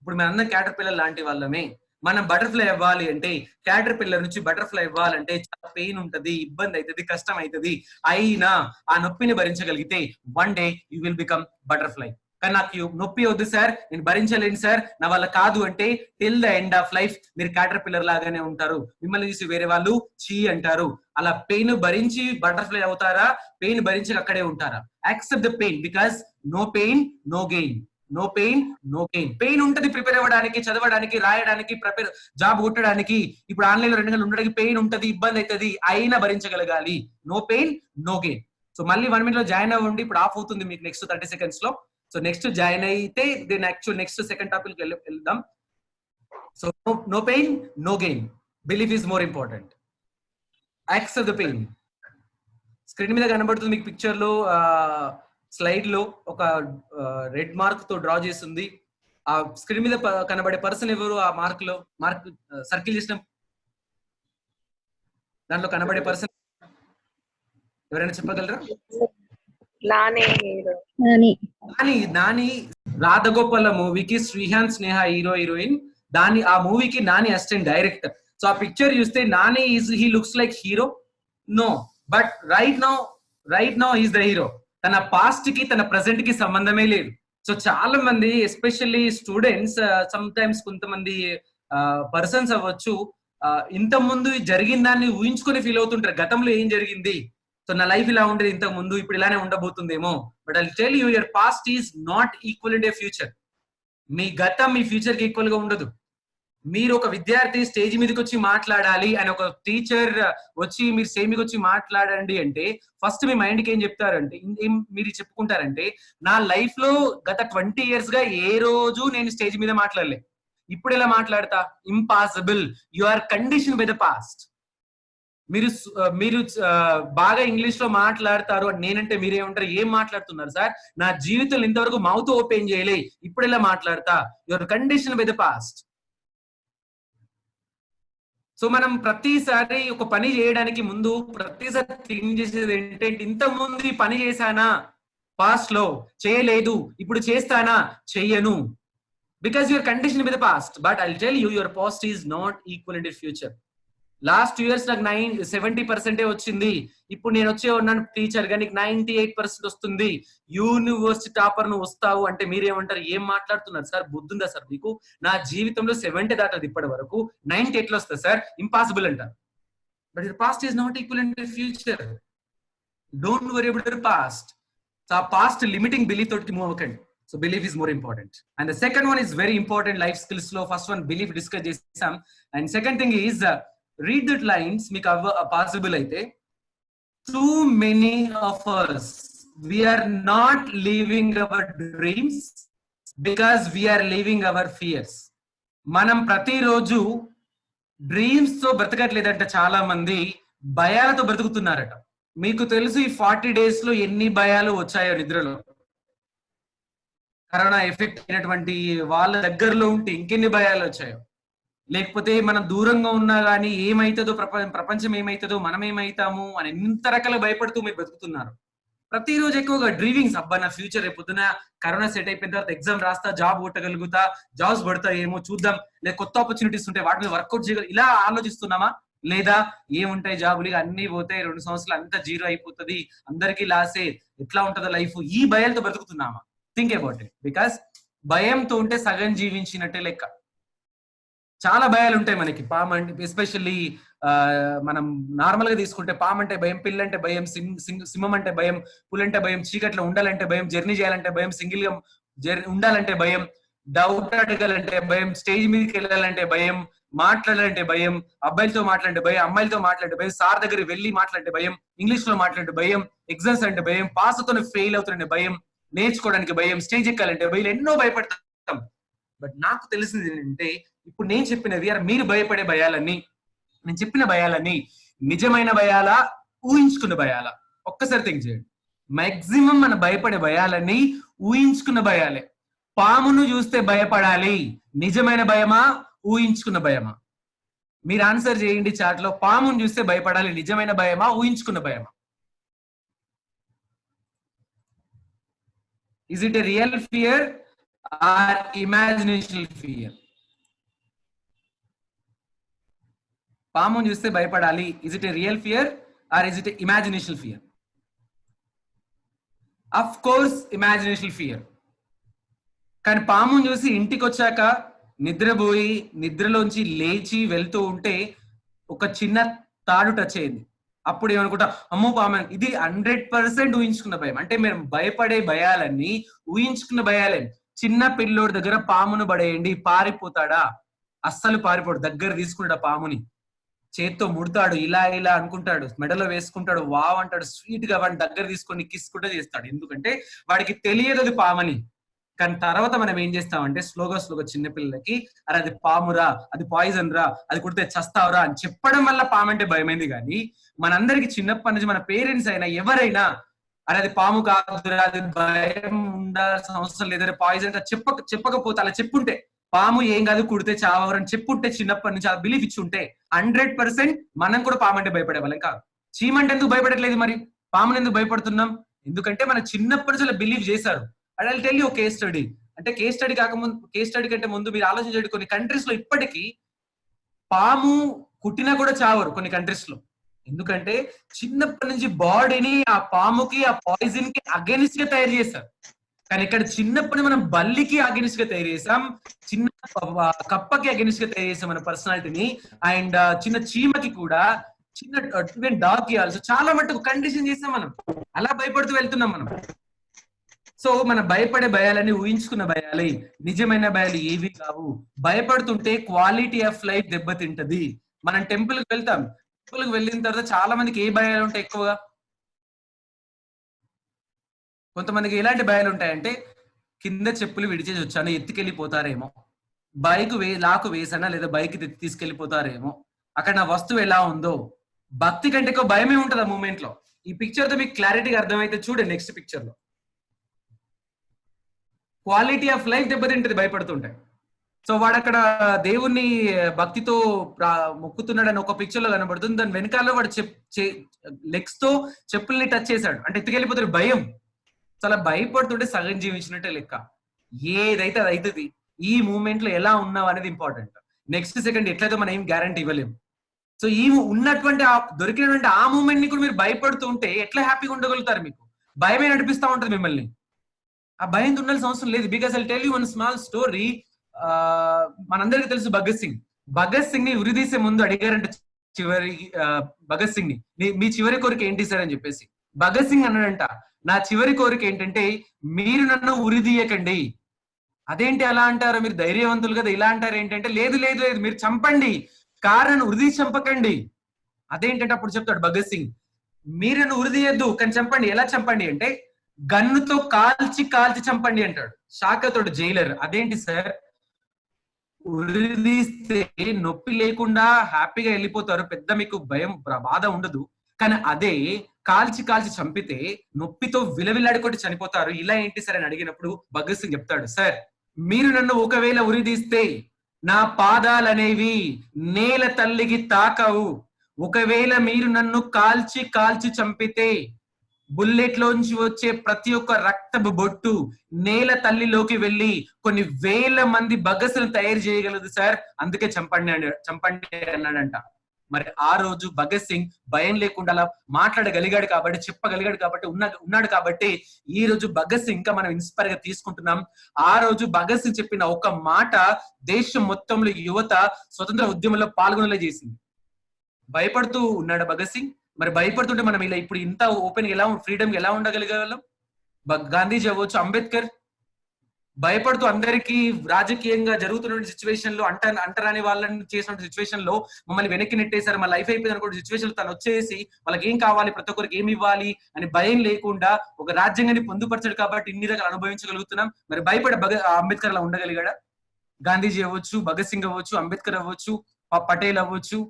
ఇప్పుడు మేము అందరం క్యాటర్పిల్లర్ లాంటి వాళ్ళమే. మనం బటర్ఫ్లై అవ్వాలి అంటే, క్యాటర్పిల్లర్ నుంచి బటర్ఫ్లై అవ్వాలంటే చాలా పెయిన్ ఉంటది, ఇబ్బంది అవుతుంది, కష్టం అవుతుంది. అయినా ఆ నొప్పిని భరించగలిగితే one day you will become butterfly. కానీ నాకు నొప్పి వద్దు సార్, నేను భరించలేను సార్, నా వల్ల కాదు అంటే till the end of life మీరు క్యాటర్పిల్లర్ లాగానే ఉంటారు. మిమ్మల్ని చూసి వేరే వాళ్ళు చీ అంటారు. అలా పెయిన్ భరించి బటర్ఫ్లై అవుతారా? పెయిన్ భరించి అక్కడే ఉంటారా? Accept the pain, because no pain no gain. No pain no gain. Pain ఉంటది ప్రిపేర్ అవ్వడానికి, చదవడానికి, రాయడానికి, ప్రిపేర్ జాబ్ కొట్టడానికి. ఇప్పుడు ఆన్లైన్ లో 2 గంటలు ఉండడానికి పెయిన్ ఉంటది, ఇబ్బంది అవుతుంది, అయినా భరించగలగాలి. No pain no gain. So మళ్ళీ 1 minute లో జాయిన్ అవ్వండి. ఇప్పుడు ఆఫ్ అవుతుంది మీకు నెక్స్ట్ 30 seconds లో. సో నెక్స్ట్ జాయిన్ అయితే దీని యాక్చువల్ నెక్స్ట్ సెకండ్ టాపిక్ వెళ్దాం. So no pain no gain. Belief is more important. Accept the pain. Screen మీద కనబడుతుంది మీకు పిక్చర్ లో, స్లైడ్ లో ఒక రెడ్ మార్క్ తో డ్రా చేస్తుంది. ఆ స్క్రీన్ మీద కనబడే పర్సన్ ఎవరు? ఆ మార్క్ సర్కిల్ చేసిన దాంట్లో కనబడే పర్సన్ ఎవరైనా చెప్పగలరా? నాని రాధగోపాల మూవీకి శ్రీహాన్ స్నేహ హీరోయిన్. ఆ మూవీకి నాని అసిస్టెంట్ డైరెక్టర్. సో ఆ పిక్చర్ చూస్తే Nani he looks like hero? No. But right now is the hero. తన పాస్ట్ కి తన ప్రెసెంట్ కి సంబంధమే లేదు. సో చాలా మంది ఎస్పెషల్లీ స్టూడెంట్స్, సమ్ టైమ్స్ కొంతమంది పర్సన్స్ అవ్వచ్చు, ఇంత ముందు జరిగిన దాన్ని ఊహించుకొని ఫీల్ అవుతుంటారు. గతంలో ఏం జరిగింది, సో నా లైఫ్ ఇలా ఉండేది ఇంతకు ముందు, ఇప్పుడు ఇలానే ఉండబోతుందేమో. But I tell you, your past is not equal in your future. మీ గతం మీ ఫ్యూచర్ కి ఈక్వల్ గా ఉండదు. మీరు ఒక విద్యార్థి స్టేజ్ మీదకి వచ్చి మాట్లాడాలి అని ఒక టీచర్ వచ్చి మీరు స్టేజ్ మీదకి వచ్చి మాట్లాడండి అంటే ఫస్ట్ మీ మైండ్ కి ఏం చెప్తారంటే, మీరు చెప్పుకుంటారంటే, నా లైఫ్ లో గత 20 years గా ఏ రోజు నేను స్టేజ్ మీద మాట్లాడలే, ఇప్పుడు ఎలా మాట్లాడతా? Impossible. You are condition by the past. మీరు బాగా ఇంగ్లీష్ లో మాట్లాడతారు అని నేనంటే మీరేమంటారు? ఏం మాట్లాడుతున్నారు సార్, నా జీవితంలో ఇంతవరకు మౌత్ ఓపెన్ చేయలే, ఇప్పుడు ఎలా మాట్లాడతా? Your condition by the past. So మనం ప్రతిసారి ఒక పని చేయడానికి ముందు ప్రతిసారి థింక్ చేసేది ఏంటంటే, ఇంత ముందు ఈ పని చేశానా, పాస్ట్ లో చేయలేదు, ఇప్పుడు చేస్తానా, చెయ్యను. Because your condition with the past. But I tell you, your past is not equal in your future. Last 2 years నాకు 70% వచ్చింది, ఇప్పుడు నేను వచ్చే ఉన్నాను టీచర్ గా, నీకు 98% వస్తుంది, యూనివర్సిటీ టాపర్ నువ్వు వస్తావు అంటే మీరేమంటారు? ఏం మాట్లాడుతున్నారు సార్, బుద్ధుందా సార్ మీకు? నా జీవితంలో 70 దాటది ఇప్పటి వరకు, 90 ఎట్లా వస్తుంది సార్? ఇంపాసిబుల్ అంటారు. But your past is not equal in your future. Don't worry about your past. ఆ పాస్ట్ లిమిటింగ్ బిలీఫ్ తోటి మూవ్ అవ్వకండి. So belief is more important. And the second one is very important life skills లో. First one belief discuss చేసాం. And second thing is read that lines. మీకు possible అయితే, too many of us, we are not living our dreams because we are living our fears. మనం ప్రతిరోజు dreams తో బ్రతకట్లేదంట, చాలా మంది భయాలతో బ్రతుకుతున్నారట. మీకు తెలుసు ఈ 40 days లో ఎన్ని భయాలు వచ్చాయో నిద్రలో. కరోనా ఎఫెక్ట్ అయినటువంటి వాళ్ళ దగ్గరలో ఉంటే ఇంకెన్ని భయాలు వచ్చాయో. లేకపోతే మనం దూరంగా ఉన్నా కానీ ఏమైతుందో, ప్రపంచం ఏమైతుందో, మనం ఏమైతాము అని ఎంత రకాల భయపడుతూ మీరు బ్రతుకుతున్నారు. ప్రతిరోజు ఎక్కువగా డ్రీమింగ్స్, అబ్బా నా ఫ్యూచర్ రేపొద్దున కరోనా సెట్ అయిపోయిన తర్వాత ఎగ్జామ్ రాస్తా, జాబ్ కొట్టగలుగుతా, జాబ్స్ పడతా ఏమో చూద్దాం, లేదా కొత్త ఆపర్చునిటీస్ ఉంటాయి వాటి మీద వర్కౌట్ చేయగల, ఇలా ఆలోచిస్తున్నామా? లేదా ఏముంటాయి జాబులు, అన్ని పోతాయి, 2 సంవత్సరాలు అంతా జీరో అయిపోతుంది, అందరికీ లాసే, ఎట్లా ఉంటుందో లైఫ్, ఈ భయాలతో బ్రతుకుతున్నామా? Think about it. బికాస్ భయంతో ఉంటే సగం జీవించినట్టే లెక్క. చాలా భయాలు ఉంటాయి మనకి. పాము అంటే ఎస్పెషల్లీ మనం నార్మల్ గా తీసుకుంటే పాము అంటే భయం, పిల్లి అంటే భయం, సింహం అంటే భయం, పులి అంటే భయం, చీకట్లో ఉండాలంటే భయం, జర్నీ చేయాలంటే భయం, సింగిల్ గా ఉండాలంటే భయం, డౌట్ అడగాలంటే భయం, స్టేజ్ మీదకి వెళ్ళాలంటే భయం, మాట్లాడాలంటే భయం, అబ్బాయిలతో మాట్లాడే భయం, అమ్మాయిలతో మాట్లాడే భయం, సార్ దగ్గర వెళ్ళి మాట్లాడే భయం, ఇంగ్లీష్ లో మాట్లాడే భయం, ఎగ్జామ్స్ అంటే భయం, పాస్ అవుతున్న ఫెయిల్ అవుతున్న భయం, నేర్చుకోవడానికి భయం, స్టేజ్ ఎక్కాలంటే భయం, ఎన్నో భయపడతాం. బట్ నాకు తెలిసింది ఏంటంటే, ఇప్పుడు నేను చెప్పినవి మీరు భయపడే భయాలన్నీ, నేను చెప్పిన భయాలన్నీ నిజమైన భయాలా, ఊహించుకున్న భయాలా? ఒక్కసారి థింక్ చేయండి. మాక్సిమం మన భయపడే భయాలన్నీ ఊహించుకున్న భయాలే. పామును చూస్తే భయపడాలి, నిజమైన భయమా, ఊహించుకున్న భయమా? మీరు ఆన్సర్ చేయండి చాట్ లో. పామును చూస్తే భయపడాలి, నిజమైన భయమా, ఊహించుకున్న భయమా? Is it a real fear or imaginational fear? పామును చూస్తే భయపడాలి, is it a real fear or is it a imaginational fear? Of course imaginational fear. కానీ పామును చూసి ఇంటికి వచ్చాక నిద్రపోయి నిద్రలోంచి లేచి వెళ్తూ ఉంటే ఒక చిన్న తాడు టచ్ అయింది, అప్పుడు ఏమనుకుంటా, అమ్మో పాము. ఇది 100% ఊహించుకున్న భయం. అంటే మీరు భయపడే భయాలన్నీ ఊహించుకున్న భయాలే. చిన్న పిల్లోడి దగ్గర పామును పడేయండి, పారిపోతాడా? అస్సలు పారిపోడు. దగ్గర తీసుకుంటాడు పాముని, చేత్తో ముడతాడు, ఇలా ఇలా అనుకుంటాడు, మెడలో వేసుకుంటాడు, వావ్ అంటాడు, స్వీట్ గా వాడిని దగ్గర తీసుకొని కిస్ కూడా చేస్తాడు. ఎందుకంటే వాడికి తెలియదు అది పామని. కానీ తర్వాత మనం ఏం చేస్తామంటే స్లోగా చిన్న పిల్లలకి, అరే అది పామురా, అది పాయిజన్ రా, అది కుడితే చస్తావురా అని చెప్పడం వల్ల పామంటే భయమైంది. కానీ మనందరికి చిన్నప్పటి నుంచి మన పేరెంట్స్ అయినా ఎవరైనా, అరే అది పాము కాదురా, అది భయం ఉండాల్సిన అవసరం లేదు, పాయిజన్ చెప్పకపోతే, అలా చెప్పుంటే, పాము ఏం కాదు కుడితే చావరని చెప్పుంటే, చిన్నప్పటి నుంచి ఆ బిలీఫ్ ఇచ్చి ఉంటే 100% మనం కూడా పామంటే భయపడే వాళ్ళం కాదు. చీమంటే ఎందుకు భయపడట్లేదు మరి? పాముని ఎందుకు భయపడుతున్నాం? ఎందుకంటే మన చిన్నప్పటి నుంచి బిలీవ్ చేశారు. And I tell you case study. అంటే కేస్ స్టడీ కాకముందు, కేస్ స్టడీ కంటే ముందు మీరు ఆలోచించండి, కొన్ని కంట్రీస్ లో ఇప్పటికీ పాము కుట్టినా కూడా చావరు కొన్ని కంట్రీస్ లో. ఎందుకంటే చిన్నప్పటి నుంచి బాడీని ఆ పాముకి, ఆ పాయిజన్ కి అగెనిస్ట్ గా తయారు చేశారు. కానీ ఇక్కడ చిన్నప్పటి మనం బల్లికి అగెనిస్ట్ గా తయారు చేసాం, చిన్న కప్పకి అగెనిస్ట్ గా తయారు చేసాం మన పర్సనాలిటీని. అండ్ చిన్న చీమకి కూడా, చిన్న డాగ్ కి ఆల్సో చాలా మటుకు కండిషన్ చేసాం మనం. అలా భయపడుతూ వెళ్తున్నాం మనం. సో మన భయపడే భయాలని ఊహించుకున్న భయాలే, నిజమైన భయాలు ఏవి కావు. భయపడుతుంటే క్వాలిటీ ఆఫ్ లైఫ్ దెబ్బతింటది. మనం టెంపుల్ కి వెళ్తాం, టెంపుల్ కి వెళ్ళిన తర్వాత చాలా మందికి ఏ భయాలు ఉంటాయి ఎక్కువగా? కొంతమందికి ఎలాంటి భయాలు ఉంటాయంటే, కింద చెప్పులు విడిచేసి వచ్చాను, ఎత్తుకెళ్ళిపోతారేమో, బైక్ లాకు వేసానా లేదా బైక్ తీసుకెళ్లిపోతారేమో, అక్కడ నా వస్తువు ఎలా ఉందో. భక్తి కంటే ఎక్కువ భయమే ఉంటుంది ఆ మూమెంట్ లో. ఈ పిక్చర్ తో మీకు క్లారిటీగా అర్థమైతే చూడండి. నెక్స్ట్ పిక్చర్ లో క్వాలిటీ ఆఫ్ లైఫ్ దెబ్బతింటది భయపడుతుంటాయి. సో వాడు అక్కడ దేవుణ్ణి భక్తితో మొక్కుతున్నాడని ఒక పిక్చర్ లో కనబడుతుంది. దాని వెనకాల వాడు లెగ్స్ తో చెప్పుల్ని టచ్ చేశాడు, అంటే ఎత్తుకెళ్ళిపోతాడు. భయం. చాలా భయపడుతుంటే సగం జీవించినట్టే లెక్క. ఏదైతే అది అవుతుంది. ఈ మూమెంట్ లో ఎలా ఉన్నావు అనేది ఇంపార్టెంట్. నెక్స్ట్ సెకండ్ ఎట్లయితే మనం ఏం గ్యారంటీ ఇవ్వలేము. సో ఈ ఉన్నటువంటి దొరికినటువంటి ఆ మూమెంట్ ని కూడా మీరు భయపడుతూ ఉంటే ఎట్లా హ్యాపీగా ఉండగలుగుతారు? మీకు భయమే నడిపిస్తా ఉంటుంది మిమ్మల్ని. ఆ భయం ఉండాల్సిన అవసరం లేదు. Because I tell you one small story. మనందరికీ తెలుసు భగత్ సింగ్ ని ఉరిదీసే ముందు అడిగారంటే చివరి భగత్ సింగ్ ని, మీ చివరి కోరిక ఏంటి సార్ అని చెప్పేసి. భగత్ సింగ్ అన్నాడంట, నా చివరి కోరిక ఏంటంటే మీరు నన్ను ఉరిదీయకండి. అదేంటి అలా అంటారు, మీరు ధైర్యవంతులు కదా, ఇలా అంటారు ఏంటంటే, లేదు లేదు లేదు మీరు చంపండి, కారణం ఉరిది చంపకండి. అదేంటంటే అప్పుడు చెప్తాడు భగత్ సింగ్, మీరు నన్ను ఉరిదీయద్దు కానీ చంపండి. ఎలా చంపండి అంటే గన్నుతో కాల్చి కాల్చి చంపండి అంటాడు. షాకతోడు జైలర్, అదేంటి సార్ ఉరిదీస్తే నొప్పి లేకుండా హ్యాపీగా వెళ్ళిపోతారు, పెద్ద మీకు భయం బాధ ఉండదు, కానీ అదే కాల్చి కాల్చి చంపితే నొప్పితో విలవిలాడుకొట్టి చనిపోతారు, ఇలా ఏంటి సార్ అని అడిగినప్పుడు భగత్ సింగ్ చెప్తాడు, సార్ మీరు నన్ను ఒకవేళ ఉరిదీస్తే నా పాదాలనేవి నేల తల్లికి తాకవు, ఒకవేళ మీరు నన్ను కాల్చి కాల్చి చంపితే బుల్లెట్ లోంచి వచ్చే ప్రతి ఒక్క రక్తపు బొట్టు నేల తల్లిలోకి వెళ్ళి కొన్ని వేల మంది భగత్ను తయారు చేయగలదు సార్, అందుకే చంపండి అన్నాడంట. మరి ఆ రోజు భగత్ సింగ్ భయం లేకుండా అలా మాట్లాడగలిగాడు కాబట్టి, చెప్పగలిగాడు కాబట్టి, ఉన్నాడు కాబట్టి ఈ రోజు భగత్ సింగ్ ఇంకా మనం ఇన్స్పైర్ గా తీసుకుంటున్నాం. ఆ రోజు భగత్ సింగ్ చెప్పిన ఒక మాట దేశం మొత్తంలో యువత స్వతంత్ర ఉద్యమంలో పాల్గొనేలా చేసింది. భయపడుతూ ఉన్నాడు భగత్ సింగ్, మరి భయపడుతుంటే మనం ఇలా ఇప్పుడు ఇంత ఓపెన్ ఎలా ఫ్రీడమ్ ఎలా ఉండగలిగేవాళ్ళం? గాంధీజీ అవ్వచ్చు, అంబేద్కర్ భయపడుతూ అందరికీ రాజకీయంగా జరుగుతున్న సిచ్యువేషన్ లో అంటరాని వాళ్ళని చేసిన సిచ్యువేషన్ లో మమ్మల్ని వెనక్కి నెట్టేశారు, మా లైఫ్ అయిపోయింది అనుకో సిచ్యువేషన్ లో తను వచ్చేసి వాళ్ళకి ఏం కావాలి, ప్రతి ఒక్కరికి ఏమి ఇవ్వాలి అని భయం లేకుండా ఒక రాజ్యాంగాన్ని పొందుపరచాడు కాబట్టి ఇన్ని రకాలు అనుభవించగలుగుతున్నాం. మరి భయపడే అంబేద్కర్ అలా ఉండగలిగాడా? గాంధీజీ అవ్వచ్చు, భగత్ సింగ్ అవ్వచ్చు, అంబేద్కర్ అవ్వచ్చు, పటేల్ అవ్వచ్చు,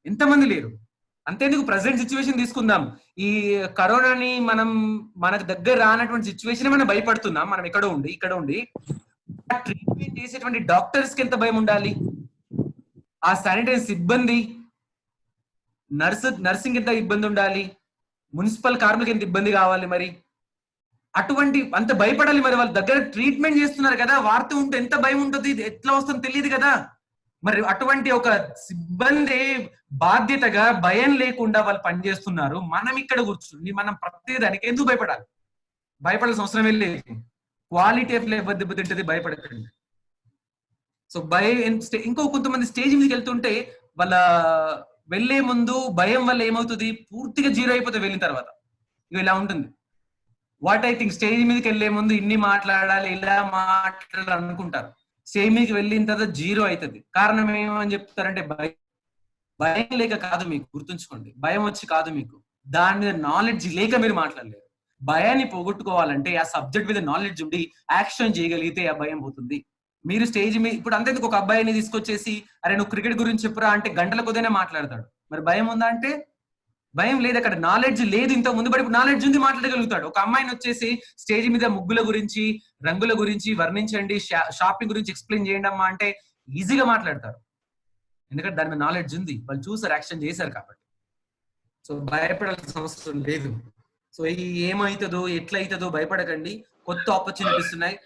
ఎంతమంది లేరు. అంతేందుకు ప్రజెంట్ సిచ్యువేషన్ తీసుకుందాం, ఈ కరోనాని మనకు దగ్గర రానటువంటి సిచ్యువేషన్ మనం భయపడుతున్నాం, మనం ఇక్కడ ఉండి ట్రీట్మెంట్ చేసేటువంటి డాక్టర్స్ కి ఎంత భయం ఉండాలి, ఆ శానిటరీ సిబ్బంది నర్సింగ్ ఎంత ఇబ్బంది ఉండాలి, మున్సిపల్ కార్మికులకు ఎంత ఇబ్బంది కావాలి, మరి అటువంటి అంత భయపడాలి. మరి వాళ్ళ దగ్గర ట్రీట్మెంట్ చేస్తున్నారు కదా, వార్త ఉంటే ఎంత భయం ఉంటుంది, ఎట్లా వస్తుందో తెలియదు కదా. మరి అటువంటి ఒక సిబ్బంది బాధ్యతగా భయం లేకుండా వాళ్ళు పనిచేస్తున్నారు, మనం ఇక్కడ కూర్చుని మనం ప్రతి దానికి ఎందుకు భయపడాలి? భయపడాల్సిన అవసరమే లేదు. క్వాలిటీ ఆఫ్ లైఫ్ దెబ్బతింటది, భయపడకండి. సో ఇంకో కొంతమంది స్టేజ్ మీదకి వెళ్తుంటే వాళ్ళ వెళ్లే ముందు భయం వల్ల ఏమవుతుంది, పూర్తిగా జీరో అయిపోతుంది వెళ్ళిన తర్వాత. ఇలా ఉంటుంది. వాట్ ఐ థింక్ స్టేజ్ మీదకి వెళ్లే ముందు ఇన్ని మాట్లాడాలి, ఇలా మాట్లాడాలి అనుకుంటారు, స్టేజ్ మీదకి వెళ్ళిన తర్వాత జీరో అవుతుంది. కారణం ఏమని చెప్తారంటే భయం లేక కాదు, మీకు గుర్తుంచుకోండి, భయం వచ్చి కాదు, మీకు దాని మీద నాలెడ్జ్ లేక మీరు మాట్లాడలేరు. భయాన్ని పోగొట్టుకోవాలంటే ఆ సబ్జెక్ట్ మీద నాలెడ్జ్ ఉండి యాక్షన్ చేయగలిగితే ఆ భయం పోతుంది. మీరు స్టేజ్ మీద ఇప్పుడు అంతేందుకు ఒక అబ్బాయిని తీసుకొచ్చేసి అరే నువ్వు క్రికెట్ గురించి చెప్పురా అంటే గంటల కొద్దనే మాట్లాడతాడు. మరి భయం ఉందా అంటే భయం లేదు, అక్కడ నాలెడ్జ్ లేదు. ఇంత ముందు పడి నాలెడ్జ్ ఉంది, మాట్లాడగలుగుతాడు. ఒక అమ్మాయిని వచ్చేసి స్టేజ్ మీద ముగ్గుల గురించి, రంగుల గురించి వర్ణించండి, షాపింగ్ గురించి ఎక్స్ప్లెయిన్ చేయండి అమ్మా అంటే ఈజీగా మాట్లాడతారు, ఎందుకంటే దాని మీద నాలెడ్జ్ ఉంది, వాళ్ళు చూసారు, యాక్షన్ చేశారు కాబట్టి. సో భయపడాల్సిన అవసరం లేదు. సో ఏమవుతుందో ఎట్లా అవుతుందో భయపడకండి. కొత్త ఆపర్చునిటీస్ ఉన్నాయి,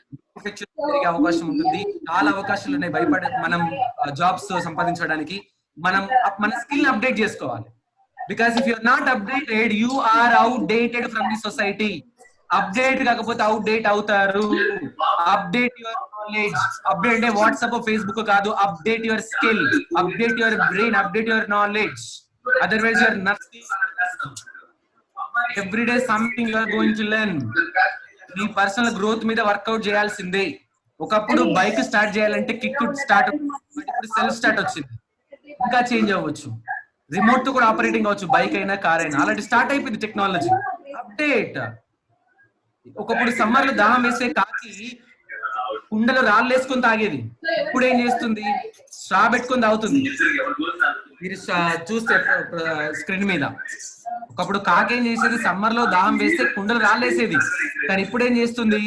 పెరిగే అవకాశం ఉంటుంది, చాలా అవకాశాలు ఉన్నాయి. మనం జాబ్స్ సంపాదించడానికి మన స్కిల్ అప్డేట్ చేసుకోవాలి. Because if you're not updated, you are outdated from the society. Update కాకపోతే outdate అవుతారు. Update your knowledge. Update WhatsApp or Facebook కాదు. Update your skill. Update your brain. Update your knowledge. Otherwise, you're nothing. Every day something you are going to learn. Me personal growth మీద work out చేయాల్సిందే. ఒకప్పుడు bike start చేయాలంటే kick start, ఇప్పుడు self start వచ్చింది, ఇంకా change అవ్వచ్చు. Remote తో కూడా ఆపరేటింగ్ అవచ్చు, బైక్ అయినా కార్ అయినా. అలాంటి స్టార్ట్ అయిపోయింది టెక్నాలజీ. అప్డేట్. ఒకప్పుడు సమ్మర్ లో దాహం వేసే కాకి కుండలో రాళ్ళు వేసుకొని తాగేది, ఇప్పుడు ఏం చేస్తుంది, స్ట్రా పెట్టుకొని తాగుతుంది. మీరు చూస్తే స్క్రీన్ మీద ఒకప్పుడు కాకి ఏం చేసేది, సమ్మర్ లో దాహం వేస్తే కుండలు రాళ్ళు వేసేది, కానీ ఇప్పుడు ఏం చేస్తుంది,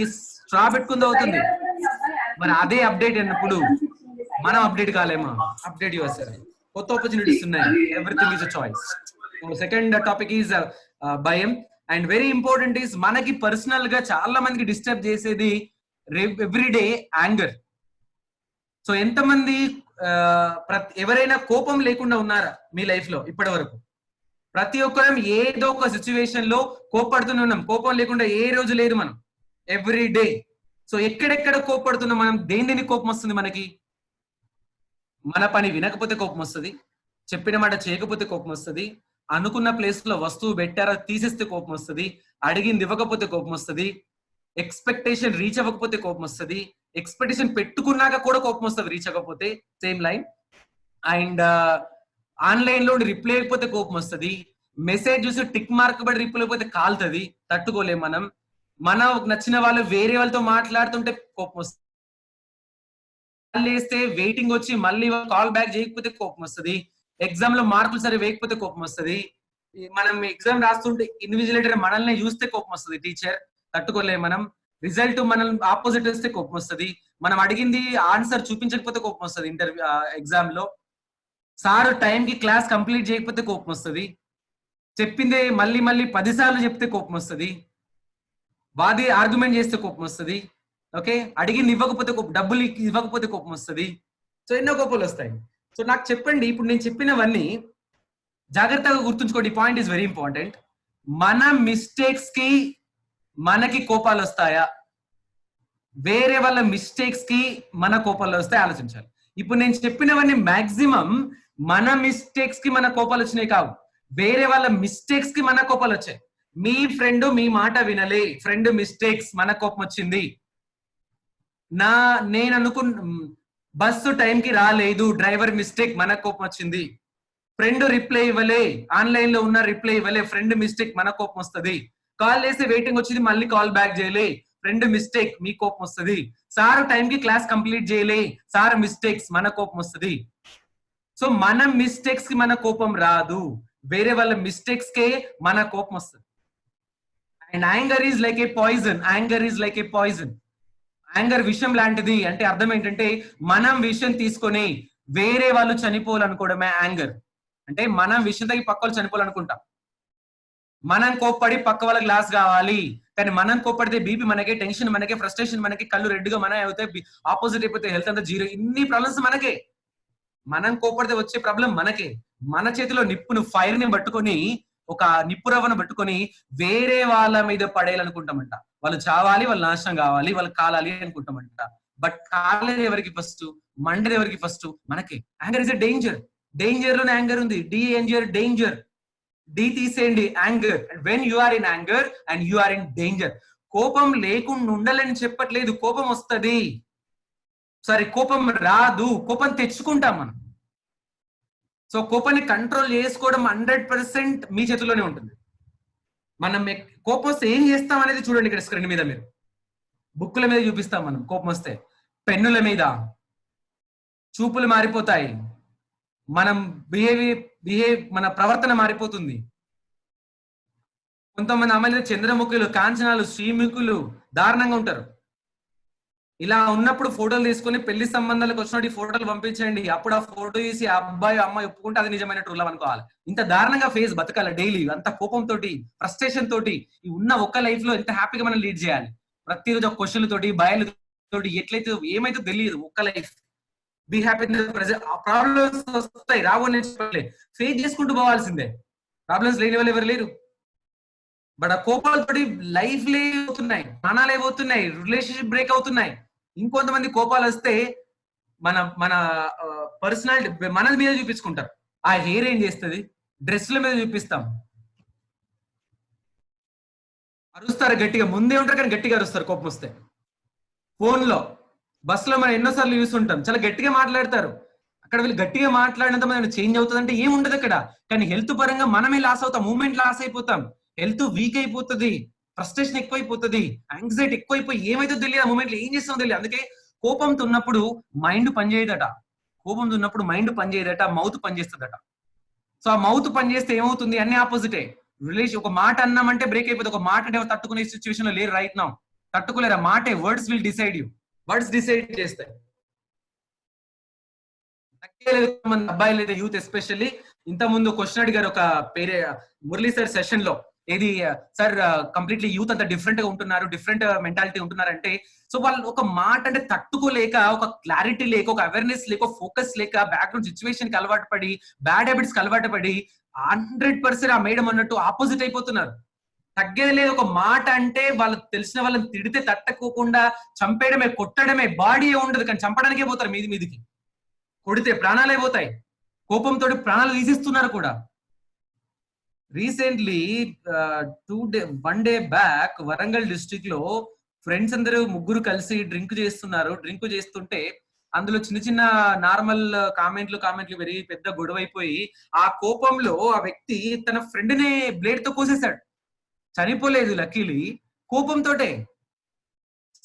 స్ట్రా పెట్టుకొని తాగుతుంది. మరి అదే అప్డేట్ అన్నప్పుడు మనం అప్డేట్ కాలేమా? Update your self. కొత్త ఆపర్చునిటీస్ ఉన్నాయి, everything is a choice. Second topic is భయం. అండ్ వెరీ ఇంపార్టెంట్ ఈజ్ మనకి పర్సనల్ గా చాలా మందికి డిస్టర్బ్ చేసేది ఎవ్రీడే యాంగర్. సో ఎంతమంది ఎవరైనా కోపం లేకుండా ఉన్నారా మీ లైఫ్ లో ఇప్పటి వరకు? ప్రతి ఒక్కరం ఏదో ఒక సిచ్యువేషన్ లో కోపడుతూనే ఉన్నాం. కోపం లేకుండా ఏ రోజు లేదు మనం, ఎవ్రీ డే. సో ఎక్కడెక్కడ కోపడుతున్నాం మనం? దేని కోపం వస్తుంది మనకి? మన పని వినకపోతే కోపం వస్తుంది, చెప్పిన మాట చేయకపోతే కోపం వస్తుంది, అనుకున్న ప్లేస్ లో వస్తువు పెట్టారా తీసేస్తే కోపం వస్తుంది, అడిగింది ఇవ్వకపోతే కోపం వస్తుంది, ఎక్స్పెక్టేషన్ రీచ్ అవ్వకపోతే కోపం వస్తుంది, ఎక్స్పెక్టేషన్ పెట్టుకున్నాక కూడా కోపం వస్తుంది రీచ్ అవ్వకపోతే, సేమ్ లైన్. అండ్ ఆన్లైన్ లో రిప్లై అయిపోతే కోపం వస్తుంది, మెసేజ్ చూసి టిక్ మార్క్ బట్టి రిప్లై అయిపోతే కాలుతుంది, తట్టుకోలేం మనం. మనకు నచ్చిన వాళ్ళు వేరే వాళ్ళతో మాట్లాడుతుంటే కోపం వస్తుంది, వేస్తే వెయిటింగ్ వచ్చి మళ్ళీ కాల్ బ్యాక్ చేయకపోతే కోపం వస్తుంది, ఎగ్జామ్ లో మార్కులు సరే వేయకపోతే కోపం వస్తుంది, మనం ఎగ్జామ్ రాస్తుంటే ఇన్విజిలేటర్ మనల్ని చూస్తే కోపం వస్తుంది టీచర్, తట్టుకోలేం మనం. రిజల్ట్ మనం ఆపోజిట్ వస్తే కోపం వస్తుంది, మనం అడిగింది ఆన్సర్ చూపించకపోతే కోపం వస్తుంది ఇంటర్వ్యూ ఎగ్జామ్ లో, సార్ టైం కి క్లాస్ కంప్లీట్ చేయకపోతే కోపం వస్తుంది, చెప్పిందే మళ్ళీ మళ్ళీ 10 సార్లు చెప్తే కోపం వస్తుంది, వాది ఆర్గ్యుమెంట్ చేస్తే కోపం వస్తుంది, ఓకే, అడిగింది ఇవ్వకపోతే డబ్బులు ఇవ్వకపోతే కోపం వస్తుంది. సో ఎన్నో కోపాలు వస్తాయి. సో నాకు చెప్పండి, ఇప్పుడు నేను చెప్పినవన్నీ జాగ్రత్తగా గుర్తుంచుకోండి, పాయింట్ ఈస్ వెరీ ఇంపార్టెంట్. మన మిస్టేక్స్ కి మనకి కోపాలు వస్తాయా, వేరే వాళ్ళ మిస్టేక్స్ కి మన కోపాలు వస్తాయి, ఆలోచించాలి. ఇప్పుడు నేను చెప్పినవన్నీ మాక్సిమం మన మిస్టేక్స్ కి మన కోపాలు వచ్చినాయి కావు, వేరే వాళ్ళ మిస్టేక్స్ కి మన కోపాలు వచ్చాయి. మీ ఫ్రెండ్ మీ మాట వినలే, ఫ్రెండ్ మిస్టేక్స్ మన కోపం వచ్చింది. నేను అనుకున్న బస్సు టైంకి రాలేదు, డ్రైవర్ మిస్టేక్, మన కోపం వచ్చింది. ఫ్రెండ్ రిప్లై ఇవ్వలే, ఆన్లైన్ లో ఉన్న రిప్లై ఇవ్వలే, ఫ్రెండ్ మిస్టేక్, మన కోపం వస్తుంది. కాల్ చేస్తే వెయిటింగ్ వచ్చింది మళ్ళీ కాల్ బ్యాక్ చేయలే, ఫ్రెండ్ మిస్టేక్, మీ కోపం వస్తుంది. సార్ టైంకి క్లాస్ కంప్లీట్ చేయలే, సార్ మిస్టేక్స్, మన కోపం వస్తుంది. సో మన మిస్టేక్స్ కి మన కోపం రాదు, వేరే వాళ్ళ మిస్టేక్స్ కే మన కోపం వస్తుంది. And anger is like A poison, anger is like A poison. Anger విషయం లాంటిది అంటే అర్థం ఏంటంటే, మనం విషయం తీసుకొని వేరే వాళ్ళు చనిపోవాలనుకోవడమే యాంగర్. అంటే మనం విషయం తగ్గి పక్క వాళ్ళు చనిపోవాలనుకుంటాం, మనం కోప్పడి పక్క వాళ్ళకి లాస్ కావాలి, కానీ మనం కోప్పడితే బీపీ మనకే, టెన్షన్ మనకే, ఫ్రస్ట్రేషన్ మనకి, కళ్ళు రెడ్ గా మన అవుతాయి, ఆపోజిట్ అయిపోతే హెల్త్ అంతా జీరో, ఇన్ని ప్రాబ్లమ్స్ మనకే. మనం కోప్పడితే వచ్చే ప్రాబ్లం మనకే. మన చేతిలో నిప్పును, ఫైర్ ని పట్టుకొని, ఒక నిప్పు రవ్వను పట్టుకొని వేరే వాళ్ళ మీద పడేయాలనుకుంటామంట, వాళ్ళు చావాలి, వాళ్ళు నాశనం కావాలి, వాళ్ళు కాలాలి అనుకుంటామంట. బట్ కాలేదు ఎవరికి ఫస్ట్, మండేది ఎవరికి ఫస్ట్, మనకే. Anger is a danger, danger లోనే యాంగర్ ఉంది, డేంజర్, డేంజర్, డి తీసేయండి anger. And when you are in anger and you are in danger. కోపం లేకుండా ఉండాలని చెప్పట్లేదు, కోపం వస్తుంది, సారీ కోపం రాదు, కోపం తెచ్చుకుంటాం మనం. సో కోపాన్ని కంట్రోల్ చేసుకోవడం 100% మీ చేతిలోనే ఉంటుంది. మనం కోపం వస్తే ఏం చేస్తాం అనేది చూడండి ఇక్కడ స్క్రీన్ మీద, మీరు బుక్కుల మీద చూపిస్తాం మనం. కోపం వస్తే పెన్నుల మీద చూపులు మారిపోతాయి, మనం మన ప్రవర్తన మారిపోతుంది. కొంతమంది అమ్మాయిలు చంద్రముఖులు, కాంచనాలు, శ్రీముఖులు దారుణంగా ఉంటారు. ఇలా ఉన్నప్పుడు ఫోటోలు తీసుకొని పెళ్లి సంబంధాలకు వచ్చినట్టు ఈ ఫోటోలు పంపించండి, అప్పుడు ఆ ఫోటో తీసి అబ్బాయి అమ్మాయి ఒప్పుకుంటే అది నిజమైన ట్రూ లవ్ అనుకోవాలి. ఇంత దారుణంగా ఫేస్ బతకాలి డైలీ, అంత కోపంతో, ఫ్రస్ట్రేషన్ తోటి ఈ ఉన్న ఒక్క లైఫ్ లో ఎంత హ్యాపీగా మనం లీడ్ చేయాలి. ప్రతిరోజు ఒక క్వశ్చన్ తోటి, భయాలతోటి, ఎట్లయితే ఏమైతే తెలియదు, ఒక్క లైఫ్ బీ హ్యాపీ. ప్రాబ్లమ్స్ వస్తాయి, రావు అని చెప్పలే, ఫేస్ చేసుకుంటూ పోవాల్సిందే. ప్రాబ్లమ్స్ లేని వాళ్ళు ఎవరు లేరు. బట్ ఆ కోపాలతోటి లైఫ్ లేవుతున్నాయి, ప్రాణాలు అయిపోతున్నాయి, రిలేషన్షిప్ బ్రేక్ అవుతున్నాయి. ఇంకొంతమంది కోపాలు వస్తే మన మన పర్సనాలిటీ మన మీద చూపించుకుంటారు. ఆ హెయిర్ ఏం చేస్తుంది, డ్రెస్ల మీద చూపిస్తాం, అరుస్తారు గట్టిగా, ముందే ఉంటారు కానీ గట్టిగా అరుస్తారు కోపం వస్తే. ఫోన్ లో, బస్సులో మనం ఎన్నోసార్లు చూస్తుంటాం, చాలా గట్టిగా మాట్లాడతారు. అక్కడ వీళ్ళు గట్టిగా మాట్లాడినంత మనం చేంజ్ అవుతుంది అంటే ఏం ఉండదు అక్కడ, కానీ హెల్త్ పరంగా మనమే లాస్ అవుతాం, మూమెంట్ లాస్ అయిపోతాం, హెల్త్ వీక్ అయిపోతుంది, ఫ్రస్ట్రేషన్ ఎక్కువైపోతుంది, యాంగ్జైటీ ఎక్కువైపోయి ఏమైతే తెలియదు, ఆ మూమెంట్ లో ఏం చేస్తామో తెలియదు. అందుకే కోపంతో ఉన్నప్పుడు మైండ్ పనిచేయదట, కోపంతో ఉన్నప్పుడు మైండ్ పనిచేయదట, మౌత్ పనిచేస్తుందట. సో ఆ మౌత్ పనిచేస్తే ఏమవుతుంది, అన్ని ఆపోజిటే. రిలేషన్ ఒక మాట అన్నామంటే బ్రేక్ అయిపోతుంది, ఒక మాట అంటే తట్టుకునే సిచ్యువేషన్ లో లేరు రైట్ నౌ, తట్టుకోలేరు. ఆ మాటే, words will decide you, words decide చేస్తాయి. అబ్బాయిలు అయితే యూత్ ఎస్పెషల్లీ, ఇంత ముందు క్వశ్చన్ అడిగారు ఒక మురళీ సార్ సెషన్ లో, ఏది సార్ కంప్లీట్లీ యూత్ అంతా డిఫరెంట్ గా ఉంటున్నారు, డిఫరెంట్ మెంటాలిటీ ఉంటున్నారంటే, సో వాళ్ళు ఒక మాట అంటే తట్టుకోలేక, ఒక క్లారిటీ లేక, ఒక అవేర్నెస్ లేక, ఫోకస్ లేక, బ్యాక్గ్రౌండ్ సిచ్యువేషన్ కి అలవాటు పడి, బ్యాడ్ హ్యాబిట్స్ కి అలవాటు పడి 100% ఆ మేడం అన్నట్టు ఆపోజిట్ అయిపోతున్నారు. తగ్గేది లేదు. ఒక మాట అంటే వాళ్ళకి తెలిసిన వాళ్ళని తిడితే తట్టుకోకుండా చంపేయడమే, కొట్టడమే, బాడీ ఉండదు కానీ చంపడానికే పోతారు మీదికి, కొడితే ప్రాణాలే పోతాయి. కోపంతో ప్రాణాలు తీసిస్తున్నారు కూడా. Recently 1 day back Warangal district లో ఫ్రెండ్స్ అందరూ ముగ్గురు కలిసి డ్రింక్ చేస్తున్నారు. డ్రింక్ చేస్తుంటే అందులో చిన్న చిన్న నార్మల్ కామెంట్లు పెరిగి పెద్ద గొడవ అయిపోయి ఆ కోపంలో ఆ వ్యక్తి తన ఫ్రెండ్ నే బ్లేడ్ తో కోసేశాడు. చనిపోలేదు లక్కీలీ, కోపంతోటే.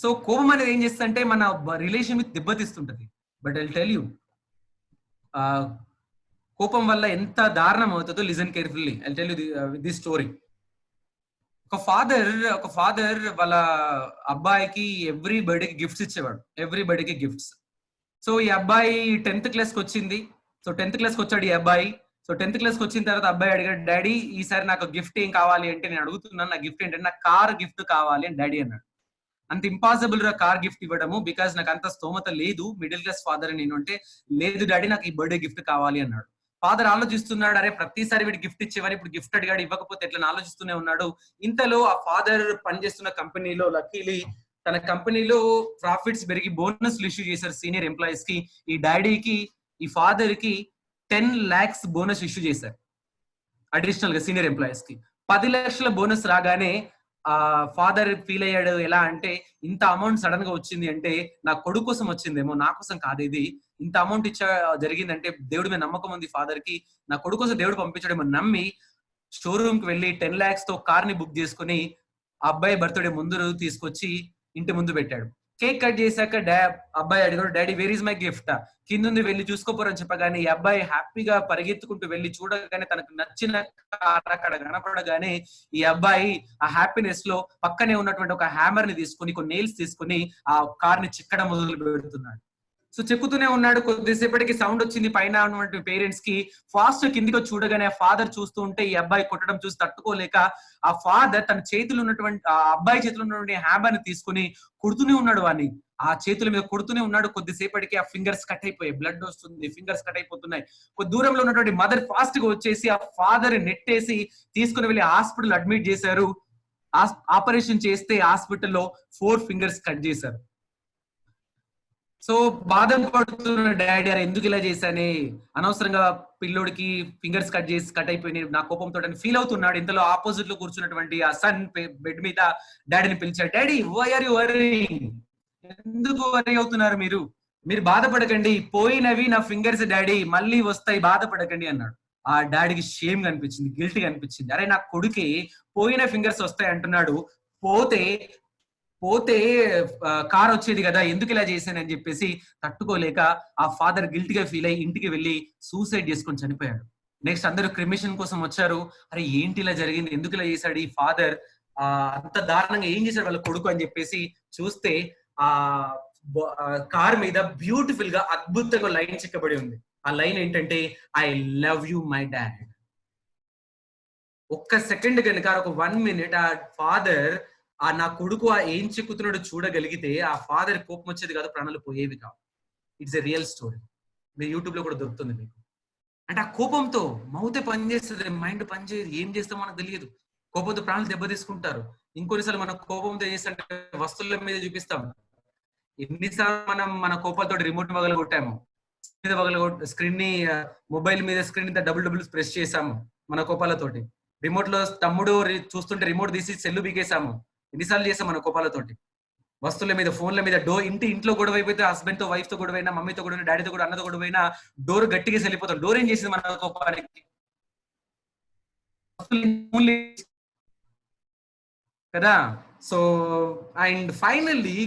సో కోపం అనేది ఏం చేస్తుందంటే మన రిలేషన్ విత్ దెబ్బతీస్తుంటది. బట్ ఐ టెల్ యూ, కోపం వల్ల ఎంత దారుణం అవుతుందో listen carefully. I tell you this story. ఒక ఫాదర్ వాళ్ళ అబ్బాయికి ఎవ్రీ బర్త్డేకి గిఫ్ట్స్ ఇచ్చేవాడు, ఎవ్రీ బర్త్డేకి గిఫ్ట్స్. సో ఈ అబ్బాయి 10th క్లాస్కి వచ్చింది. సో 10th క్లాస్కి వచ్చాడు ఈ అబ్బాయి. సో 10th క్లాస్కి వచ్చిన తర్వాత అబ్బాయి అడిగాడు, డాడీ ఈసారి నాకు గిఫ్ట్ ఏం కావాలి అంటే, నేను అడుగుతున్నాను నా గిఫ్ట్ ఏంటంటే నాకు కార్ గిఫ్ట్ కావాలి అని డాడీ అన్నాడు. అంత ఇంపాసిబుల్ రా కార్ గిఫ్ట్ ఇవ్వడము, బికాస్ నాకు అంత స్తోమత లేదు, మిడిల్ క్లాస్ ఫాదర్ నేను అంటే, లేదు డాడీ నాకు ఈ బర్త్డే గిఫ్ట్ కావాలి అన్నాడు. ఫాదర్ ఆలోచిస్తున్నాడు, అరే ప్రతిసారి వీడి గిఫ్ట్ ఇచ్చేవారు, ఇప్పుడు గిఫ్ట్ అడిగాడు ఇవ్వకపోతే ఎట్లా ఆలోచిస్తూనే ఉన్నాడు. ఇంతలో ఆ ఫాదర్ పనిచేస్తున్న కంపెనీలో లక్కీలీ తన కంపెనీలో ప్రాఫిట్స్ పెరిగి బోనస్లు ఇష్యూ చేశారు సీనియర్ ఎంప్లాయీస్ కి. ఈ డాడీకి ఈ ఫాదర్ కి 10 lakhs బోనస్ ఇష్యూ చేశారు అడిషనల్ గా సీనియర్ ఎంప్లాయీస్ కి. 10 లక్షల బోనస్ రాగానే ఆ ఫాదర్ ఫీల్ అయ్యాడు. ఎలా అంటే, ఇంత అమౌంట్ సడన్ గా వచ్చింది అంటే నా కొడుకు కోసం వచ్చిందేమో, నా కోసం కాదు ఇది. ఇంత అమౌంట్ జరిగిందంటే దేవుడి మీద నమ్మకం ఉంది ఫాదర్ కి, నా కొడుకు కోసం దేవుడు పంపించడేమో నమ్మి షోరూమ్ కి వెళ్ళి 10 lakhs తో కార్ ని బుక్ చేసుకుని అబ్బాయి బర్త్డే ముందు తీసుకొచ్చి ఇంటి ముందు పెట్టాడు. కేక్ కట్ చేశాక అబ్బాయి అడిగాడు, daddy where is my gift, కింద వెళ్ళి చూసుకోపోరని చెప్పగానే ఈ అబ్బాయి హ్యాపీగా పరిగెత్తుకుంటూ వెళ్ళి చూడగానే తనకు నచ్చిన కార్ అక్కడ కనపడగానే ఈ అబ్బాయి ఆ హ్యాపీనెస్ లో పక్కనే ఉన్నటువంటి ఒక హ్యామర్ ని తీసుకుని కొన్ని నెయిల్స్ తీసుకుని ఆ కార్ ని చిక్కడం మొదలు పెడుతున్నాడు. సో చెక్కుతూనే ఉన్నాడు. కొద్దిసేపటికి సౌండ్ వచ్చింది పైన ఉన్నటువంటి పేరెంట్స్ కి. ఫాస్ట్ కిందికి చూడగానే ఆ ఫాదర్ చూస్తూ ఉంటే ఈ అబ్బాయి కొట్టడం చూసి తట్టుకోలేక ఆ ఫాదర్ తన చేతులు ఉన్నటువంటి ఆ అబ్బాయి చేతిలో ఉన్నటువంటి హ్యామర్ ని తీసుకుని కుడుతూనే ఉన్నాడు. వాడిని ఆ చేతుల మీద కొడుతూనే ఉన్నాడు. కొద్దిసేపటికి ఆ ఫింగర్స్ కట్ అయిపోయాయి, బ్లడ్ వస్తుంది, ఫింగర్స్ కట్ అయిపోతున్నాయి. కొద్ది దూరంలో ఉన్నటువంటి మదర్ ఫాస్ట్ గా వచ్చేసి ఆ ఫాదర్ నెట్టేసి తీసుకుని వెళ్ళి హాస్పిటల్ అడ్మిట్ చేశారు. ఆపరేషన్ చేస్తే హాస్పిటల్లో 4 fingers కట్ చేశారు. సో బాధపడుతున్న డాడీ, అరే ఎందుకు ఇలా చేశానే, అనవసరంగా పిల్లోడికి ఫింగర్స్ కట్ అయిపోయినాయి నా కోపంతో అని ఫీల్ అవుతున్నాడు. ఇంతలో ఆపోజిట్ లో కూర్చున్నటువంటి ఆ సన్ బెడ్ మీద డాడీని పిలిచాడు. Daddy why are you worrying, ఎందుకు వరీ అవుతున్నారు మీరు బాధపడకండి, పోయినవి నా ఫింగర్స్ డాడీ, మళ్ళీ వస్తాయి, బాధపడకండి అన్నాడు. ఆ డాడీకి షేమ్ గా అనిపించింది, గిల్టీ గా అనిపించింది. అరే నా కొడుకే పోయిన ఫింగర్స్ వస్తాయి అంటున్నాడు, పోతే కార్ వచ్చేది కదా, ఎందుకు ఇలా చేశానని చెప్పేసి తట్టుకోలేక ఆ ఫాదర్ గిల్టీగా ఫీల్ అయ్యి ఇంటికి వెళ్ళి సూసైడ్ చేసుకొని చనిపోయాడు. నెక్స్ట్ అందరూ క్రిమిషన్ కోసం వచ్చారు. అరే ఏంటి ఇలా జరిగింది, ఎందుకు ఇలా చేశాడు ఈ ఫాదర్, అంత దారుణంగా ఏం చేశాడు వాళ్ళ కొడుకు అని చెప్పేసి చూస్తే ఆ కార్ మీద బ్యూటిఫుల్ గా అద్భుతంగా లైన్ చెక్కబడి ఉంది. ఆ లైన్ ఏంటంటే, I love you my dad. ఒక్క సెకండ్ కనుక, ఒక 1 minute ఆ ఫాదర్ నా కొడుకు ఏం చెక్కుతున్నాడు చూడగలిగితే ఆ ఫాదర్ కోపం వచ్చేది కాదు, ప్రాణాలు పోయేవి కావు. ఇట్స్ ఎ రియల్ స్టోరీ, మీరు యూట్యూబ్ లో కూడా దొరుకుతుంది మీకు. అంటే ఆ కోపంతో మౌతే పనిచేస్తుంది, మైండ్ పనిచేయదు, ఏం చేస్తామో మనకు తెలియదు. కోపంతో ప్రాణాలు దెబ్బతీసుకుంటారు. ఇంకొన్నిసార్లు మన కోపంతో చేస్తుంటే వస్తువుల మీద చూపిస్తాం. ఎన్నిసార్లు మనం మన కోపాలతో రిమోట్ పగలగొట్టాము, స్క్రీన్ ని మొబైల్ మీద స్క్రీన్ డబుల్ ప్రెస్ చేసాము మన కోపాలతోటి. రిమోట్ లో తమ్ముడు చూస్తుంటే రిమోట్ తీసి సెల్లు బీకేసాము. ఎన్నిసార్లు చేసాం మన కోపాలతోటి. వస్తువుల మీద, ఫోన్ల మీద, ఇంట్లో గొడవ అయిపోతే హస్బెండ్ తో, వైఫ్ తో గొడవైనా, మమ్మీతో గొడవ, డాడీతో కూడా, అన్నతో గొడవైనా డోర్ గట్టిగా వెళ్ళిపోతాం. డోర్ ఏం చేసింది మన కోపానికి కదా. సో అండ్ ఫైనల్లీ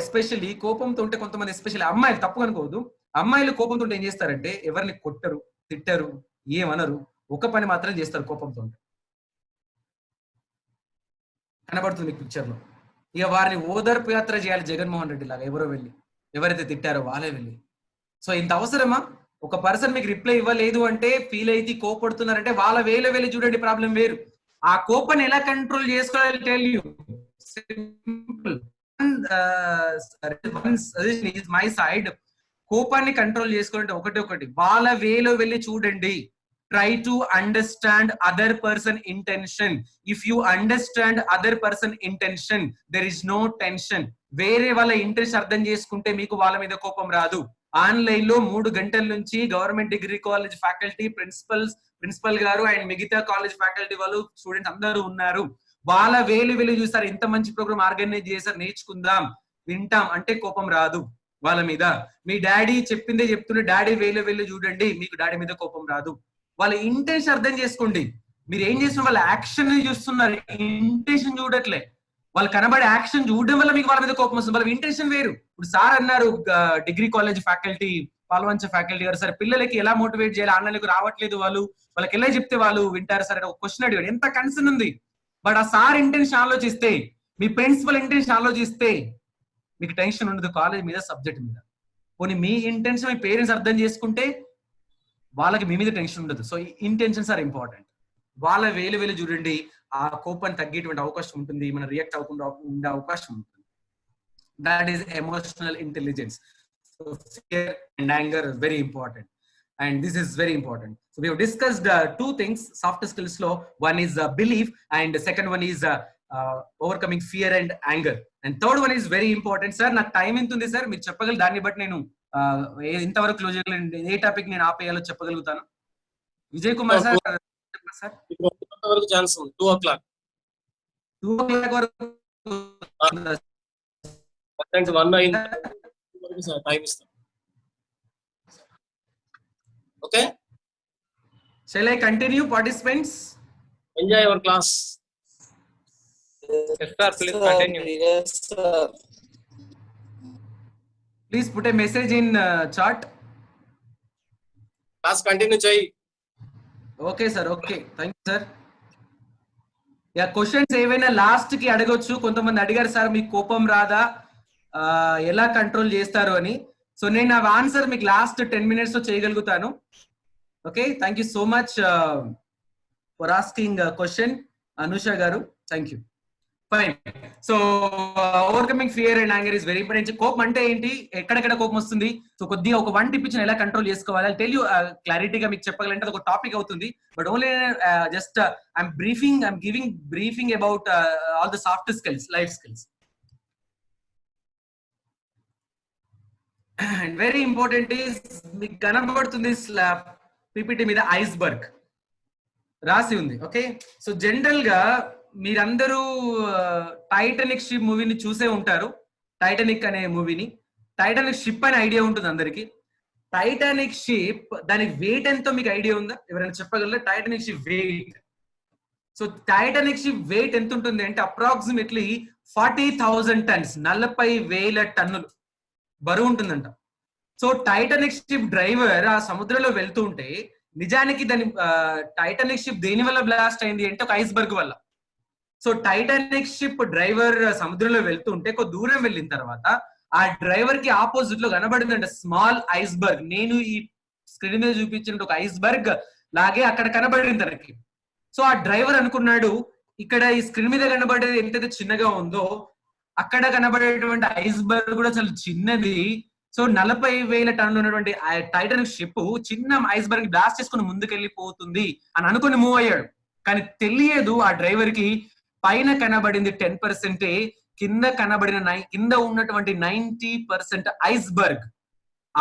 ఎస్పెషల్లీ కోపంతో ఉంటే కొంతమంది, ఎస్పెషల్లీ అమ్మాయిలు, తప్పు అనుకోవద్దు, అమ్మాయిలు కోపంతో ఉంటే ఏం చేస్తారంటే ఎవరిని కొట్టరు, తిట్టరు, ఏమనరు, ఒక పని మాత్రం చేస్తారు కోపంతో ఉంటే. కనబడుతుంది మీకు పిక్చర్ లో. ఇక వారిని ఓదార్పు యాత్ర చేయాలి జగన్మోహన్ రెడ్డి లాగా, ఎవరైతే తిట్టారో వాళ్ళే వెళ్ళి. సో ఇంత అవసరమా? ఒక పర్సన్ మీకు రిప్లై ఇవ్వలేదు అంటే ఫీల్ అయితే కోపడుతున్నారంటే వాళ్ళ వేలో వెళ్ళి చూడండి, ప్రాబ్లం వేరు. ఆ కోపాన్ని ఎలా కంట్రోల్ చేసుకోవాలి, tell you simple. My side, కోపాన్ని కంట్రోల్ చేసుకోవాలంటే ఒకటి వాళ్ళ వేలో వెళ్ళి చూడండి. Try to understand other person intention. If you understand other person intention, there is no tension. వేరే వాళ్ళ ఇంట్రెస్ట్ అర్థం చేసుకుంటే మీకు వాళ్ళ మీద కోపం రాదు. ఆన్లైన్ లో 3 గంటల నుంచి government degree college faculty, principals, principal గారు అండ్ మిగతా కాలేజ్ ఫ్యాకల్టీ వాళ్ళు స్టూడెంట్స్ అందరూ ఉన్నారు. వాళ్ళ వేలు చూస్తారు, ఎంత మంచి ప్రోగ్రామ్ ఆర్గనైజ్ చేశారు, నేర్చుకుందాం, వింటాం అంటే కోపం రాదు వాళ్ళ మీద. మీ డాడీ చెప్పిందే చెప్తుండే డాడీ వేలు చూడండి, మీకు డాడీ మీద కోపం రాదు. వాళ్ళ ఇంటెన్షన్ అర్థం చేసుకోండి. మీరు ఏం చేస్తున్నారు, వాళ్ళ యాక్షన్ చూస్తున్నారు, ఇంటెన్షన్ చూడట్లే. వాళ్ళు కనబడే యాక్షన్ చూడడం వల్ల మీకు వాళ్ళ మీద కోపం వస్తుంది, వాళ్ళ ఇంటెన్షన్ వేరు. ఇప్పుడు సార్ అన్నారు degree college faculty Palvancha faculty గారు, సార్ పిల్లలకి ఎలా మోటివేట్ చేయాలి, ఆన్లైన్కి రావట్లేదు వాళ్ళకి ఎలా చెప్తే వాళ్ళు వింటారు సార్ అని ఒక క్వశ్చన్ అడిగాడు. ఎంత కన్సర్న్ ఉంది. బట్ ఆ సార్ ఇంటెన్షన్ ఆలోచిస్తే, మీ ప్రిన్సిపల్ ఇంటెన్షన్ ఆలోచిస్తే మీకు టెన్షన్ ఉండదు కాలేజ్ మీద, సబ్జెక్ట్ మీద. పోనీ మీ ఇంటెన్షన్ మీ పేరెంట్స్ అర్థం చేసుకుంటే వాళ్ళకి మీ మీద టెన్షన్ ఉండదు. So intentions are important. వాళ్ళ వేలు చూడండి, ఆ కోపాన్ని తగ్గేటువంటి అవకాశం ఉంటుంది, మనం రియాక్ట్ అవ్వకుండా ఉండే అవకాశం ఉంటుంది. That is emotional intelligence. So fear and anger is very important, and this is very important. So we have discussed two things soft skills law. One is belief, and the second one is overcoming fear and anger, and third one is very important. Sir, నాకు time ఎంత ఉంది sir, మీరు చెప్పగలరు, దాన్ని బట్టి నేను ఇంతవరకు close చేయగలను, ఏ టాపిక్ నేను ఆపేయాలో చెప్పగలుగుతాను. విజయ్ కుమార్ సార్, సార్ వరకు ఛాన్స్ ఉంది. 2 o'clock 2 o'clock వరకు 1 అయింది టైం ఇస్తాం. Okay, shall I continue, participants? Enjoy your class. Yes sir, please continue. Yes sir. Please put a message in chat. Class continue చేయి. Okay sir, okay, thank you sir. Ya, questions ఏవైనా last కి అడగొచ్చు. కొంతమంది అడిగారు sir మీకు కోపం రాదా, ఎలా కంట్రోల్ చేస్తారు అని. సో నేను నా ఆన్సర్ మీకు లాస్ట్ 10 minutes లో చేయగలుగుతాను. Okay, thank you so much for asking question Anusha గారు, thank you. Fine. So overcoming fear and anger is very important. కోపం అంటే ఏంటి, ఎక్కడెక్కడ కోపం వస్తుంది, సో కొద్దిగా ఒక 1 tip ఇచ్చిన ఎలా కంట్రోల్ చేసుకోవాలి, ఐ టెల్ యూ క్లారిటీగా మీకు చెప్పగలంటే అది ఒక టాపిక్ అవుతుంది. But only just I'm giving briefing about all the soft skills, life skills. And very important is, మీకు కనబడుతుంది పీపీటీ మీద ఐస్బర్గ్ రాసి ఉంది. ఓకే, సో జనరల్ గా మీరందరూ టైటానిక్ షిప్ మూవీని చూసే ఉంటారు. టైటానిక్ అనే మూవీని, టైటానిక్ షిప్ అనే ఐడియా ఉంటుంది అందరికి. టైటానిక్ షిప్ దాని వెయిట్ ఎంతో మీకు ఐడియా ఉందా, ఎవరైనా చెప్పగలరా? Titanic ship weight, so Titanic ship weight ఎంత ఉంటుంది అంటే అప్రాక్సిమేట్లీ 40,000 tons, 40,000 టన్నులు బరువు ఉంటుందంట. సో టైటానిక్ షిప్ డ్రైవర్ ఆ సముద్రంలో వెళ్తూ ఉంటే, నిజానికి దాని టైటానిక్ షిప్ దేని వల్ల బ్లాస్ట్ అయింది అంటే ఒక ఐస్బర్గ్ వల్ల. సో టైటానిక్ షిప్ డ్రైవర్ సముద్రంలో వెళ్తుంటే కొద్ది దూరం వెళ్ళిన తర్వాత ఆ డ్రైవర్ కి ఆపోజిట్ లో కనబడిందంట స్మాల్ ఐస్బర్గ్. నేను ఈ స్క్రీన్ మీద చూపించిన ఒక ఐస్బర్గ్ లాగే అక్కడ కనబడింది తనకి. సో ఆ డ్రైవర్ అనుకున్నాడు, ఇక్కడ ఈ స్క్రీన్ మీద కనబడేది ఎంతైతే చిన్నగా ఉందో అక్కడ కనబడేటువంటి ఐస్బర్గ్ కూడా చాలా చిన్నది. సో 40,000 టన్నులు ఉన్నటువంటి టైటానిక్ షిప్ చిన్న ఐస్బర్గ్ బ్లాస్ట్ చేసుకుని ముందుకెళ్ళిపోతుంది అని అనుకుని మూవ్ అయ్యాడు. కానీ తెలియదు ఆ డ్రైవర్ కి పైన కనబడింది 10%, కింద ఉన్నటువంటి 90% ఐస్బర్గ్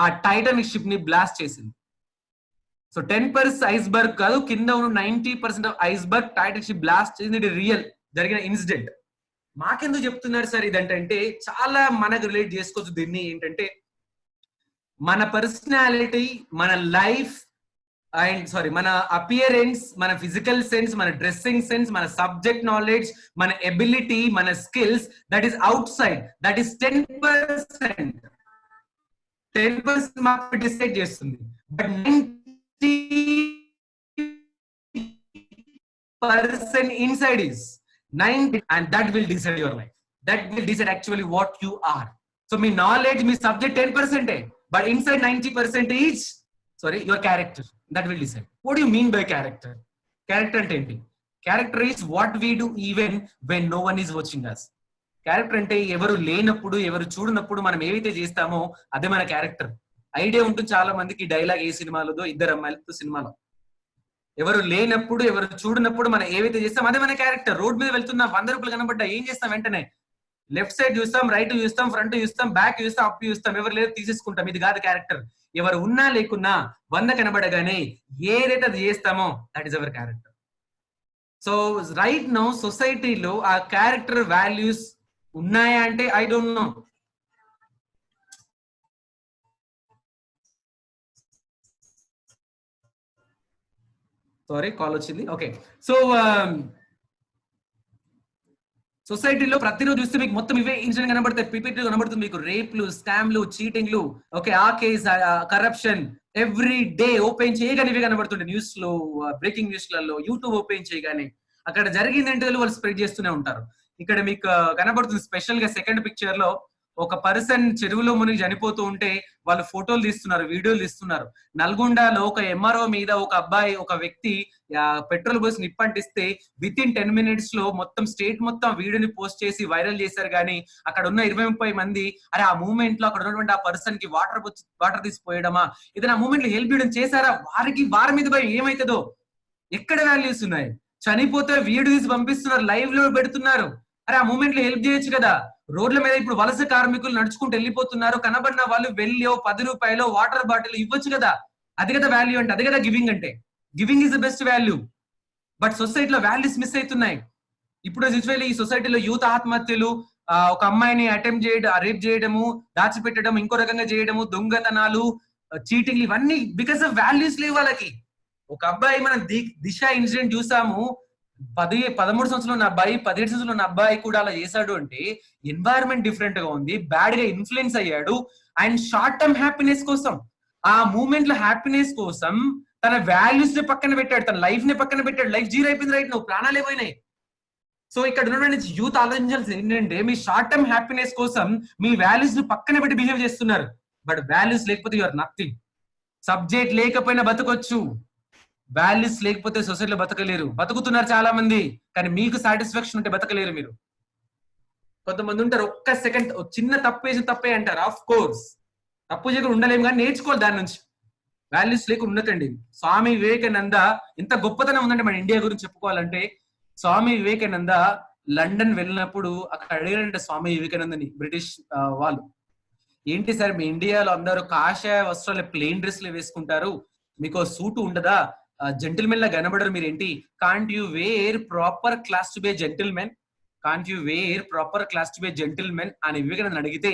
ఆ టైటానిక్ షిప్ ని బ్లాస్ట్ చేసింది. సో 10% ఐస్బర్గ్ కాదు, కింద ఉన్న 90% ఐస్బర్గ్ టైటానిక్ షిప్ బ్లాస్ట్ చేసింది. ఇది రియల్ జరిగిన ఇన్సిడెంట్. మాకెందుకు చెప్తున్నారు సార్ ఇదంటే, చాలా మనకు రిలేట్ చేసుకోవచ్చు దీన్ని. ఏంటంటే మన పర్సనాలిటీ, మన లైఫ్ అండ్ మన అపియరెన్స్, మన ఫిజికల్ సెన్స్, మన డ్రెస్సింగ్ సెన్స్, మన సబ్జెక్ట్ నాలెడ్జ్, మన ఎబిలిటీ, మన skills, that is out side, that is 10%. 10% మాకు డిసైడ్ చేస్తుంది. But 90% inside is 90, and that will decide your life. That will decide actually what you are. So my knowledge, my subject 10%, but inside 90% is your character. That will decide. What do you mean by character? Character ante enti? Character is what we do even when no one is watching us. Character ante evaru lenappudu, evaru చూడనప్పుడు మనం ఏవైతే చేస్తామో అదే మన character. Idea ఉంటుంది చాలా మందికి dialogue ఏ సినిమాలోదో, ఇద్దరు అమ్మాయిలతో సినిమాలో. ఎవరు లేనప్పుడు, ఎవరు చూడనప్పుడు మనం ఏవైతే చేస్తాం అదే మన క్యారెక్టర్. రోడ్ మీద వెళ్తున్నా 100 రూపాయలు కనబడ్డా ఏం చేస్తాం, వెంటనే లెఫ్ట్ సైడ్ చూస్తాం, రైట్ చూస్తాం, ఫ్రంట్ చూస్తాం, బ్యాక్ చూస్తాం, అప్ చూస్తాం, ఎవరు లేదు తీసేసుకుంటాం. ఇది కాదు క్యారెక్టర్. ఎవరు ఉన్నా లేకున్నా 100 కనబడగానే ఏదైతే అది చేస్తామో that is our character. So right now సొసైటీలో ఆ క్యారెక్టర్ వాల్యూస్ ఉన్నాయా అంటే I don't know. Sorry call వచ్చింది. ఓకే, సో సొసైటీలో ప్రతిరోజు చూస్తే మీకు మొత్తం ఇవే ఇన్సిడెంట్ కనబడతాయి, పీపీటీ కనబడుతుంది మీకు, రేప్లు, స్కామ్లు, చీటింగ్లు, ఓకే, ఆ case, corruption, every day open చేయగానే ఇవే కనబడుతుండే న్యూస్ లో, బ్రేకింగ్ న్యూస్లలో, యూట్యూబ్ ఓపెన్ చేయగానే అక్కడ జరిగింది ఏంటో వాళ్ళు స్ప్రెడ్ చేస్తూనే ఉంటారు. ఇక్కడ మీకు కనబడుతుంది స్పెషల్ గా సెకండ్ పిక్చర్ లో ఒక పర్సన్ చెరువులో మునిగి చనిపోతూ ఉంటే వాళ్ళు ఫోటోలు తీస్తున్నారు, వీడియోలు తీస్తున్నారు. నల్గొండలో ఒక ఎంఆర్ఓ మీద ఒక అబ్బాయి, ఒక వ్యక్తి పెట్రోల్ పోసి నిప్పంటిస్తే విత్ ఇన్ 10 minutes లో మొత్తం స్టేట్ మొత్తం వీడియోని పోస్ట్ చేసి వైరల్ చేశారు. కానీ అక్కడ ఉన్న 20-30 మంది అరే ఆ మూమెంట్ లో అక్కడ ఉన్నటువంటి ఆ పర్సన్ కి వాటర్ తీసిపోయడమా, ఏదైనా ఆ మూమెంట్ లో హెల్ప్ చేయడం చేశారా, వారి మీద భయం ఏమైతుందో. ఎక్కడ వాల్యూస్ ఉన్నాయి? చనిపోతే వీడియో తీసి పంపిస్తున్నారు, లైవ్ లో పెడుతున్నారు. అరే ఆ మూమెంట్ లో హెల్ప్ చేయొచ్చు కదా. రోడ్ల మీద ఇప్పుడు వలస కార్మికులు నడుచుకుంటూ వెళ్ళిపోతున్నారు, కనబడిన వాళ్ళు వెళ్ళి 10 రూపాయలు వాటర్ బాటిల్ ఇవ్వచ్చు కదా. అది కదా వాల్యూ అంటే, అది కదా గివింగ్ అంటే. Giving is the best value. But సొసైటీలో వాల్యూస్ మిస్ అవుతున్నాయి. ఇప్పుడు యూజువల్లీ ఈ సొసైటీలో యూత్ ఆత్మహత్యలు, ఒక అమ్మాయిని అటెంప్ట్ చేయడం, రేప్ చేయడము, దాచిపెట్టడం, ఇంకో రకంగా చేయడము, దొంగతనాలు, చీటింగ్, ఇవన్నీ బికాస్ ఆఫ్ వాల్యూస్ లేవు వాళ్ళకి. ఒక అబ్బాయి మనం దిశ ఇన్సిడెంట్ చూసాము, 13 సంవత్సరాలు ఉన్న అబ్బాయి, 17 సంవత్సరాలు ఉన్న అబ్బాయి కూడా అలా చేశాడు అంటే ఎన్వైరన్మెంట్ డిఫరెంట్ గా ఉంది, బ్యాడ్ గా ఇన్ఫ్లుయెన్స్ అయ్యాడు. అండ్ షార్ట్ టర్మ్ హ్యాపీనెస్ కోసం, ఆ మూమెంట్ లో హ్యాపీనెస్ కోసం తన వాల్యూస్ ని పక్కన పెట్టాడు, తన లైఫ్ ని పక్కన పెట్టాడు. లైఫ్ జీరో అయిపోయింది, రైట్, నువ్వు ప్రాణాలు అయిపోయినాయి. సో ఇక్కడ ఉన్నటువంటి యూత్ ఆలోచించాల్సింది ఏంటంటే మీ షార్ట్ టర్మ్ హ్యాపీనెస్ కోసం మీ వాల్యూస్ ని పక్కన పెట్టి బిహేవ్ చేస్తున్నారు. బట్ వాల్యూస్ లేకపోతే యూఆర్ నథింగ్. సబ్జెక్ట్ లేకపోయినా బతకొచ్చు, వాల్యూస్ లేకపోతే సొసైటీలో బతకలేరు. బతుకుతున్నారు చాలా మంది, కానీ మీకు సాటిస్ఫాక్షన్ ఉంటే బతకలేరు మీరు. కొంతమంది ఉంటారు ఒక్క సెకండ్ చిన్న తప్పు వేసి తప్పే అంటారు. ఆఫ్ కోర్స్ తప్పు చేయకుండా ఉండలేము, కానీ నేర్చుకోవాలి దాని నుంచి. వాల్యూస్ లేకుండా ఉండకండి. స్వామి వివేకానంద ఎంత గొప్పతనం ఉందంటే మన ఇండియా గురించి చెప్పుకోవాలంటే, స్వామి వివేకానంద లండన్ వెళ్ళినప్పుడు అక్కడ అడిగారంటే స్వామి వివేకానందని బ్రిటిష్ వాళ్ళు, ఏంటి సార్ మీ ఇండియాలో అందరూ కాషాయ వస్త్రాలు ప్లెయిన్ డ్రెస్లు వేసుకుంటారు, మీకు సూటు ఉండదా, జెంటిల్మెన్ లా కనబడరు మీరేంటి, can't you wear proper class to be gentlemen, can't you wear proper class to be gentlemen అని వివేకానంద అడిగితే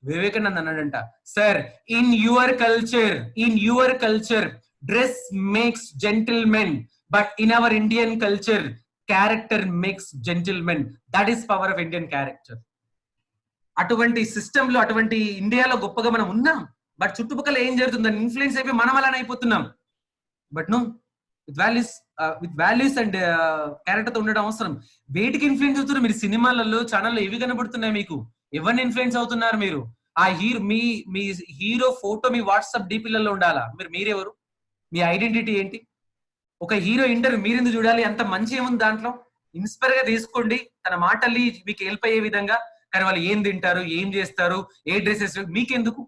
వివేకానంద అన్నాడంట, sir in your culture dress makes gentlemen, but in our Indian culture character makes gentlemen. That is power of Indian character. అటువంటి system లో, అటువంటి ఇండియాలో గొప్పగా మనం ఉన్నాం. బట్ చుట్టుపక్కల ఏం జరుగుతుందని ఇన్ఫ్లుయెన్స్ అయిపోయి మనం అలానే అయిపోతున్నాం. But no, with values and character తో ఉండడం అవసరం. వేటికి ఇన్ఫ్లుయెన్స్ అవుతున్నారు మీరు? సినిమాలలో, ఛానల్లో ఏవి కనబడుతున్నాయి మీకు? ఎవరిని ఇన్ఫ్లుయెన్స్ అవుతున్నారు మీరు? ఆ మీ హీరో ఫోటో మీ వాట్సాప్ డిపిలలో ఉండాలా? మీరెవరు? మీ ఐడెంటిటీ ఏంటి? ఒక హీరో ఇంటర్వ్యూ మీరెందుకు చూడాలి? అంత మంచి ఏముంది దాంట్లో? ఇన్స్పైర్ గా తీసుకోండి, తన మాటల్ని మీకు హెల్ప్ అయ్యే విధంగా. కానీ వాళ్ళు ఏం తింటారు, ఏం చేస్తారు, ఏ డ్రెస్సెస్, మీకెందుకు?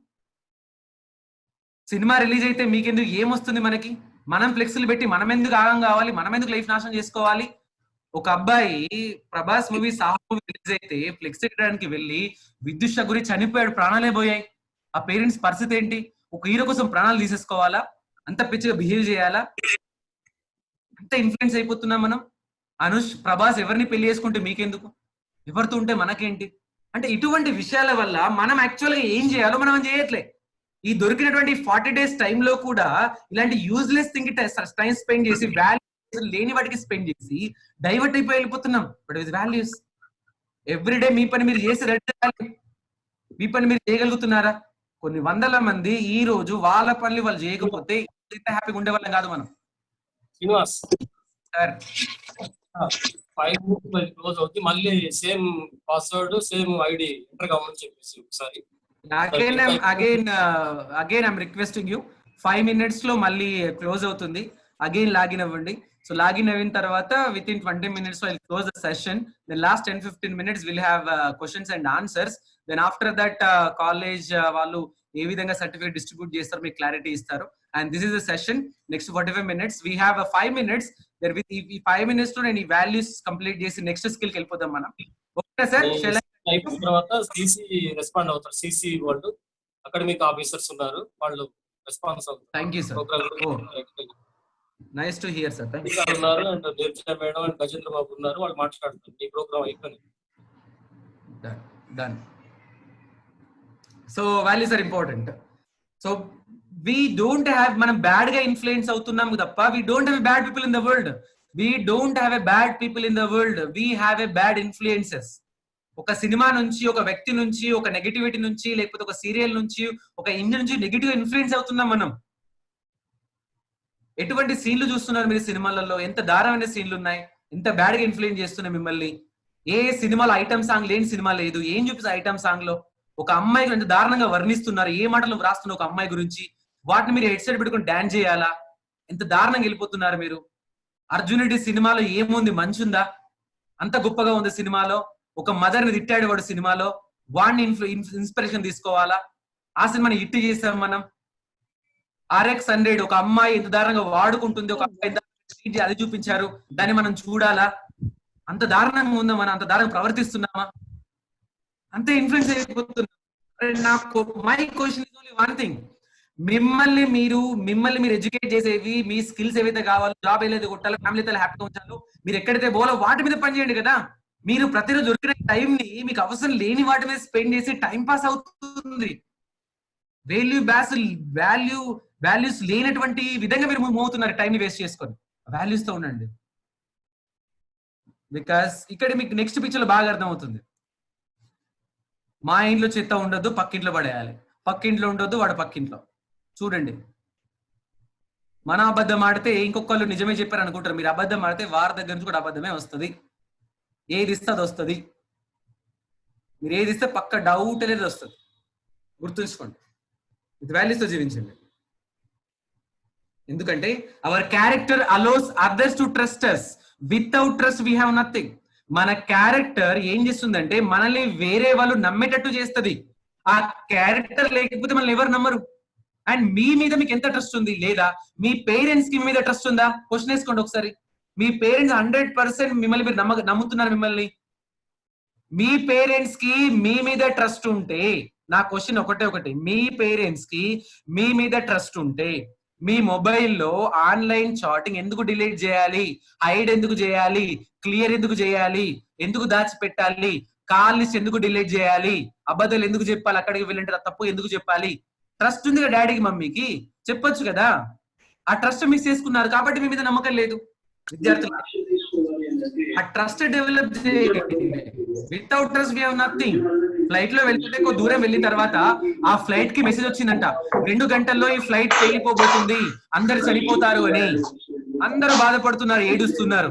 సినిమా రిలీజ్ అయితే మీకెందుకు? ఏమొస్తుంది మనకి? మనం ఫ్లెక్స్లు పెట్టి మనం ఎందుకు ఆగం కావాలి? మనం ఎందుకు లైఫ్ నాశనం చేసుకోవాలి? ఒక అబ్బాయి Prabhas movie, Saaho movie release అయితే ఫ్లెక్స్ ఎక్కడానికి వెళ్ళి విద్యుత్ గురి చనిపోయాడు, ప్రాణాలే పోయాయి. ఆ పేరెంట్స్ పరిస్థితి ఏంటి? ఒక హీరో కోసం ప్రాణాలు తీసేసుకోవాలా? అంత పిచ్చిగా బిహేవ్ చేయాలా? అంత ఇన్ఫ్లుయెన్స్ అయిపోతున్నాం మనం. ప్రభాస్ ఎవరిని పెళ్లి చేసుకుంటే మీకెందుకు? ఎవరితో ఉంటే మనకేంటి? అంటే ఇటువంటి విషయాల వల్ల మనం యాక్చువల్గా ఏం చేయాలో మనం చేయట్లే. ఈ దొరికినటువంటి 40 days టైంలో కూడా ఇలాంటి యూజ్లెస్ థింగ్ టైం స్పెండ్ చేసి, వాల్యూస్ లేని వాటికి స్పెండ్ చేసి డైవర్ట్ అయిపోయి వెళ్ళిపోతున్నాం. బట్ విత్ వాల్యూస్ ఎవ్రీడే మీ పని మీరు చేసి మీ పని మీరు చేయగలుగుతున్నారా? కొన్ని వందల మంది ఈ రోజు వాళ్ళ పనులు వాళ్ళు చేయకపోతే ఇంత హ్యాపీగా ఉండే వాళ్ళం కాదు మనం. శ్రీనివాస్ సార్ 5 minutes క్లోజ్ అవుతుంది, మళ్ళీ same password same ID enter కావాలని చెప్పేసి ఒకసారి. Again I'm requesting you, 5 minutes లో మళ్ళీ క్లోజ్ అవుతుంది. అగైన్ లాగిన్ అవ్వండి. సో లాగిన్ అయిన తర్వాత విత్ ఇన్ 20 minutes లో close the session. Then last 10-15 minutes will have questions and answers. Then after that college వాళ్ళు ఏ విధంగా సర్టిఫికేట్ డిస్ట్రిబ్యూట్ చేస్తారు మీకు క్లారిటీ ఇస్తారు. And this is the session. Next 45 minutes we have 5 minutes. ఈ 5 minutes లో నేను ఈ వాల్యూస్ కంప్లీట్ చేసి నెక్స్ట్ స్కిల్ కి వెళ్ళిపోతాం మనం. Okay sir? అయిపోయిన తర్వాత సిసి రెస్పాండ్ అవుతారు. సిసి వాళ్ళు అకాడమిక్ ఆఫీసర్స్ ఉన్నారు, వాళ్ళు రెస్పాన్స్ అవుతారు. Thank you sir. Nice to hear sir. Thank you. ఉన్నారు అండ్ నిర్జయ మేడం అండ్ గజేంద్ర బాబు ఉన్నారు, వాళ్ళు మాట్లాడుతారు. ఈ ప్రోగ్రామ్ అయిపోయింది. Done. So values are important. So we don't have, మనం బ్యాడ్ గా ఇన్ఫ్లుయెన్స్ అవుతున్నాం తప్ప we don't have bad people in the world. We don't have a bad people in the world. We have a bad influences. ఒక cinema నుంచి, ఒక వ్యక్తి నుంచి, ఒక నెగటివిటీ నుంచి, లేకపోతే ఒక సీరియల్ నుంచి, ఒక ఇండి నుంచి నెగిటివ్ ఇన్ఫ్లుయెన్స్ అవుతున్నాం మనం. ఎటువంటి సీన్లు చూస్తున్నారు మీరు సినిమాలలో? ఎంత దారుణమైన సీన్లు ఉన్నాయి, ఎంత బ్యాడ్ గా ఇన్ఫ్లుయెన్స్ చేస్తున్నాయి మిమ్మల్ని. ఏ సినిమాలో ఐటమ్ సాంగ్ లేని సినిమా లేదు. ఏం చూపిస్తారు ఐటమ్ సాంగ్ లో? ఒక అమ్మాయి ఎంత దారుణంగా వర్ణిస్తున్నారు, ఏ మాటలు రాస్తున్నారు ఒక అమ్మాయి గురించి, వాటిని మీరు హెడ్ సెట్ పెట్టుకుని డాన్స్ చేయాలా? ఎంత దారుణంగా వెళ్ళిపోతున్నారు మీరు. అర్జునుడి సినిమాలో ఏముంది, మంచుందా? అంత గొప్పగా ఉంది సినిమాలో. ఒక మదర్ ని తిట్టాడు వాడు సినిమాలో, వాడిని ఇన్స్పిరేషన్ తీసుకోవాలా? ఆ సినిమాని హిట్ చేసాం మనం. RX-100 ఒక అమ్మాయి ఎంత దారుణంగా వాడుకుంటుంది, ఒక అమ్మాయి అది చూపించారు, దాన్ని మనం చూడాలా? అంత దారుణంగా ఉందా? మనం అంత దారుణంగా ప్రవర్తిస్తున్నామా? అంతే ఇన్ఫ్లుయెన్స్ అయిపోతున్నాం. నాకు my question is only one thing. మిమ్మల్ని మీరు ఎడ్యుకేట్ చేసేవి, మీ స్కిల్స్ ఏవైతే కావాలో, జాబ్ ఏదైతే కొట్టాలో, ఫ్యామిలీతో హ్యాపీగా ఉంచాలో, మీరు ఎక్కడైతే పోవాలో వాటి మీద పని చేయండి కదా. మీరు ప్రతిరోజు దొరికిన టైం ని మీకు అవసరం లేని వాటి మీద స్పెండ్ చేసి టైం పాస్ అవుతుంది. వాల్యూస్ లేనటువంటి విధంగా మీరు మూవ్ అవుతున్నారు, టైం ని వేస్ట్ చేసుకొని. వాల్యూస్ తో ఉండండి. బికాస్ ఇక్కడ మీకు నెక్స్ట్ పిక్చర్ లో బాగా అర్థం అవుతుంది. మా ఇంట్లో చెత్త ఉండొద్దు, పక్కింట్లో పడేయాలి. పక్కింట్లో ఉండొద్దు, వాడు పక్కింట్లో. చూడండి, మన అబద్ధం ఆడితే ఇంకొకళ్ళు నిజమే చెప్పారు అనుకుంటారు. మీరు అబద్ధం ఆడితే వారి దగ్గర నుంచి కూడా అబద్ధమే వస్తుంది. ఏది ఇస్తే అది వస్తుంది. మీరు ఏది ఇస్తే పక్క డౌట్ అనేది వస్తుంది. గుర్తుంచుకోండి. విత్ వాల్యూస్ తో జీవించండి. ఎందుకంటే our character allows others to trust us. Without trust we have nothing. మన క్యారెక్టర్ ఏం చేస్తుందంటే మనల్ని వేరే వాళ్ళు నమ్మేటట్టు చేస్తుంది. ఆ క్యారెక్టర్ లేకపోతే మనల్ని ఎవరు నమ్మరు. అండ్ మీ మీద మీకు ఎంత ట్రస్ట్ ఉంది? లేదా మీ పేరెంట్స్ కి మీ మీద ట్రస్ట్ ఉందా? క్వశ్చన్ వేసుకోండి ఒకసారి. మీ పేరెంట్స్ 100% మిమ్మల్ని మీరు నమ్ముతున్నారు మిమ్మల్ని? మీ పేరెంట్స్ కి మీ మీద ట్రస్ట్ ఉంటే, నా క్వశ్చన్ ఒకటే, మీ పేరెంట్స్ కి మీ మీద ట్రస్ట్ ఉంటే మీ మొబైల్లో ఆన్లైన్ చాటింగ్ ఎందుకు డిలీట్ చేయాలి? హైడ్ ఎందుకు చేయాలి? క్లియర్ ఎందుకు చేయాలి? ఎందుకు దాచిపెట్టాలి? కాల్ లిస్ట్ ఎందుకు డిలీట్ చేయాలి? అబద్ధాలు ఎందుకు చెప్పాలి? అక్కడికి వెళ్ళంటే తప్పు ఎందుకు చెప్పాలి? ట్రస్ట్ ఉంది కదా డాడీకి, మమ్మీకి, చెప్పొచ్చు కదా. ఆ ట్రస్ట్ మిస్ చేసుకున్నారు కాబట్టి మీ మీద నమ్మకం లేదు. విద్యార్థులు ఆ ట్రస్ట్ డెవలప్ చేయండి. Without trust we have nothing. Flight లో వెళ్తుంటే కొంత దూరం వెళ్ళిన తర్వాత ఆ ఫ్లైట్ కి మెసేజ్ వచ్చిందంట, 2 గంటల్లో ఈ ఫ్లైట్ పేలిపోబోతుంది, అందరు చనిపోతారు అని. అందరూ బాధపడుతున్నారు, ఏడుస్తున్నారు.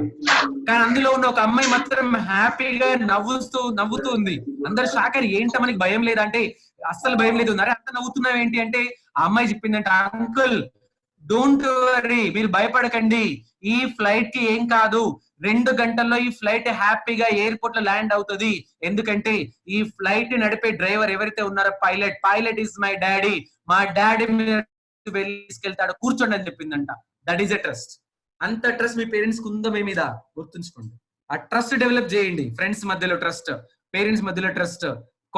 కానీ అందులో ఉన్న ఒక అమ్మాయి మాత్రం హ్యాపీగా నవ్వుతూ ఉంది. అందరు షాక్ అయ్యారు, ఏంట మనకి భయం లేదంటే అస్సలు భయం లేదు. అరే అంత నవ్వుతున్నావు ఏంటి అంటే ఆ అమ్మాయి చెప్పిందంట, అంకుల్ డోంట్ వరీ, మీరు భయపడకండి, ఈ ఫ్లైట్ కి ఏం కాదు, 2 గంటల్లో ఈ ఫ్లైట్ హ్యాపీగా ఎయిర్పోర్ట్ లో ల్యాండ్ అవుతుంది. ఎందుకంటే ఈ ఫ్లైట్ నడిపే డ్రైవర్ ఎవరైతే ఉన్నారో పైలట్ ఇస్ మై డాడీ, మా డాడీ వెళ్ళి తీసుకెళ్తాడు, కూర్చోండి అని చెప్పిందంట. That is a trust. అంత ట్రస్ట్ మీ పేరెంట్స్ కి ఉందో మీ మీద, గుర్తుంచుకోండి. ఆ ట్రస్ట్ డెవలప్ చేయండి. ఫ్రెండ్స్ మధ్యలో ట్రస్ట్, పేరెంట్స్ మధ్యలో ట్రస్ట్,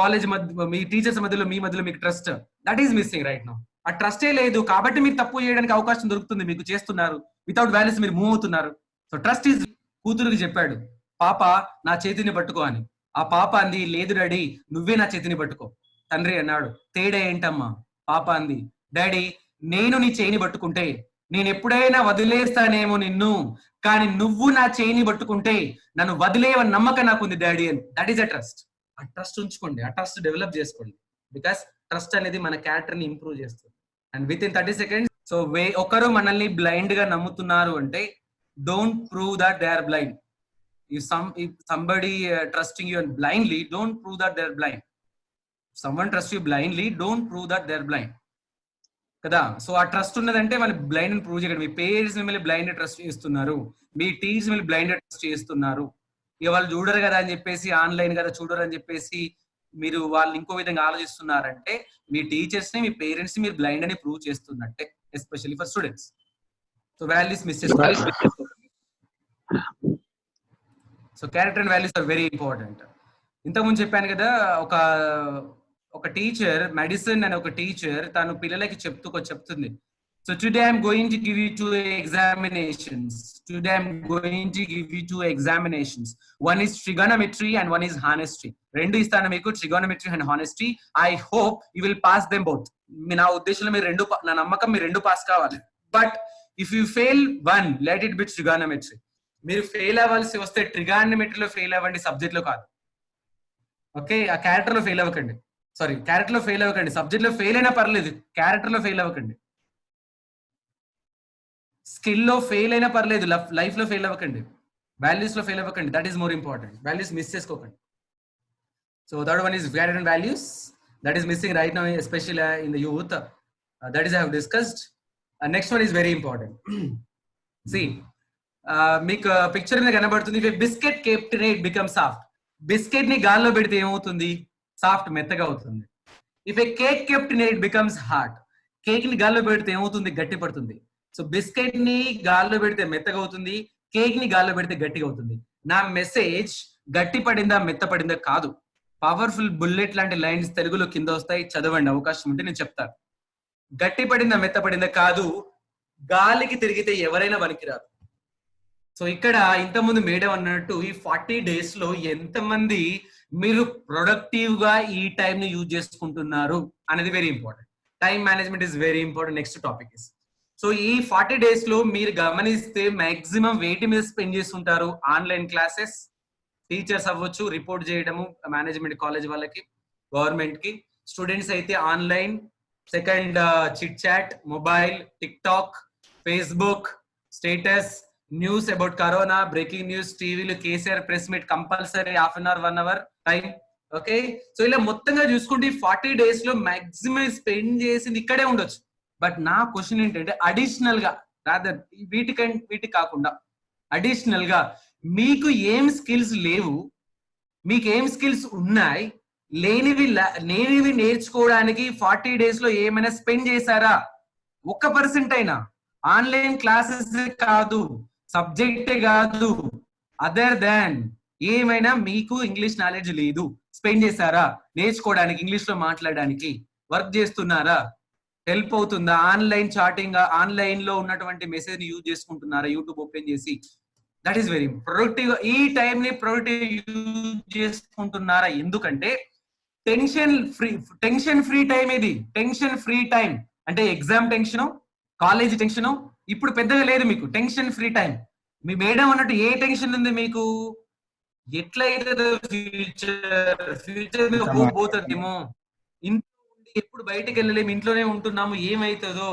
కాలేజ్ మధ్య మీ టీచర్స్ మధ్యలో మీ మధ్యలో మీకు trust. That is missing right now. ఆ ట్రస్టే లేదు కాబట్టి మీరు తప్పు చేయడానికి అవకాశం దొరుకుతుంది. మీకు చేస్తున్నారు, వితౌట్ వాల్యూస్ మీరు మూవ్ అవుతున్నారు. So trust is. కూతురుకి చెప్పాడు, పాప నా చేతిని పట్టుకో అని. ఆ పాప అంది, లేదు డాడీ నువ్వే నా చేతిని పట్టుకో. తండ్రి అన్నాడు, తేడా ఏంటమ్మా? పాప అంది, డాడీ నేను నీ చేయిని పట్టుకుంటే నేను ఎప్పుడైనా వదిలేస్తానేమో నిన్ను, కానీ నువ్వు నా చేయిని పట్టుకుంటే నన్ను వదిలేవని నమ్మకం నాకుంది డాడీ అని. That is a trust. ఆ ట్రస్ట్ ఉంచుకోండి, ఆ ట్రస్ట్ డెవలప్ చేసుకోండి. బికాస్ ట్రస్ట్ అనేది మన క్యారెక్టర్ ని ఇంప్రూవ్ చేస్తుంది. And with in 30 seconds. So ఒకరు మనల్ని బ్లైండ్ గా నమ్ముతున్నారు అంటే don't prove that they are blind. If somebody trusting you blindly, don't prove that they are blind. If someone trusts you blindly, don't prove that they are blind. కదా. So ఆ trust ఉన్నదంటే వాళ్ళు blind అని prove చేయడం. మీ parents మిమ్మల్ని blind trust చేస్తున్నారు, మీ teachers మిమ్మల్ని blind trust చేస్తున్నారు. ఇక వాళ్ళు చూడరు కదా అని చెప్పేసి, ఆన్లైన్ కదా చూడరు అని చెప్పేసి మీరు వాళ్ళు ఇంకో విధంగా ఆలోచిస్తున్నారంటే మీ టీచర్స్ ని, మీ పేరెంట్స్ ని మీరు బ్లైండ్ అని ప్రూవ్ చేస్తున్నట్టే, especially for students. So values miss చేసుకోవాలి. So character and values are very important. ఇంతకుముందు చెప్పాను కదా, ఒక టీచర్, మెడిసిన్ అనే ఒక టీచర్ తను పిల్లలకి చెప్తుంది, so today I'm going to give you 2 examinations. Today I'm going to give you 2 examinations. One is trigonometry and one is honesty. 2 ఇస్తాను మీకు, trigonometry and honesty. I hope you will pass them both. నా ఉద్దేశంలో మీరు నా నమ్మకం మీరు 2 pass కావాలి. But if you fail 1, let it be trigonometry. మీరు ఫెయిల్ అవ్వాల్సి వస్తే ట్రిగోనోమెట్రీలో ఫెయిల్ అవ్వండి, సబ్జెక్ట్ లో కాదు. ఓకే, ఆ క్యారెక్టర్ లో ఫెయిల్ అవ్వకండి. సారీ, క్యారెక్టర్ లో ఫెయిల్ అవ్వకండి. సబ్జెక్ట్ లో ఫెయిల్ అయినా పర్లేదు, క్యారెక్టర్ లో ఫెయిల్ అవ్వకండి. స్కిల్ లో ఫెయిల్ అయినా పర్లేదు, లైఫ్ లో ఫెయిల్ అవ్వకండి. వాల్యూస్ లో ఫెయిల్ అవ్వకండి. That is more important. Values miss చేసుకోకండి. So third one is character and values. That is missing right now, especially in the youth. That is I have discussed. Next one is very important. See, మీకు picture మీద కనబడుతుంది, biscuit kept in it become soft. Biscuit ని గాల్లో పెడితే ఏమవుతుంది? Soft, మెత్తగా అవుతుంది. If a cake kept in it becomes hard. Cake ని గాల్లో పెడితే ఏమవుతుంది? గట్టి పడుతుంది. సో బిస్కెట్ ని గాల్లో పెడితే మెత్తగా అవుతుంది, కేక్ ని గాల్లో పెడితే గట్టిగా అవుతుంది. నా మెసేజ్ గట్టి పడిందా మెత్త పడిందా కాదు. పవర్ఫుల్ బుల్లెట్ లాంటి లైన్స్ తెలుగులో కింద వస్తాయి, చదవండి అవకాశం ఉంటే, నేను చెప్తాను. గట్టి పడిందా మెత్త పడిందా కాదు, గాలికి తిరిగితే ఎవరైనా పనికిరాదు. సో ఇక్కడ ఇంతకుముందు మేడం అన్నట్టు ఈ 40 days లో ఎంతమంది మీరు ప్రొడక్టివ్ గా ఈ టైం ని యూజ్ చేసుకుంటున్నారు అనేది very important. Time management is very important. Next topic is, so ఈ 40 days లో మీరు గమనిస్తే మాక్సిమం వేటి మీద స్పెండ్ చేస్తుంటారు? ఆన్లైన్ క్లాసెస్, టీచర్స్ అవ్వచ్చు రిపోర్ట్ చేయడము మేనేజ్మెంట్ కాలేజ్ వాళ్ళకి, గవర్నమెంట్ కి. స్టూడెంట్స్ అయితే online, second chit chat, mobile, TikTok, Facebook, status, news about corona, breaking news, టీవీలు, KCR press meet compulsory half an hour 1 hour time. Okay, so ఇలా మొత్తంగా చూసుకుంటే 40 days లో మాక్సిమం స్పెండ్ చేసింది ఇక్కడే ఉండొచ్చు. బట్ నా క్వశ్చన్ ఏంటంటే, అడిషనల్ గా రాదర్ వీటి కాకుండా అడిషనల్ గా మీకు ఏం స్కిల్స్ లేవు, మీకు ఏం స్కిల్స్ ఉన్నాయి, లేనివి నేర్చుకోవడానికి 40 days లో ఏమైనా స్పెండ్ చేశారా? 1% అయినా. ఆన్లైన్ క్లాసెస్ కాదు, సబ్జెక్టే కాదు, అదర్ దాన్ ఏమైనా మీకు ఇంగ్లీష్ నాలెడ్జ్ లేదు, స్పెండ్ చేశారా? నేర్చుకోవడానికి, ఇంగ్లీష్ లో మాట్లాడడానికి వర్క్ చేస్తున్నారా? హెల్ప్ అవుతుందా? ఆన్లైన్ చాటింగ్, ఆన్లైన్ లో ఉన్నటువంటి మెసేజ్ ని యూజ్ చేసుకుంటున్నారా? యూట్యూబ్ ఓపెన్ చేసి. That is very productive. ఈ టైం ని ప్రొడక్టివ్ యూజ్ చేసుకుంటున్నారా? ఎందుకంటే టెన్షన్ ఫ్రీ టైం ఇది. టెన్షన్ ఫ్రీ టైం అంటే ఎగ్జామ్ టెన్షన్, కాలేజ్ టెన్షన్ ఇప్పుడు పెద్దగా లేదు మీకు. Tension free time. మీ మేడం అన్నట్టు ఏ టెన్షన్ ఉంది మీకు? ఎట్లయితే ఫ్యూచర్ మీద హోప్ పోతుందేమో, ఇంట్లో ఉండి ఎప్పుడు బయటకు వెళ్ళలేము, ఇంట్లోనే ఉంటున్నాము, ఏమైతుందో.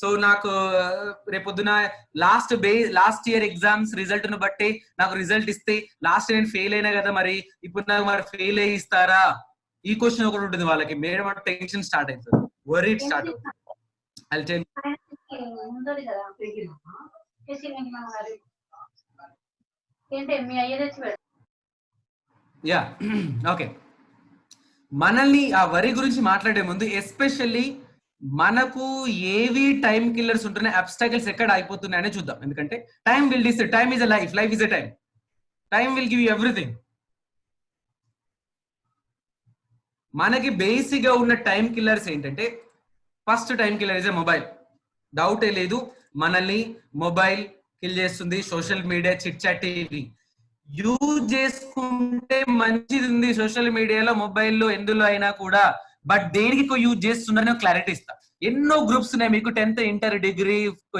సో నాకు రేపొద్దున లాస్ట్ ఇయర్ ఎగ్జామ్స్ రిజల్ట్ ను బట్టి నాకు రిజల్ట్ ఇస్తే, లాస్ట్ నేను ఫెయిల్ అయినా కదా, మరి ఇప్పుడు నాకు మరి ఫెయిల్ అయ్యి ఇస్తారా? ఈ క్వశ్చన్ ఒకటి ఉంటుంది వాళ్ళకి. మేడం అంటే టెన్షన్ స్టార్ట్ అవుతుంది, వరీ స్టార్ట్ అవుతుంది. Yeah, okay. మనల్ని ఆ వరి గురించి మాట్లాడే ముందు ఎస్పెషల్లీ మనకు ఏవి టైం కిల్లర్స్ ఉంటున్నాయి, అబ్స్టాకిల్స్ ఎక్కడ అయిపోతున్నాయని చూద్దాం. ఎందుకంటే time will decide. Time is a life, life is a time. Time will give you everything. మనకి బేసిక్ గా ఉన్న టైం కిల్లర్స్ ఏంటంటే, first time killer is a mobile. డౌటే లేదు, మనల్ని మొబైల్ కిల్ చేస్తుంది. Social media, chit chat, TV use చేసుకుంటే మంచిది ఉంది. సోషల్ మీడియాలో, మొబైల్లో, ఎందులో అయినా కూడా. బట్ దేనికి యూజ్ చేస్తున్నారో క్లారిటీ ఇస్తా. ఎన్నో గ్రూప్స్ ఉన్నాయి మీకు. 10th inter, degree,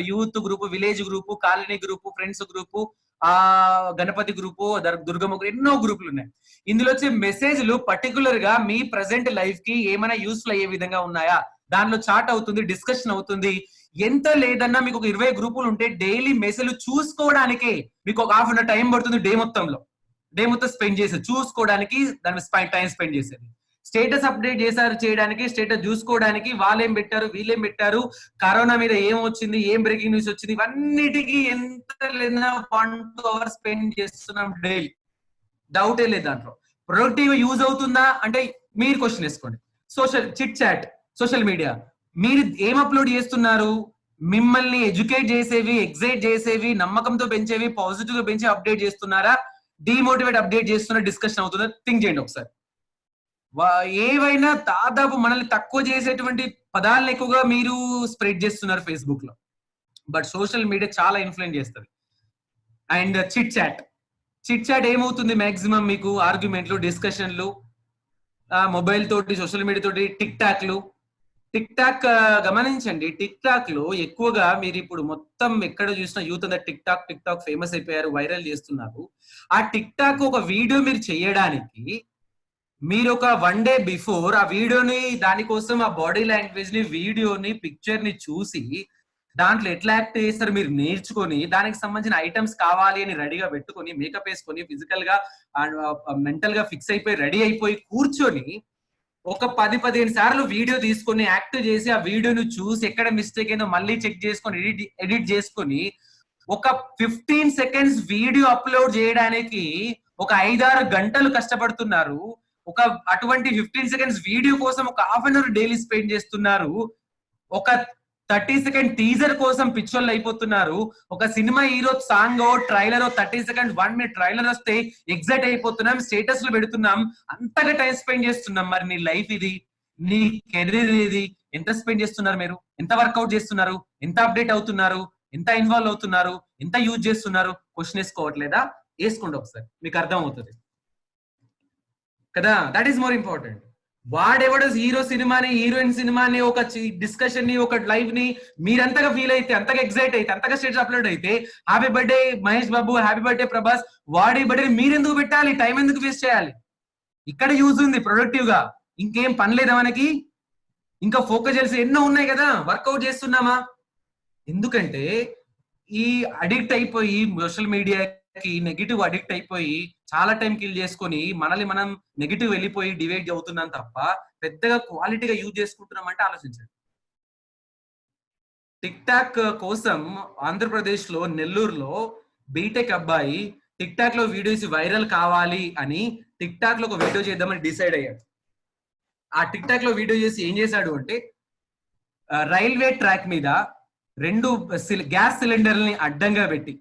youth group, village group, colony group, friends group, Ganapathi group, Durgamma group, ఎన్నో గ్రూపులు ఉన్నాయి. ఇందులో వచ్చే మెసేజ్లు పర్టికులర్ గా మీ ప్రెసెంట్ లైఫ్ కి ఏమైనా యూస్ఫుల్ అయ్యే విధంగా ఉన్నాయా? దానిలో చాట్ అవుతుంది, డిస్కషన్ అవుతుంది. ఎంత లేదన్నా మీకు ఒక 20 గ్రూపులు ఉంటే డైలీ మెసేజ్ చూసుకోవడానికే మీకు ఒక హాఫ్ అన్ అవర్ టైం పడుతుంది. డే మొత్తం స్పెండ్ చేసేది చూసుకోవడానికి, దాని టైం స్పెండ్ చేసేది. స్టేటస్ అప్డేట్ చేయడానికి, స్టేటస్ చూసుకోవడానికి, వాళ్ళేం పెట్టారు, వీళ్ళేం పెట్టారు, కరోనా మీద ఏం వచ్చింది, ఏం బ్రేకింగ్ న్యూస్ వచ్చింది, ఇవన్నిటికీ ఎంత లేదా 1-2 hours స్పెండ్ చేస్తున్నాం డైలీ. డౌటే లేదు దాంట్లో. ప్రొడక్టివ్ యూజ్ అవుతుందా అంటే మీరు క్వశ్చన్ వేసుకోండి. చిట్ చాట్, సోషల్ మీడియా, మీరు ఏం అప్లోడ్ చేస్తున్నారు? మిమ్మల్ని ఎడ్యుకేట్ చేసేవి, ఎగ్జైట్ చేసేవి, నమ్మకంతో పెంచేవి, పాజిటివ్ గా పెంచి అప్డేట్ చేస్తున్నారా? డిమోటివేట్ అప్డేట్ చేస్తున్నా, డిస్కషన్ అవుతుందా, థింక్ చేయండి ఒకసారి. ఏవైనా దాదాపు మనల్ని తక్కువ చేసేటువంటి పదాలను ఎక్కువగా మీరు స్ప్రెడ్ చేస్తున్నారు ఫేస్బుక్ లో. బట్ సోషల్ మీడియా చాలా ఇన్ఫ్లుయెన్స్ చేస్తుంది. అండ్ చిట్ చాట్ ఏమవుతుంది, మాక్సిమం మీకు ఆర్గ్యుమెంట్లు, డిస్కషన్లు, మొబైల్ తోటి, సోషల్ మీడియా తోటి, టిక్ టాక్ గమనించండి. టిక్ టాక్ లో ఎక్కువగా మీరు ఇప్పుడు మొత్తం ఎక్కడ చూసినా యూత్ అంతా టిక్ టాక్ ఫేమస్ అయిపోయారు, వైరల్ చేస్తున్నారు. ఆ టిక్ టాక్ ఒక వీడియో మీరు చేయడానికి మీరు ఒక 1 day బిఫోర్ ఆ వీడియోని, దానికోసం ఆ బాడీ లాంగ్వేజ్ ని, వీడియోని, పిక్చర్ ని చూసి దాంట్లో ఎట్లా యాక్ట్ చేస్తారు మీరు నేర్చుకొని, దానికి సంబంధించిన ఐటమ్స్ కావాలి అని రెడీగా పెట్టుకొని, మేకప్ వేసుకొని, ఫిజికల్ గా మెంటల్ గా ఫిక్స్ అయిపోయి రెడీ అయిపోయి కూర్చొని ఒక 10-15 సార్లు వీడియో తీసుకొని యాక్ట్ చేసి ఆ వీడియోను చూసి ఎక్కడ మిస్టేక్ అయిందో మళ్ళీ చెక్ చేసుకొని ఎడిట్ చేసుకొని ఒక 15 seconds వీడియో అప్లోడ్ చేయడానికి ఒక 5-6 గంటలు కష్టపడుతున్నారు. ఒక అటువంటి 15 seconds వీడియో కోసం ఒక ½ an hour డైలీ స్పెండ్ చేస్తున్నారు. ఒక 30 second టీజర్ కోసం పిచ్చోళ్ళు అయిపోతున్నారు. ఒక cinema hero song trailer 30 seconds 1 minute trailer వస్తే ఎగ్జైట్ అయిపోతున్నాం, స్టేటస్ లో పెడుతున్నాం, అంతగా టైం స్పెండ్ చేస్తున్నాం. మరి నీ లైఫ్ ఇది, నీ కెరీర్ ఇది, ఎంత స్పెండ్ చేస్తున్నారు మీరు? ఎంత వర్కౌట్ చేస్తున్నారు? ఎంత అప్డేట్ అవుతున్నారు? ఎంత ఇన్వాల్వ్ అవుతున్నారు? ఎంత యూజ్ చేస్తున్నారు? క్వశ్చన్ వేసుకోవట్లేదా? వేసుకోండి ఒకసారి, మీకు అర్థం అవుతుంది కదా. That is more important. వాడెవడో హీరో సినిమాని, హీరోయిన్ సినిమాని, ఒక డిస్కషన్ ని, ఒక లైవ్ ని మీరంతగా ఫీల్ అయితే, అంతగా ఎగ్జైట్ అయితే, అంతగా స్టేటస్ అప్లోడ్ అయితే, happy birthday Mahesh Babu, happy birthday Prabhas, వాడి బర్త్డే మీరెందుకు పెట్టాలి? టైం ఎందుకు వేస్ట్ చేయాలి? ఇక్కడ యూజ్ ఉంది ప్రొడక్టివ్ గా. ఇంకేం పని లేదా మనకి? ఇంకా ఫోకస్ చేసి ఎన్నో ఉన్నాయి కదా, వర్కౌట్ చేస్తున్నామా? ఎందుకంటే ఈ అడిక్ట్ అయిపోయి, సోషల్ మీడియాకి నెగిటివ్ అడిక్ట్ అయిపోయి చాలా టైం కిల్ చేసుకొని మనల్ని మనం నెగిటివ్ వెళ్ళిపోయి డివైడ్ అవుతున్నాం తప్ప పెద్దగా క్వాలిటీగా యూజ్ చేసుకుంటున్నాం అంటే ఆలోచించండి. టిక్ టాక్ కోసం ఆంధ్రప్రదేశ్ లో నెల్లూరులో బీటెక్ అబ్బాయి టిక్ టాక్ లో వీడియోస్ వైరల్ కావాలి అని టిక్ టాక్ లో ఒక వీడియో చేద్దామని డిసైడ్ అయ్యాడు. ఆ టిక్ టాక్ లో వీడియో చేసి ఏం చేశాడు అంటే, రైల్వే ట్రాక్ మీద 2 గ్యాస్ సిలిండర్లని అడ్డంగా పెట్టి,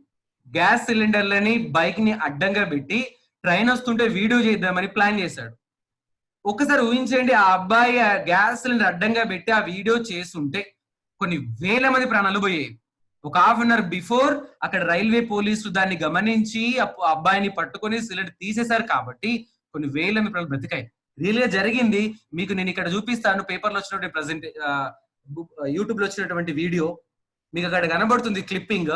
గ్యాస్ సిలిండర్లని బైక్ ని అడ్డంగా పెట్టి ట్రైన్ వస్తుంటే వీడియో చేద్దామని ప్లాన్ చేశాడు. ఒక్కసారి ఊహించండి, ఆ అబ్బాయి ఆ గ్యాస్ సిలిండర్ అడ్డంగా పెట్టి ఆ వీడియో చేస్తుంటే కొన్ని వేల మంది ప్రాణాలు పోయాయి. ఒక ½ an hour బిఫోర్ అక్కడ రైల్వే పోలీసులు దాన్ని గమనించి అబ్బాయిని పట్టుకొని సిలిండర్ తీసేశారు కాబట్టి కొన్ని వేల మంది ప్రాణాలు బ్రతికాయి. రియల్ గా జరిగింది. మీకు నేను ఇక్కడ చూపిస్తాను. పేపర్లో వచ్చినటువంటి ప్రెసెంట్, యూట్యూబ్ లో వచ్చినటువంటి వీడియో మీకు అక్కడ కనబడుతుంది క్లిప్పింగ్.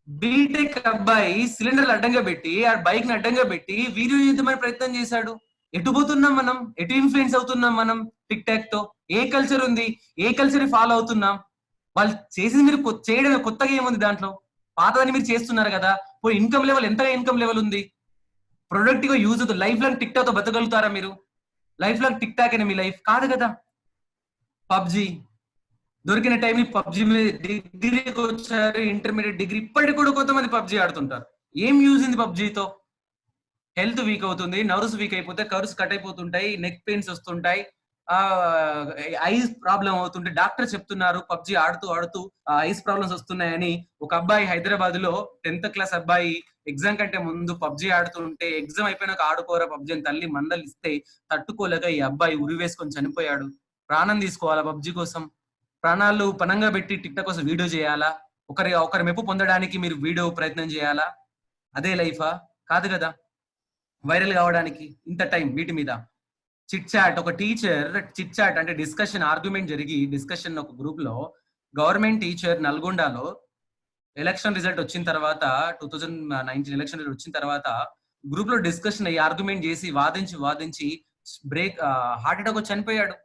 బీటెక్ అబ్బాయి సిలిండర్లు అడ్డంగా పెట్టి, ఆ బైక్ ని అడ్డంగా పెట్టి వీడియో చేద్దామని ప్రయత్నం చేశాడు. ఎటు పోతున్నాం మనం? ఎటు ఇన్ఫ్లుయెన్స్ అవుతున్నాం మనం టిక్ టాక్ తో? ఏ కల్చర్ ఉంది? ఏ కల్చర్ ఫాలో అవుతున్నాం? వాళ్ళు చేసింది మీరు చేయడం కొత్తగా ఏముంది దాంట్లో? పాతదని మీరు చేస్తున్నారు కదా. పోయి ఇన్కమ్ లెవెల్, ఎంతగా ఇన్కమ్ లెవెల్ ఉంది? ప్రొడక్టివ్ గా యూజ్ అవుతుంది. లైఫ్ లాంగ్ టిక్ టాక్ తో బతకగలుగుతారా మీరు? లైఫ్ లాంగ్ టిక్ టాక్ అని మీ లైఫ్ కాదు కదా. పబ్జి దొరికిన టైం పబ్జి మీద డిగ్రీకి వచ్చారు, ఇంటర్మీడియట్ డిగ్రీ, ఇప్పటికి కూడా కొంతమంది పబ్జి ఆడుతుంటారు. ఏం యూజ్ ఉంది పబ్జితో? హెల్త్ వీక్ అవుతుంది, నర్వ్స్ వీక్ అయిపోతే, కర్వ్స్ కట్ అయిపోతుంటాయి, నెక్ పెయిన్స్ వస్తుంటాయి, ఐస్ ప్రాబ్లం అవుతుంటే డాక్టర్ చెప్తున్నారు పబ్జి ఆడుతూ ఆడుతూ ఐస్ ప్రాబ్లమ్స్ వస్తున్నాయని. ఒక అబ్బాయి హైదరాబాద్ లో 10th class అబ్బాయి ఎగ్జామ్ కంటే ముందు పబ్జి ఆడుతుంటే, ఎగ్జామ్ అయిపోయినాక ఆడుకోరా పబ్జి అని తల్లి మందలు ఇస్తే తట్టుకోలేక ఈ అబ్బాయి ఉరి వేసుకొని చనిపోయాడు. ప్రాణం తీసుకోవాలా పబ్జి కోసం? ప్రాణాలు పనంగా పెట్టి టిక్ టాక్ కోసం వీడియో చేయాలా? ఒకరి మెప్పు పొందడానికి మీరు వీడియో ప్రయత్నం చేయాలా? అదే లైఫా? కాదు కదా. వైరల్ కావడానికి ఇంత టైం వీటి మీద. చిట్ చాట్, ఒక టీచర్ చిట్ చాట్ అంటే డిస్కషన్, ఆర్గ్యుమెంట్ జరిగి డిస్కషన్ ఒక గ్రూప్ లో, గవర్నమెంట్ టీచర్ నల్గొండలో ఎలక్షన్ రిజల్ట్ వచ్చిన తర్వాత, 2019 ఎలక్షన్ రిజల్ట్ వచ్చిన తర్వాత గ్రూప్ లో డిస్కషన్ అయ్యి ఆర్గ్యుమెంట్ చేసి వాదించి హార్ట్ అటాక్ వచ్చి చనిపోయాడు.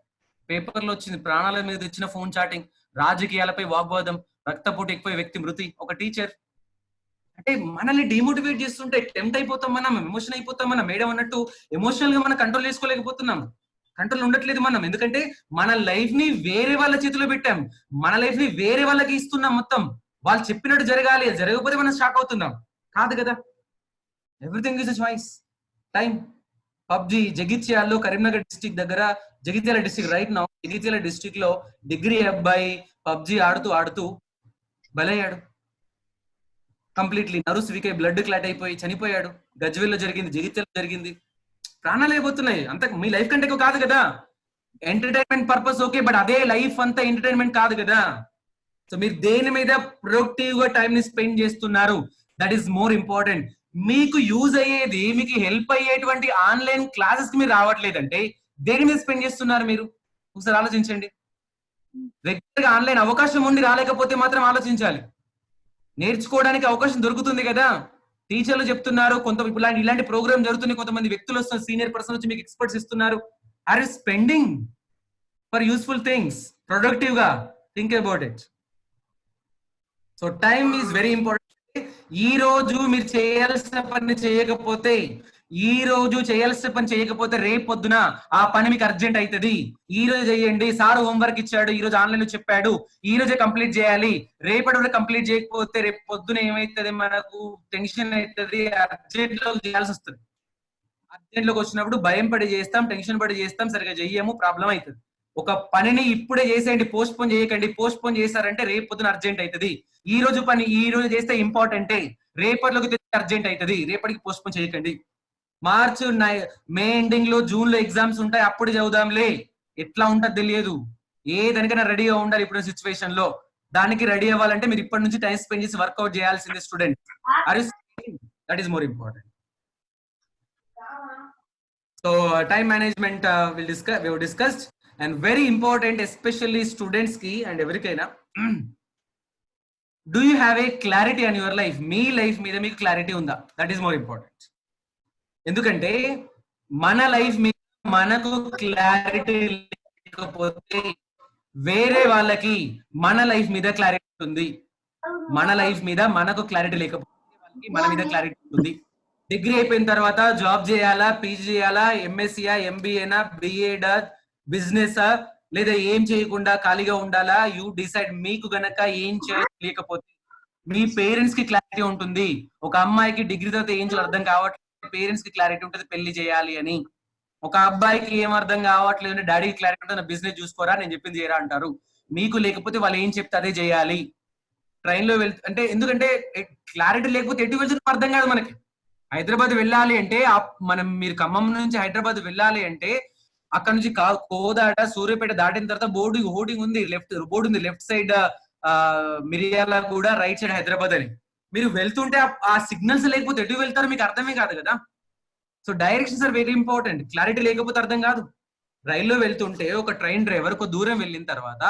పేపర్లో వచ్చింది. ప్రాణాల మీద ఇచ్చిన ఫోన్ చాటింగ్, రాజకీయాలపై వాగ్వాదం, రక్తపోటు ఎక్కువ వ్యక్తి మృతి. ఒక టీచర్. అంటే మనల్ని డిమోటివేట్ చేస్తుంటే టెంప్ట్ అయిపోతాం మనం, ఎమోషన్ అయిపోతాం మనం. మేడం అన్నట్టు ఎమోషనల్ గా మనం కంట్రోల్ చేసుకోలేకపోతున్నాం. కంట్రోల్ ఉండట్లేదు మనం. ఎందుకంటే మన లైఫ్ ని వేరే వాళ్ళ చేతిలో పెట్టాం. మన లైఫ్ ని వేరే వాళ్ళకి ఇస్తున్నాం మొత్తం. వాళ్ళు చెప్పినట్టు జరగాలి, జరగకపోతే మనం షాక్ అవుతున్నాం. కాదు కదా. Everything is a choice. Time. PUBG జగిత్యాలలో, కరీంనగర్ డిస్ట్రిక్ట్ దగ్గర, Jagtial district right now, Jagtial district లో డిగ్రీ అబ్బాయి పబ్జి ఆడుతూ బలయ్యాడు. కంప్లీట్లీ నర్వ్స్ వీక్ అయి బ్లడ్ క్లాట్ అయిపోయి చనిపోయాడు. గజ్వేల్లో జరిగింది, జగిత్యాలలో జరిగింది. ప్రాణాలు అయిపోతున్నాయి. అంత మీ లైఫ్ కంటే ఎక్కువ కాదు కదా. ఎంటర్టైన్మెంట్ పర్పస్ ఓకే, బట్ అదే లైఫ్ అంతా ఎంటర్టైన్మెంట్ కాదు కదా. సో మీరు దేని మీద ప్రొడక్టివ్ గా టైం ని స్పెండ్ చేస్తున్నారు, దట్ ఈస్ మోర్ ఇంపార్టెంట్. మీకు యూజ్ అయ్యేది, మీకు హెల్ప్ అయ్యేటువంటి ఆన్లైన్ క్లాసెస్ కి మీరు రావట్లేదంటే దేని మీద స్పెండ్ చేస్తున్నారు మీరు? ఒకసారి ఆలోచించండి. రెగ్యులర్ గా ఆన్లైన్ అవకాశం ఉండి రాలేకపోతే మాత్రం ఆలోచించాలి. నేర్చుకోవడానికి అవకాశం దొరుకుతుంది కదా. టీచర్లు చెప్తున్నారు, కొంత ఇలాంటి ప్రోగ్రామ్ జరుగుతుంది, కొంతమంది వ్యక్తులు వస్తున్నారు, సీనియర్ పర్సన్ వచ్చి మీకు ఎక్స్పర్ట్స్ ఇస్తున్నారు. Are you spending for useful things productive గా? Think about it. So time is very important. ఈ రోజు మీరు చేయాల్సిన పని చేయకపోతే, రేపు పొద్దున ఆ పని మీకు అర్జెంట్ అవుతుంది. ఈ రోజు చేయండి. సార్ హోంవర్క్ ఇచ్చాడు, ఈ రోజు ఆన్లైన్ లో చెప్పాడు, ఈ రోజే కంప్లీట్ చేయాలి. రేపటి వరకు కంప్లీట్ చేయకపోతే రేపు పొద్దున ఏమైతుంది, మనకు టెన్షన్ అవుతుంది, అర్జెంట్ లో చేయాల్సి వస్తుంది. అర్జెంట్ లోకి వచ్చినప్పుడు భయం పడి చేస్తాం, టెన్షన్ పడి చేస్తాం, సరిగా చెయ్యము, ప్రాబ్లం అవుతుంది. ఒక పనిని ఇప్పుడే చేసేయండి, పోస్ట్ పోన్ చేయకండి. పోస్ట్ పోన్ చేశారంటే రేపు పొద్దున అర్జెంట్ అవుతుంది. ఈ రోజు పని ఈ రోజు చేస్తే ఇంపార్టెంటే, రేపటిలోకి తెస్తే అర్జెంట్ అవుతుంది, రేపటికి పోస్ట్ పోన్ చేయకండి. మే ఎండింగ్ లో, జూన్ లో ఎగ్జామ్స్ ఉంటాయి, అప్పుడు చదువుదాంలే, ఎట్లా ఉంటుందో తెలియదు. ఏ దానికైనా రెడీగా ఉండాలి ఇప్పుడు సిచ్యువేషన్ లో. దానికి రెడీ అవ్వాలంటే మీరు ఇప్పటి నుంచి టైం స్పెండ్ చేసి వర్కౌట్ చేయాల్సిందే student. That is more important. So time management we have discussed, and very important, especially students ki and everykaina. Do you have a clarity on your life? Me life మీద మీకు clarity ఉందా? That is more important. ఎందుకంటే మన life మీద మనకు clarity లేకపోతే వేరే వాళ్ళకి మన లైఫ్ మీద క్లారిటీ ఉంటుంది. మన లైఫ్ మీద మనకు క్లారిటీ లేకపోతే వాళ్ళకి మన మీద క్లారిటీ ఉంటుంది. డిగ్రీ అయిపోయిన తర్వాత జాబ్ చేయాలా, పీజీ చేయాలా, ఎంఎస్సీయా, ఎంబీఏనా, బిఏడా, బిజినెస్ లేదా ఏం చేయకుండా ఖాళీగా ఉండాలా? You decide. మీకు గనక ఏం చేయలేకపోతే మీ పేరెంట్స్ కి క్లారిటీ ఉంటుంది. ఒక అమ్మాయికి డిగ్రీ తర్వాత ఏం చేయాలో అర్థం కావట్లేదు, పేరెంట్స్ కి క్లారిటీ ఉంటుంది పెళ్లి చేయాలి అని. ఒక అబ్బాయికి ఏం అర్థం కావట్లేదు, డాడీకి క్లారిటీ ఉంటుంది, నా బిజినెస్ చూసుకోరా, నేను చెప్పింది చేయరా అంటారు. మీకు లేకపోతే వాళ్ళు ఏం చెప్తే అదే చేయాలి. ట్రైన్ లో అంటే ఎందుకంటే క్లారిటీ లేకపోతే ఎటు వెళ్తున్నా అర్థం కాదు మనకి. హైదరాబాద్ వెళ్ళాలి అంటే మీరు ఖమ్మం నుంచి హైదరాబాద్ వెళ్ళాలి అంటే అక్కడ నుంచి కోదాడ, సూర్యాపేట దాటిన తర్వాత హోర్డింగ్ ఉంది, బోర్డు ఉంది లెఫ్ట్ సైడ్ మిరియాల కూడా, రైట్ సైడ్ హైదరాబాద్ అని. మీరు వెళ్తుంటే ఆ సిగ్నల్స్ లేకపోతే ఎటు వెళ్తారో మీకు అర్థమే కాదు కదా. So directions are very important. Clarity లేకపోతే అర్థం కాదు. రైల్లో వెళ్తుంటే ఒక ట్రైన్ డ్రైవర్ ఒక దూరం వెళ్ళిన తర్వాత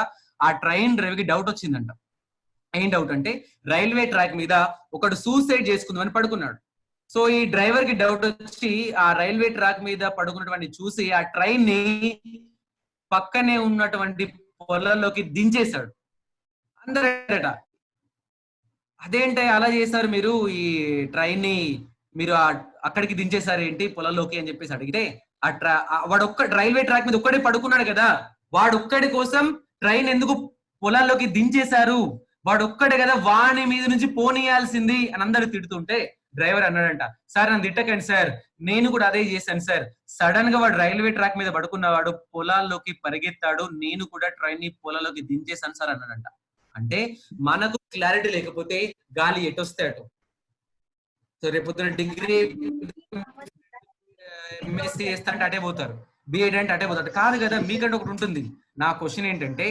ఆ ట్రైన్ డ్రైవర్ కి డౌట్ వచ్చిందంట. ఏం డౌట్ అంటే, రైల్వే ట్రాక్ మీద ఒకడు సూసైడ్ చేసుకుందామని పడుకున్నాడు. సో ఈ డ్రైవర్ కి డౌట్ వచ్చి ఆ రైల్వే ట్రాక్ మీద పడుకున్నటువంటి చూసి ఆ ట్రైన్ ని పక్కనే ఉన్నటువంటి పొలంలోకి దించేశాడు. అందరట అదేంటి అలా చేశారు మీరు, ఈ ట్రైన్ ని మీరు అక్కడికి దించేశారు ఏంటి పొలంలోకి అని చెప్పేసి అడిగితే, వాడు రైల్వే ట్రాక్ మీద ఒక్కడే పడుకున్నాడు కదా, వాడొక్కడి కోసం ట్రైన్ ఎందుకు పొలాల్లోకి దించేశారు, వాడొక్కడే కదా, వాని మీద నుంచి పోనీయాల్సింది అని అందరు తిడుతుంటే డ్రైవర్ అన్నాడంట, సార్ నన్ను తిట్టకండి సార్, నేను కూడా అదే చేశాను సార్. సడన్ గా వాడు రైల్వే ట్రాక్ మీద పడుకున్నవాడు పొలాల్లోకి పరిగెత్తాడు, నేను కూడా ట్రైన్ ని పొలాల్లోకి దించేశాను సార్ అన్నాడంట. అంటే మనకు క్లారిటీ లేకపోతే గాలి ఎటొస్తే అటు. సో రేపు డిగ్రీ ఎంఎస్సీ చేస్తా అంటే అటే పోతారు, బిఎడ్ అంటే అటే పోతారు. కాదు కదా, మీకంటే ఒకటి ఉంటుంది. నా క్వశ్చన్ ఏంటంటే,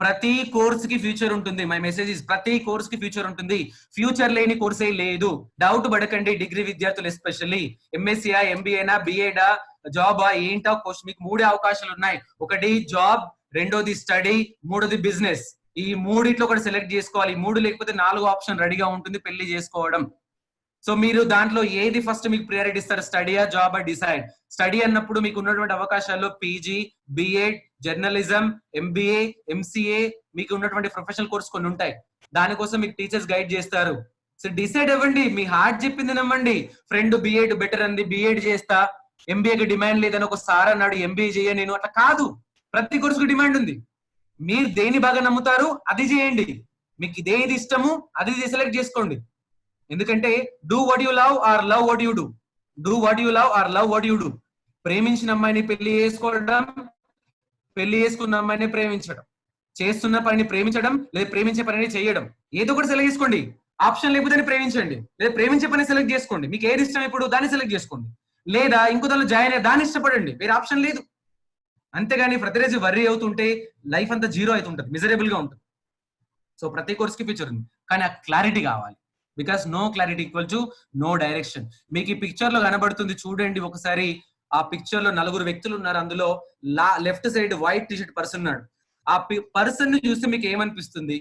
ప్రతి కోర్స్ కి ఫ్యూచర్ ఉంటుంది. మై మెసేజ్ ఇస్ ప్రతి కోర్స్ కి ఫ్యూచర్ ఉంటుంది. ఫ్యూచర్ లేని కోర్సే లేదు. డౌట్ పడకండి డిగ్రీ విద్యార్థులు, ఎస్పెషల్లీ ఎంఎస్సీయా, ఎంబీఏనా, బిఏడా, జాబా ఏంటా క్వశ్చన్. మీకు 3 అవకాశాలు ఉన్నాయి. ఒకటి జాబ్, రెండోది స్టడీ, మూడోది బిజినెస్. ఈ మూడిట్లో ఒకటి సెలెక్ట్ చేసుకోవాలి. 3 లేకపోతే 4 ఆప్షన్ రెడీగా ఉంటుంది పెళ్లి చేసుకోవడం. సో మీరు దాంట్లో ఏది ఫస్ట్ మీకు ప్రియారిటీ ఇస్తారు, స్టడీయా, జాబా? డిసైడ్. స్టడీ అన్నప్పుడు మీకు ఉన్నటువంటి అవకాశాల్లో PG, BEd, journalism, MBA, MCA, మీకు ఉన్నటువంటి ప్రొఫెషనల్ కోర్స్ కొన్ని ఉంటాయి. దానికోసం మీకు టీచర్స్ గైడ్ చేస్తారు. సో డిసైడ్ అవ్వండి, మీ హార్ట్ చెప్పింది నమ్మండి. ఫ్రెండ్ బిఎడ్ బెటర్ అంది, బిఎడ్ చేస్తా, ఎంబీఏకి డిమాండ్ లేదని ఒక సార్ అన్నాడు, ఎంబీఏ చేయ నేను, అట్లా కాదు. ప్రతి కోర్సుకు డిమాండ్ ఉంది. మీరు దేని బాగా నమ్ముతారు అది చేయండి. మీకు ఇదేది ఇష్టము అది సెలెక్ట్ చేసుకోండి. ఎందుకంటే do what you love or love what you do. Do what you love or love what you do. ప్రేమించిన అమ్మాయిని పెళ్లి చేసుకోవడం, పెళ్లి చేసుకున్న అమ్మాయిని ప్రేమించడం, చేస్తున్న పనిని ప్రేమించడం, లేదా ప్రేమించే పనిని చేయడం, ఏదో ఒకటి సెలెక్ట్ చేసుకోండి. ఆప్షన్ లేకపోతే ప్రేమించండి, లేదా ప్రేమించే పని సెలెక్ట్ చేసుకోండి. మీకు ఏది ఇష్టం ఇప్పుడు దాన్ని సెలెక్ట్ చేసుకోండి, లేదా ఇంకో దానిలో జాయిన్ అయ్యి దాన్ని ఇష్టపడండి. వేరే ఆప్షన్ లేదు. అంతేగాని ప్రతిరోజు వర్రీ అవుతుంటే లైఫ్ అంతా జీరో అవుతుంటది, మిజరబుల్ గా ఉంటుంది. సో ప్రతి కోర్స్ కి ఫ్యూచర్ ఉంది, కానీ ఆ క్లారిటీ కావాలి. Because no clarity equal to no direction. మీకు ఈ పిక్చర్ లో కనబడుతుంది చూడండి ఒకసారి. ఆ పిక్చర్ లో 4 వ్యక్తులు ఉన్నారు. అందులో left side white T shirt person ఉన్నాడు. ఆ పర్సన్ ని చూస్తే మీకు ఏమనిపిస్తుంది?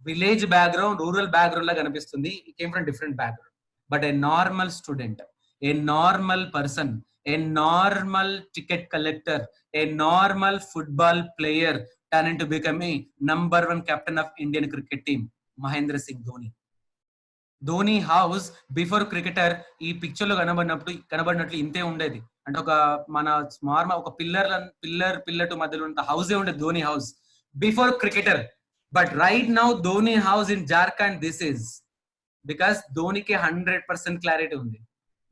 విలేజ్ బ్యాక్గ్రౌండ్, రూరల్ బ్యాక్గ్రౌండ్ లా కనిపిస్తుంది. Came from different background. But A normal student, A normal person, A normal ticket collector, A normal football player turn into become a number 1 captain of Indian cricket team, Mahendra Singh Dhoni. Dhoni house before cricketer ఈ picture లో కనబడినట్లు ఇంతే ఉండేది. అంటే ఒక మన smart ఒక pillar to మధ్యలో ఉన్న హౌసే ఉండేది Dhoni house before cricketer. But right now Dhoni house in Jharkhand, this is because ధోనికి 100% క్లారిటీ ఉంది.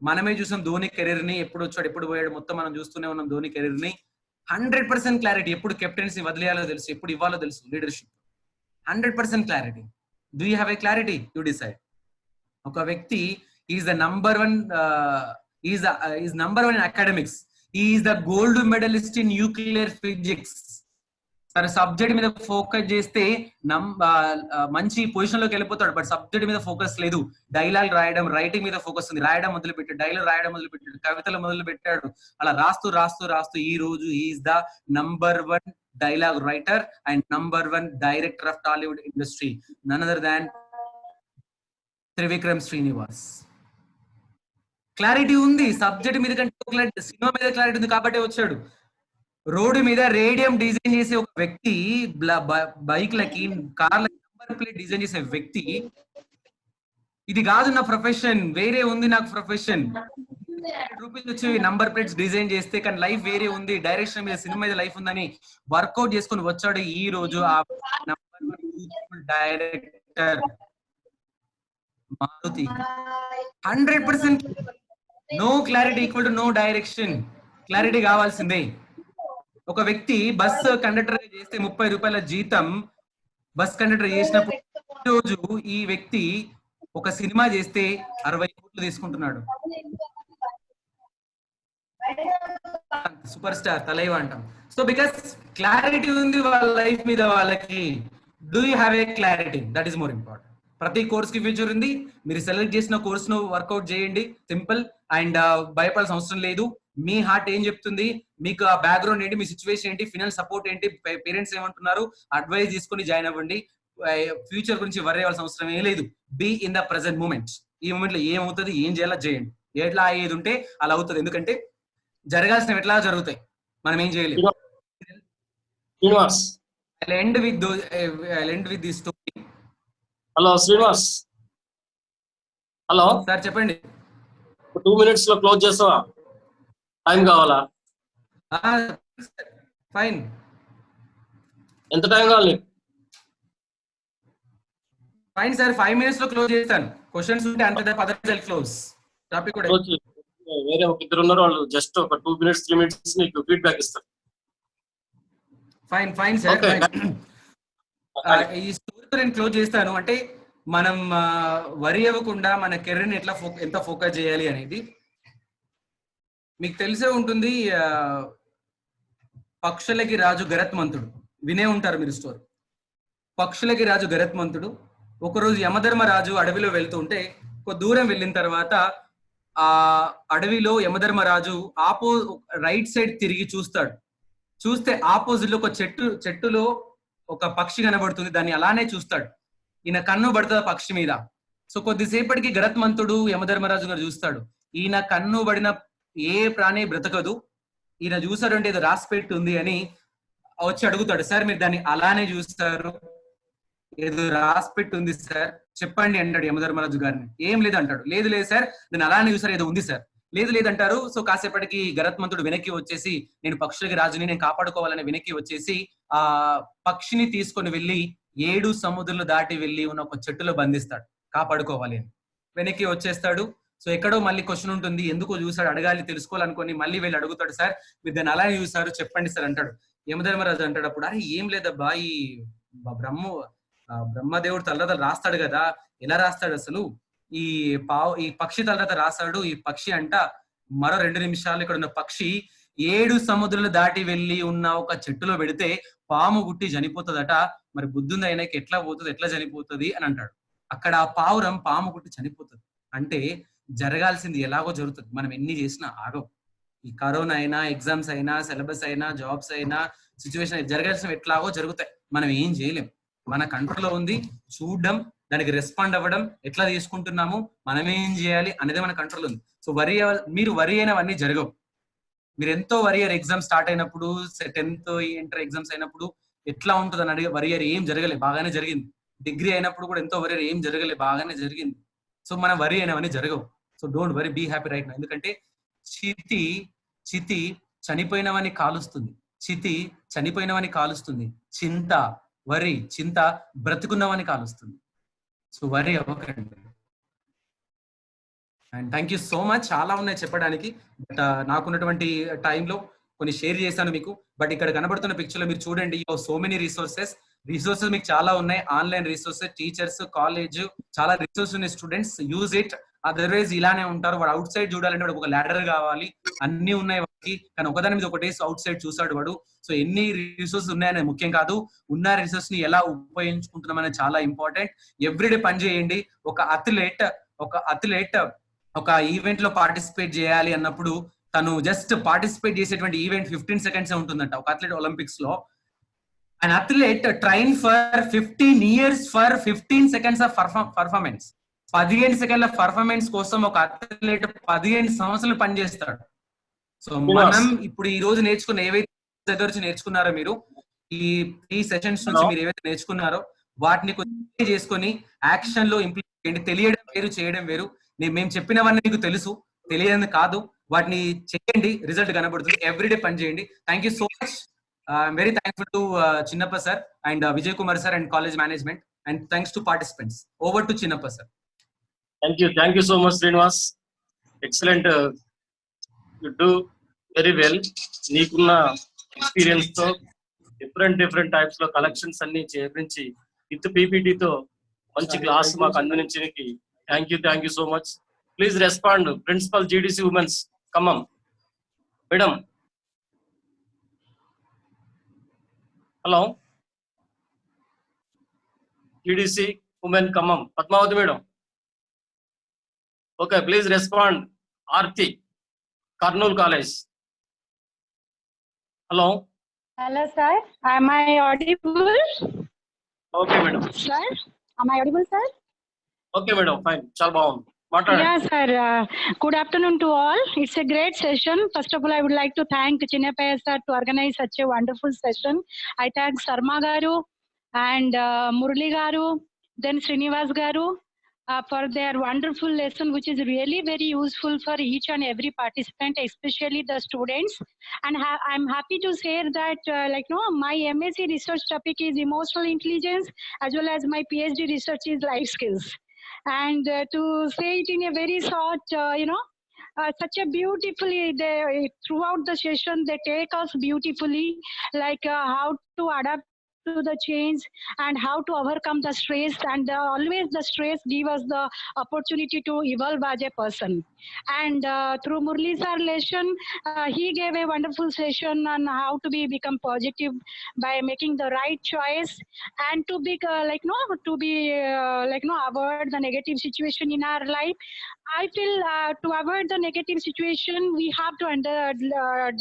మనమే చూసాం ధోని కెరీర్ ని, ఎప్పుడు వచ్చాడు ఎప్పుడు పోయాడు మొత్తం మనం చూస్తూనే ఉన్నాం. ధోని కెరీర్ ని 100% క్లారిటీ. ఎప్పుడు కెప్టెన్సీ వదిలేయాలో తెలుసు, ఎప్పుడు ఇవ్వాలో తెలుసు. Leadership 100% clarity. Do you have a clarity? You decide. ఒక వ్యక్తి is the number 1 is number 1 in academics, is the gold medalist in nuclear physics. తన సబ్జెక్ట్ మీద ఫోకస్ చేస్తే మంచి పొజిషన్ లోకి వెళ్ళిపోతాడు. బట్ సబ్జెక్ట్ మీద ఫోకస్ లేదు. డైలాగ్ రాయడం, రైటింగ్ మీద ఫోకస్ ఉంది. రాయడం మొదలు పెట్టాడు, డైలాగ్ రాయడం మొదలు పెట్టాడు, కవితలు మొదలు పెట్టాడు. అలా రాస్తూ రాస్తూ రాస్తూ ఈ రోజు is the number 1 dialogue writer and number 1 director of Tollywood industry, none other than Trivikram Srinivas. Clarity ఉంది సబ్జెక్ట్ మీద కంటే సినిమా మీద క్లారిటీ ఉంది కాబట్టి వచ్చాడు. రోడ్డు మీద రేడియం డిజైన్ చేసే ఒక వ్యక్తి, బైక్లకి కార్లకి నంబర్ ప్లేట్ డిజైన్ చేసే వ్యక్తి, ఇది కాదు నా ప్రొఫెషన్, వేరే ఉంది నాకు ప్రొఫెషన్, రూపీస్ వచ్చి నంబర్ ప్లేట్స్ డిజైన్ చేస్తే, కానీ లైఫ్ వేరే ఉంది, డైరెక్షన్ మీద సినిమా మీద లైఫ్ ఉందని వర్కౌట్ చేసుకుని వచ్చాడు. ఈ రోజు ఆ number 1 director Maruthi. 100% no clarity equal to no direction. Clarity కావాల్సిందే. ఒక వ్యక్తి బస్ కండక్టర్ చేస్తే 30 రూపాయల జీతం బస్ కండక్టర్ చేసినప్పుడు, ఈ రోజు ఈ వ్యక్తి ఒక సినిమా చేస్తే 60 కోట్లు తీసుకుంటున్నాడు. సూపర్ స్టార్ తలైవ అంటాం. సో బికాస్ క్లారిటీ ఉంది వాళ్ళ లైఫ్ మీద వాళ్ళకి. Do you have a clarity? That is more important. ప్రతి కోర్స్ కి ఫ్యూచర్ ఉంది. మీరు సెలెక్ట్ చేసిన కోర్స్ ను వర్కౌట్ చేయండి, సింపుల్. అండ్ భయపడాల్సిన అవసరం లేదు. మీ హార్ట్ ఏం చెప్తుంది, మీకు ఆ బ్యాక్గ్రౌండ్ ఏంటి, మీ సిచ్యువేషన్ ఏంటి, ఫినాన్స్ సపోర్ట్ ఏంటి, పేరెంట్స్ ఏమంటున్నారు, అడ్వైస్ తీసుకుని జాయిన్ అవ్వండి. ఫ్యూచర్ గురించి వర్రీ అవ్వాల్సిన అవసరం ఏం లేదు. Be in the present moment. ఈ మూమెంట్ లో ఏమవుతుంది, ఏం చేయాలో చేయండి. ఎట్లా అయ్యేది ఉంటే అలా అవుతుంది. ఎందుకంటే జరగాల్సినవి ఎట్లా జరుగుతాయి, మనం ఏం చేయలేము. I'll end with this story. Hello Srinivas. Hello sir చెప్పండి. 2 minutes లో క్లోజ్ చేస్తావా? టైం కావాలా? ఫైన్. ఎంత టైం కావాలి? ఫైన్ సార్, 5 minutes లో క్లోజ్ చేస్తాను. క్వశ్చన్స్ ఉంటే అంతే, పదవి క్లోజ్. టాపిక్ కూడా వేరే ఒక 2 ఉన్నారు, వాళ్ళు జస్ట్ ఒక 2 minutes 3 minutes మీకు ఫీడ్బ్యాక్ ఇస్తారు. Fine sir. ఈ స్టోరీతో నేను క్లోజ్ చేస్తాను. అంటే మనం వరి అవ్వకుండా మన కెరీర్ ని ఎంత ఫోకస్ చేయాలి అనేది మీకు తెలిసే ఉంటుంది. పక్షులకి రాజు గరత్మంతుడు వినే ఉంటారు మీరు స్టోరీ. పక్షులకి రాజు గరత్మంతుడు ఒకరోజు యమధర్మరాజు అడవిలో వెళ్తుంటే, ఒక దూరం వెళ్ళిన తర్వాత ఆ అడవిలో యమధర్మరాజు రైట్ సైడ్ తిరిగి చూస్తాడు. చూస్తే ఆపోజిట్ లో ఒక చెట్టులో ఒక పక్షి కనబడుతుంది. దాన్ని అలానే చూస్తాడు. ఈయన కన్ను పడుతుంది పక్షి మీద. సో కొద్దిసేపటికి గరత్మంతుడు యమధర్మరాజు గారు చూస్తాడు, ఈయన కన్ను పడిన ఏ ప్రాణి బ్రతకదు, ఈయన చూసాడు అంటే ఏదో రాసి పెట్టి ఉంది అని వచ్చి అడుగుతాడు. సార్ మీరు దాన్ని అలానే చూస్తారు, ఏదో రాసి పెట్టి ఉంది సార్ చెప్పండి అంటాడు యమధర్మరాజు గారిని. ఏం లేదు అంటాడు. లేదు సార్ నేను అలానే చూసారు, ఏదో ఉంది సార్. లేదు అంటారు. సో కాసేపటికి గరత్మంతుడు వెనక్కి వచ్చేసి, నేను పక్షులకి రాజుని, నేను కాపాడుకోవాలని వెనక్కి వచ్చేసి ఆ పక్షిని తీసుకొని వెళ్ళి 7 సముద్రాలు దాటి వెళ్ళి ఉన్న ఒక చెట్టులో బంధిస్తాడు, కాపాడుకోవాలి అని. వెనక్కి వచ్చేస్తాడు. సో ఎక్కడో మళ్ళీ క్వశ్చన్ ఉంటుంది, ఎందుకో చూసాడు, అడగాలి తెలుసుకోవాలనుకొని మళ్ళీ వెళ్ళి అడుగుతాడు. సార్ మీరు దాన్ని అలానే చూసారు చెప్పండి సార్ అంటాడు. యమధర్మరాజు అంటాడు అప్పుడు, అరే ఏం లేదబ్బా, ఈ బ్రహ్మదేవుడు తలరాతలు రాస్తాడు కదా, ఎలా రాస్తాడు అసలు? ఈ పక్షి తలరాత రాస్తాడు. ఈ పక్షి అంట మరో 2 నిమిషాలు ఇక్కడ ఉన్న పక్షి 7 సముద్రాలు దాటి వెళ్ళి ఉన్న ఒక చెట్టులో పెడితే పాము గుట్టి చనిపోతుందట. మరి బుద్ధుంది ఆయనకి, ఎట్లా పోతుంది, ఎట్లా చనిపోతుంది అని అంటాడు. అక్కడ ఆ పావురం పాము గుట్టి చనిపోతుంది. అంటే జరగాల్సింది ఎలాగో జరుగుతుంది, మనం ఎన్ని చేసినా ఆగవు. ఈ కరోనా అయినా, ఎగ్జామ్స్ అయినా, సిలబస్ అయినా, జాబ్స్ అయినా, సిచ్యువేషన్ జరగాల్సినవి ఎట్లాగో జరుగుతాయి. మనం ఏం చేయలేం. మన కంట్రోల్లో ఉంది, చూడడం, దానికి రెస్పాండ్ అవ్వడం, ఎట్లా తీసుకుంటున్నాము, మనం ఏం చేయాలి అనేది మన కంట్రోల్ ఉంది. సో మీరు వరి అయినవన్నీ జరగవు. మీరు ఎంతో వరియర్ ఎగ్జామ్ స్టార్ట్ అయినప్పుడు, 10th ఇంటర్ ఎగ్జామ్స్ అయినప్పుడు ఎట్లా ఉంటుంది అని అడిగే వరియర్ ఏం జరగలే, బాగానే జరిగింది. డిగ్రీ అయినప్పుడు కూడా ఎంతో వరియర్ ఏం జరగలే, బాగానే జరిగింది. సో మనం వరి అయినవన్నీ జరగవు. So don't worry, be happy right now. ఎందుకంటే చితి చనిపోయినవని కాలుస్తుంది, చితి చనిపోయినవని కాలుస్తుంది. చింత బ్రతుకున్నవని కాలుస్తుంది. సో వరీ అవ్వకండి. And thank you so much. చాలా ఉన్నాయి చెప్పడానికి, బట్ నాకున్నటువంటి టైంలో కొన్ని షేర్ చేశాను మీకు. బట్ ఇక్కడ కనబడుతున్న పిక్చర్ లో మీరు చూడండి, సో మెనీ రిసోర్సెస్ మీకు చాలా ఉన్నాయి. ఆన్లైన్ రిసోర్సెస్, టీచర్స్, కాలేజ్, చాలా రిసోర్సెస్ ఉన్నాయి. Students use it. అదర్వైజ్ ఇలానే ఉంటారు. వాడు అవుట్ సైడ్ చూడాలంటే వాడు ఒక ల్యాడర్ కావాలి, అన్ని ఉన్నాయి వాడికి, కానీ ఒకదాని మీద ఒకటే అవుట్ సైడ్ చూసాడు వాడు. సో ఎన్ని రిసోర్సెస్ ఉన్నాయనేది ముఖ్యం కాదు, ఉన్న రిసోర్స్ ని ఎలా ఉపయోగించుకుంటున్నాం అనేది చాలా ఇంపార్టెంట్. ఎవ్రీడే పని చేయండి. ఒక అథ్లెట్ ఒక ఈవెంట్ లో పార్టిసిపేట్ చేయాలి అన్నప్పుడు తను జస్ట్ పార్టిసిపేట్ చేసేటువంటి ఈవెంట్ 15 seconds ఉంటుందంట. ఒక అథ్లెట్ ఒలింపిక్స్ లో an athlete train for 15 years for 15 seconds of performance. 15 సెకండ్ల పర్ఫార్మెన్స్ కోసం ఒక అథ్లెట్ 15 సంవత్సరాలు పనిచేస్తాడు. సో మనం ఇప్పుడు ఈ రోజు నేర్చుకున్న ఏవైతే దగ్గర నుంచి నేర్చుకున్నారో, మీరు ఈ సెషన్స్ నుంచి మీరు ఏవైతే నేర్చుకున్నారో వాటిని కొంచెం చేసుకొని యాక్షన్ లో ఇంప్లిమెంట్ చేయండి. తెలియడం వేరు, చేయడం వేరు. మేము చెప్పినవన్నీ మీకు తెలుసు, తెలియని కాదు. వాటిని చేయండి, రిజల్ట్ కనబడుతుంది. ఎవ్రీడే పని చేయండి. Thank you so much. I'm very thankful to Chinnappa sir and Vijay Kumar sir and college management, and thanks to participants. Over to Chinnappa sir. Thank you so much, Srinivas. Excellent. You do very well. Neekunna experience తో different types లో collections అన్ని చేయించి with PPT తో మంచి class మాకు అందించడానికి thank you so much. Please respond. Principal GDC Women's, come on, madam. Hello, GDC women, come on. Padmavati madam. Okay, please respond. Aarti, Karnool College. Hello. Hello, sir. Am I audible? Okay, madam. Sir, am I audible, sir? Okay, madam. Fine. Chal baun. Yeah, sir. Good afternoon to all. It's a great session. First of all, I would like to thank Chinnappa sir to organize such a wonderful session. I thank Sarma Garu and Murli Garu, then Srinivas Garu for their wonderful lesson, which is really very useful for each and every participant, especially the students. And I'm happy to share that, my MSc research topic is emotional intelligence, as well as my PhD research is life skills. And to say it in a very short, such a beautifully, throughout the session, they take us beautifully, like how to adapt to the change and how to overcome the stress, and always the stress give us the opportunity to evolve as a person. And through Murli sir lesson, he gave a wonderful session on how to become positive by making the right choice, and to be avoid the negative situation in our life. I feel to avoid the negative situation, we have to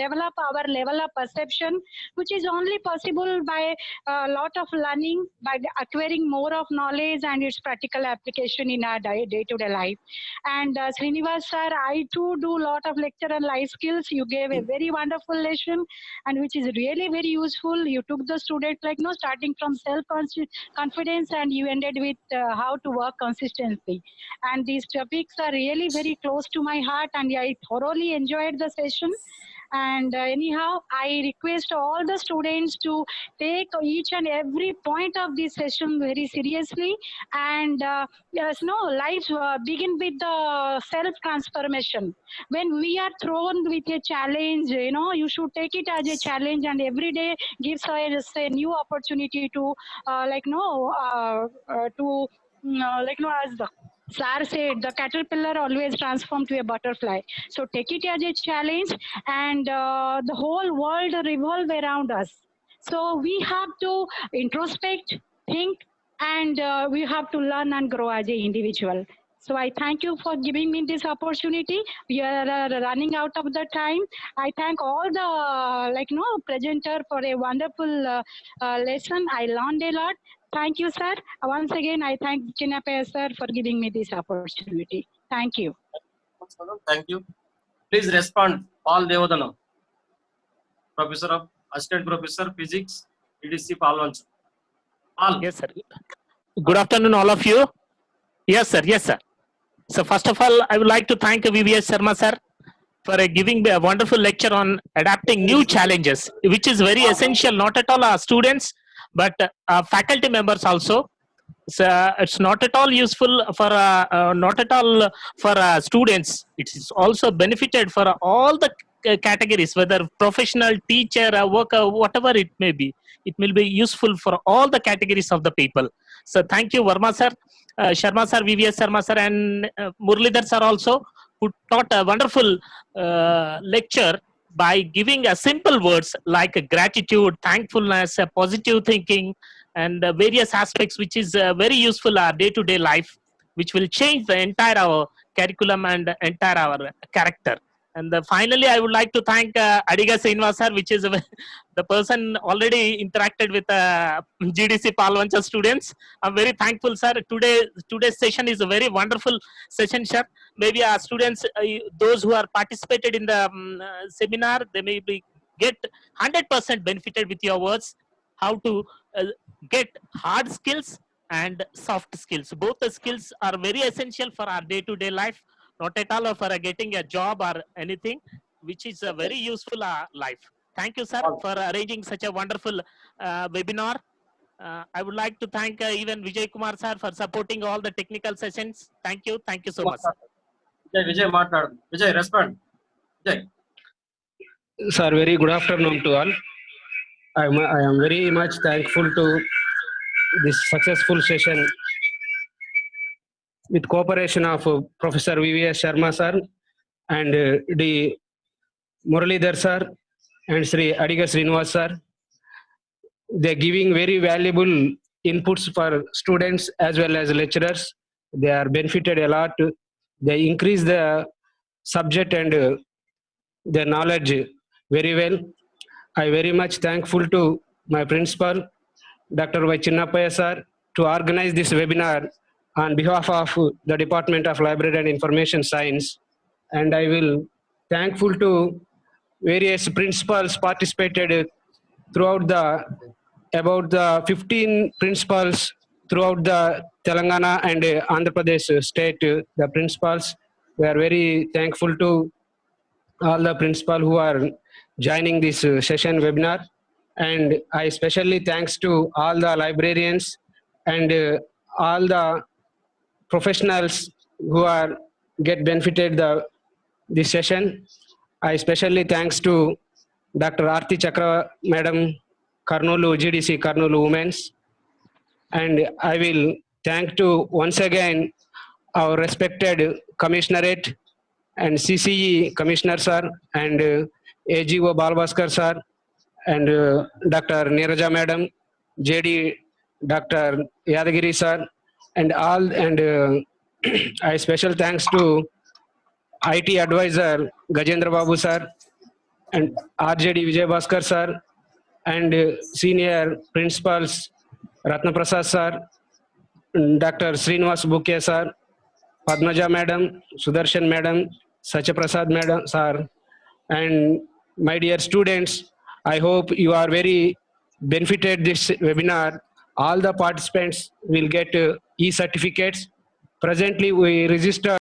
develop our level of perception, which is only possible by a lot of learning, by acquiring more of knowledge and its practical application in our day-to-day life. And Srinivas sir, I too do a lot of lecture on life skills. You gave a very wonderful lesson, and which is really very useful. You took the students starting from self-confidence, and you ended with how to work consistently. And these topics are really very close to my heart, and I thoroughly enjoyed the session. And anyhow, I request all the students to take each and every point of this session very seriously. And yes, no, life begin with the self transformation. When we are thrown with a challenge, you should take it as a challenge, and every day gives us a new opportunity to as the Sar said, the caterpillar always transforms to a butterfly. So take it as a challenge, and the whole world revolve around us. So we have to introspect, think, and we have to learn and grow as an individual. So I thank you for giving me this opportunity. We are running out of the time. I thank all the presenter for a wonderful lesson. I learned a lot. Thank you, sir. Once again, I thank Chinnapaya sir for giving me this opportunity. Thank you. Thank you. Please respond, Paul Devodano, Professor of Assistant Professor Physics, EDC Palvanch. Paul. Yes, sir. Good afternoon, all of you. Yes, sir. Yes, sir. So first of all, I would like to thank VVS Sharma sir for giving a wonderful lecture on adapting new challenges, which is very essential, not at all our students, but faculty members also. So it's not at all useful for not at all for students. It is also benefited for all the categories, whether professional, teacher, worker, whatever it may be. It will be useful for all the categories of the people. So thank you, Verma sir, Sharma sir, VVS Sharma sir, and Muralidhar sir also, who taught a wonderful lecture by giving a simple words like gratitude, thankfulness, positive thinking, and various aspects which is very useful our day-to-day life, which will change the entire our curriculum and entire our character. And finally, I would like to thank Adiga Srinivas sir, which is the person already interacted with GDC Palvancha students. I'm very thankful, sir. Today's session is a very wonderful session, sir. Maybe our students, those who are participated in the seminar, they may be get 100% benefited with your words, how to get hard skills and soft skills. Both the skills are very essential for our day-to-day life, not at all for getting a job or anything, which is a very useful life. Thank you, sir, for arranging such a wonderful webinar. I would like to thank even Vijay Kumar sir for supporting all the technical sessions. Thank you so much. Vijay, respond. Vijay. Sir, very good afternoon to all. I am very much thankful to this successful session with cooperation of Professor VVS Sharma sir and the Muralidhar sir and Sri Adiga Srinivas sir. They are giving very valuable inputs for students as well as lecturers. They are benefited a lot. They increase the subject and their knowledge very well. I very much thankful to my principal, Dr. Y. Chinnapaya sir, to organize this webinar on behalf of the Department of Library and Information Science. And I will thankful to various principals participated throughout about the 15 principals throughout the Telangana and Andhra Pradesh state, the principals. We are very thankful to all the principals who are joining this session webinar. And I especially thanks to all the librarians and all the professionals who are get benefited this session. I especially thanks to Dr. Arti Chakra Madam, Karnoolu GDC Karnoolu Women's. And I will thank to once again our respected Commissionerate and CCE Commissioner sir and AGO Balbhaskar sir and Dr. Neeraja Madam, JD Dr. Yadagiri sir, and all, and I special thanks to IT advisor Gajendra Babu sir and RJD Vijay Bhaskar sir and senior principals Ratna Prasad sir, Dr. Srinivas Bukya sir, Padmaja Madam, Sudarshan Madam, Satya Prasad Madam sir, and my dear students, I hope you are very benefited this webinar. All the participants will get e-certificates. Presently, we register